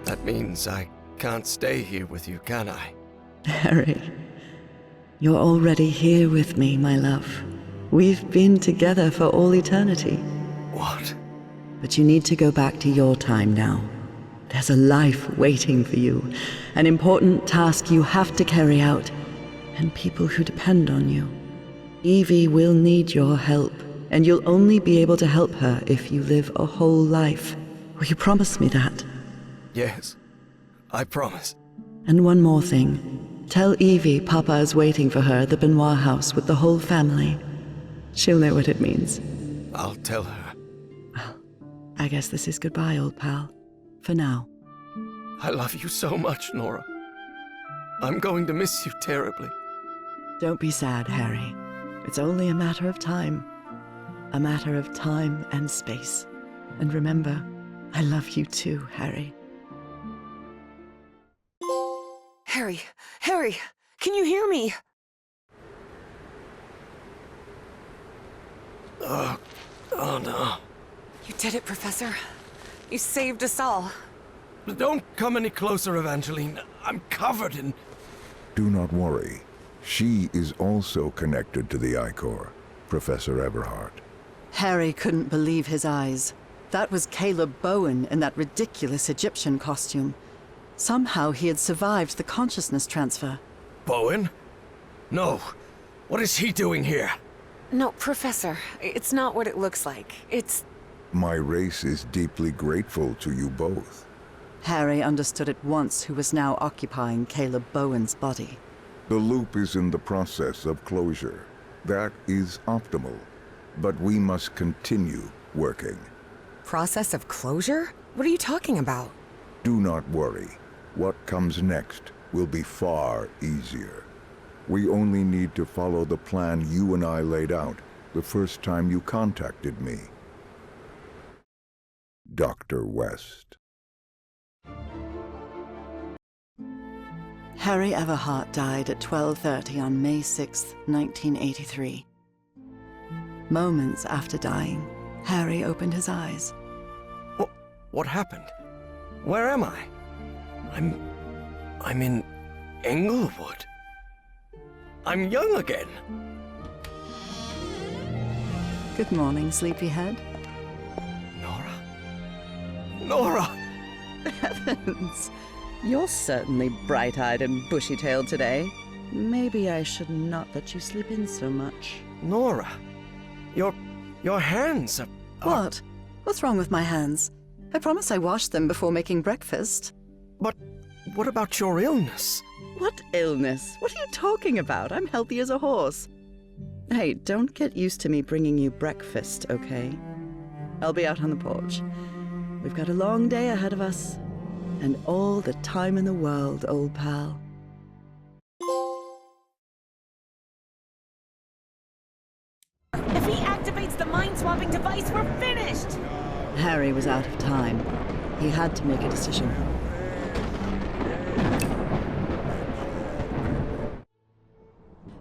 That means I can't stay here with you, can I? Harry, you're already here with me, my love. We've been together for all eternity. What? But you need to go back to your time now. There's a life waiting for you, an important task you have to carry out, and people who depend on you. Evie will need your help, and you'll only be able to help her if you live a whole life. Will you promise me that? Yes, I promise. And one more thing. Tell Evie Papa is waiting for her at the Benoit house with the whole family. She'll know what it means. I'll tell her. I guess this is goodbye, old pal. For now. I love you so much, Nora. I'm going to miss you terribly. Don't be sad, Harry. It's only a matter of time. A matter of time and space. And remember, I love you too, Harry. Harry, can you hear me? Oh no. You did it, Professor. You saved us all. Don't come any closer, Evangeline. I'm covered in... Do not worry. She is also connected to the Icor, Professor Everhart. Harry couldn't believe his eyes. That was Caleb Bowen in that ridiculous Egyptian costume. Somehow he had survived the consciousness transfer. Bowen? No. What is he doing here? No, Professor. It's not what it looks like. It's... My race is deeply grateful to you both. Harry understood at once who was now occupying Caleb Bowen's body. The loop is in the process of closure. That is optimal. But we must continue working. Process of closure? What are you talking about? Do not worry. What comes next will be far easier. We only need to follow the plan you and I laid out the first time you contacted me. Dr. West. Harry Everhart died at 12:30 on May 6, 1983. Moments after dying, Harry opened his eyes. What happened? Where am I? I'm in Englewood. I'm young again. Good morning, sleepyhead. Nora! Heavens! You're certainly bright-eyed and bushy-tailed today. Maybe I should not let you sleep in so much. Nora! Your hands are... What? What's wrong with my hands? I promise I washed them before making breakfast. But what about your illness? What illness? What are you talking about? I'm healthy as a horse. Hey, don't get used to me bringing you breakfast, okay? I'll be out on the porch. We've got a long day ahead of us. And all the time in the world, old pal. If he activates the mind-swapping device, we're finished! Harry was out of time. He had to make a decision.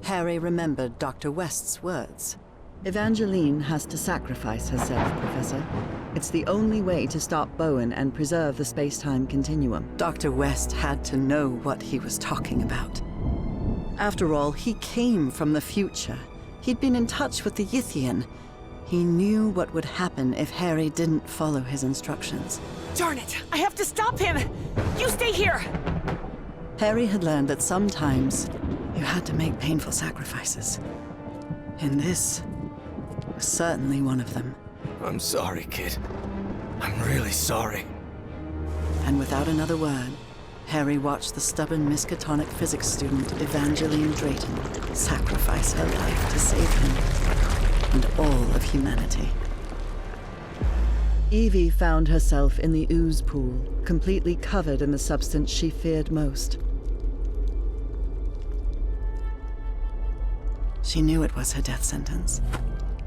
Harry remembered Dr. West's words. Evangeline has to sacrifice herself, Professor. It's the only way to stop Bowen and preserve the space-time continuum. Dr. West had to know what he was talking about. After all, he came from the future. He'd been in touch with the Yithian. He knew what would happen if Harry didn't follow his instructions. Darn it! I have to stop him! You stay here! Harry had learned that sometimes you had to make painful sacrifices. And this was certainly one of them. I'm sorry, kid. I'm really sorry. And without another word, Harry watched the stubborn Miskatonic physics student Evangeline Drayton sacrifice her life to save him and all of humanity. Evie found herself in the ooze pool, completely covered in the substance she feared most. She knew it was her death sentence.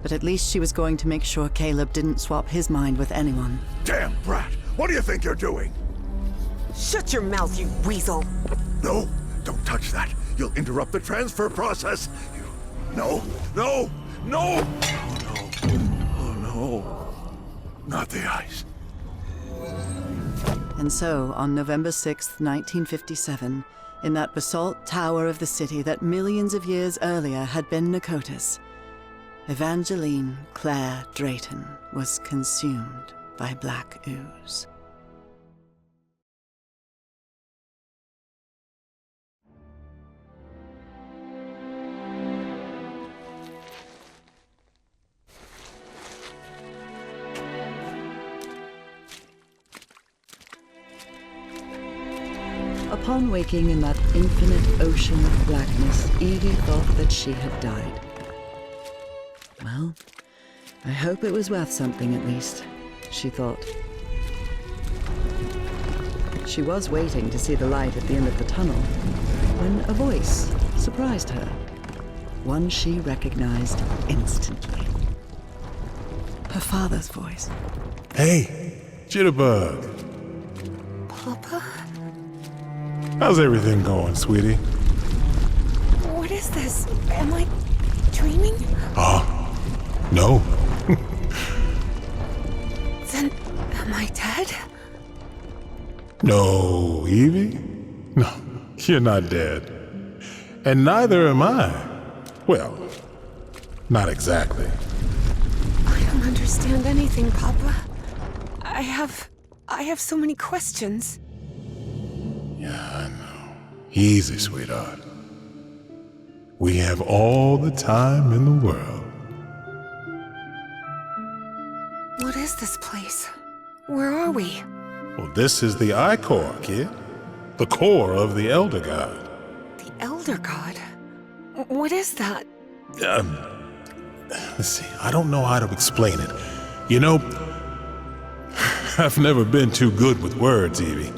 But at least she was going to make sure Caleb didn't swap his mind with anyone. Damn brat! What do you think you're doing? Shut your mouth, you weasel! No, don't touch that. You'll interrupt the transfer process. No, no, no! Oh no, oh no. Not the ice. And so, on November 6th, 1957, in that basalt tower of the city that millions of years earlier had been Nicotis, Evangeline Claire Drayton was consumed by black ooze. Upon waking in that infinite ocean of blackness, Evie thought that she had died. Well, I hope it was worth something at least, she thought. She was waiting to see the light at the end of the tunnel when a voice surprised her. One she recognized instantly. Her father's voice. Hey, Jitterbug. Papa? How's everything going, sweetie? What is this? Am I dreaming? No. Then, am I dead? No, Evie? No, you're not dead. And neither am I. Well, not exactly. I don't understand anything, Papa. I have so many questions. Yeah, I know. Easy, sweetheart. We have all the time in the world. What is this place? Where are we? Well, this is the I-Core, kid. The core of the Elder God. The Elder God? What is that? Let's see, I don't know how to explain it. You know, I've never been too good with words, Evie.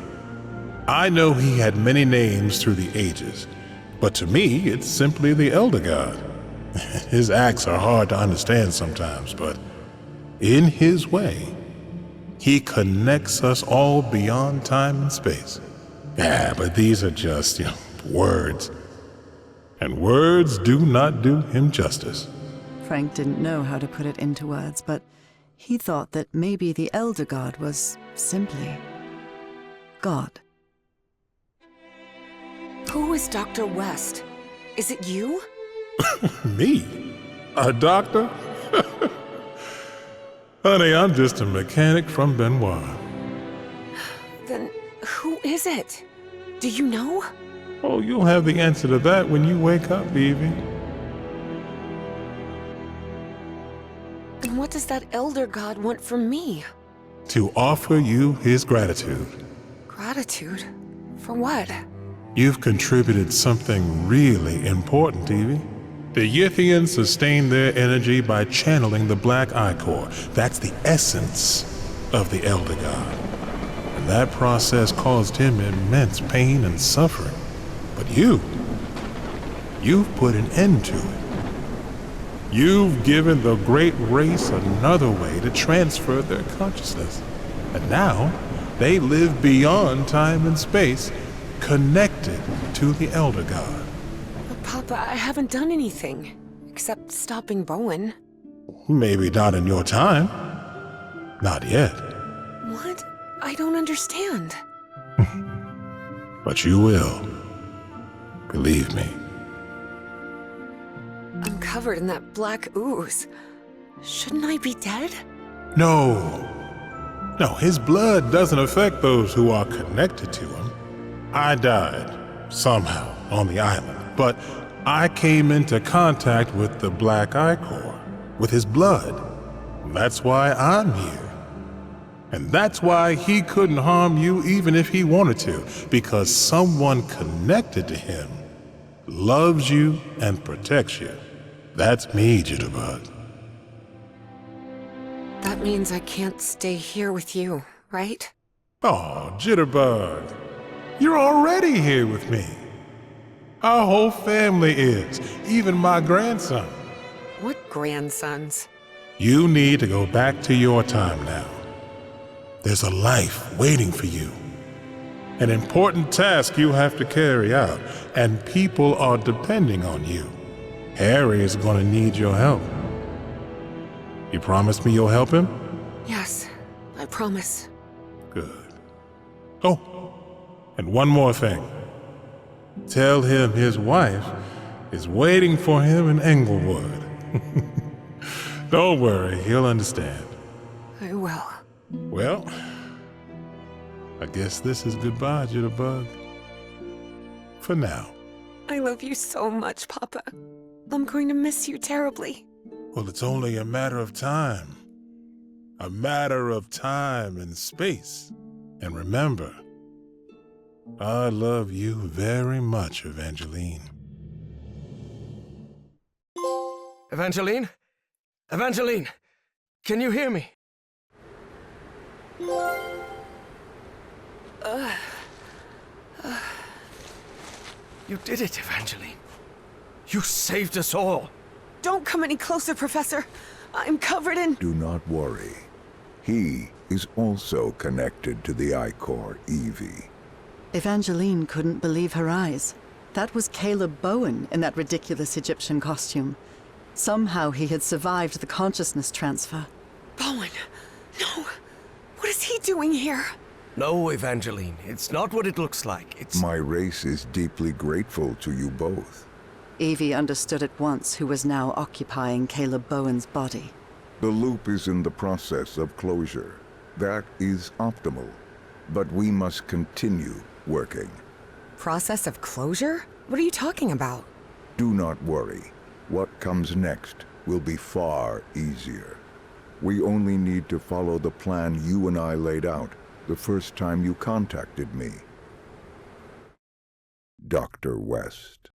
I know he had many names through the ages, but to me, it's simply the Elder God. His acts are hard to understand sometimes, but in his way, he connects us all beyond time and space. Yeah, but these are just, words. And words do not do him justice. Frank didn't know how to put it into words, but he thought that maybe the Elder God was simply God. Who is Dr. West? Is it you? Me? A doctor? Honey, I'm just a mechanic from Benoit. Then who is it? Do you know? Oh, you'll have the answer to that when you wake up, Evie. And what does that Elder God want from me? To offer you his gratitude. Gratitude? For what? You've contributed something really important, Evie. The Yithians sustain their energy by channeling the Black I-Core. That's the essence of the Elder God. And that process caused him immense pain and suffering. But you've put an end to it. You've given the great race another way to transfer their consciousness. And now, they live beyond time and space, connected to the Elder God. But Papa, I haven't done anything, except stopping Bowen. Maybe not in your time. Not yet. What? I don't understand. But you will. Believe me. I'm covered in that black ooze. Shouldn't I be dead? No. No, his blood doesn't affect those who are connected to him. I died, somehow, on the island, but I came into contact with the Black I-Core, with his blood. That's why I'm here. And that's why he couldn't harm you even if he wanted to, because someone connected to him loves you and protects you. That's me, Jitterbug. That That means I can't stay here with you, right? Oh, Jitterbug. You're already here with me. Our whole family is, even my grandson. What grandsons? You need to go back to your time now. There's a life waiting for you. An important task you have to carry out, and people are depending on you. Harry is going to need your help. You promise me you'll help him? Yes, I promise. Good. Oh, and one more thing. Tell him his wife is waiting for him in Englewood. Don't worry, he'll understand. I will. Well, I guess this is goodbye, Jitterbug. For now. I love you so much, Papa. I'm going to miss you terribly. Well, it's only a matter of time. A matter of time and space. And remember, I love you very much, Evangeline. Evangeline? Evangeline! Can you hear me? You did it, Evangeline. You saved us all. Don't come any closer, Professor. I'm covered in... Do not worry. He is also connected to the Ichor, Evie. Evangeline couldn't believe her eyes. That was Caleb Bowen in that ridiculous Egyptian costume. Somehow he had survived the consciousness transfer. Bowen! No! What is he doing here? No, Evangeline, it's not what it looks like. It's... My race is deeply grateful to you both. Evie understood at once who was now occupying Caleb Bowen's body. The loop is in the process of closure. That is optimal. But we must continue working. Process of closure? What are you talking about? Do not worry. What comes next will be far easier. We only need to follow the plan you and I laid out the first time you contacted me. Dr. West.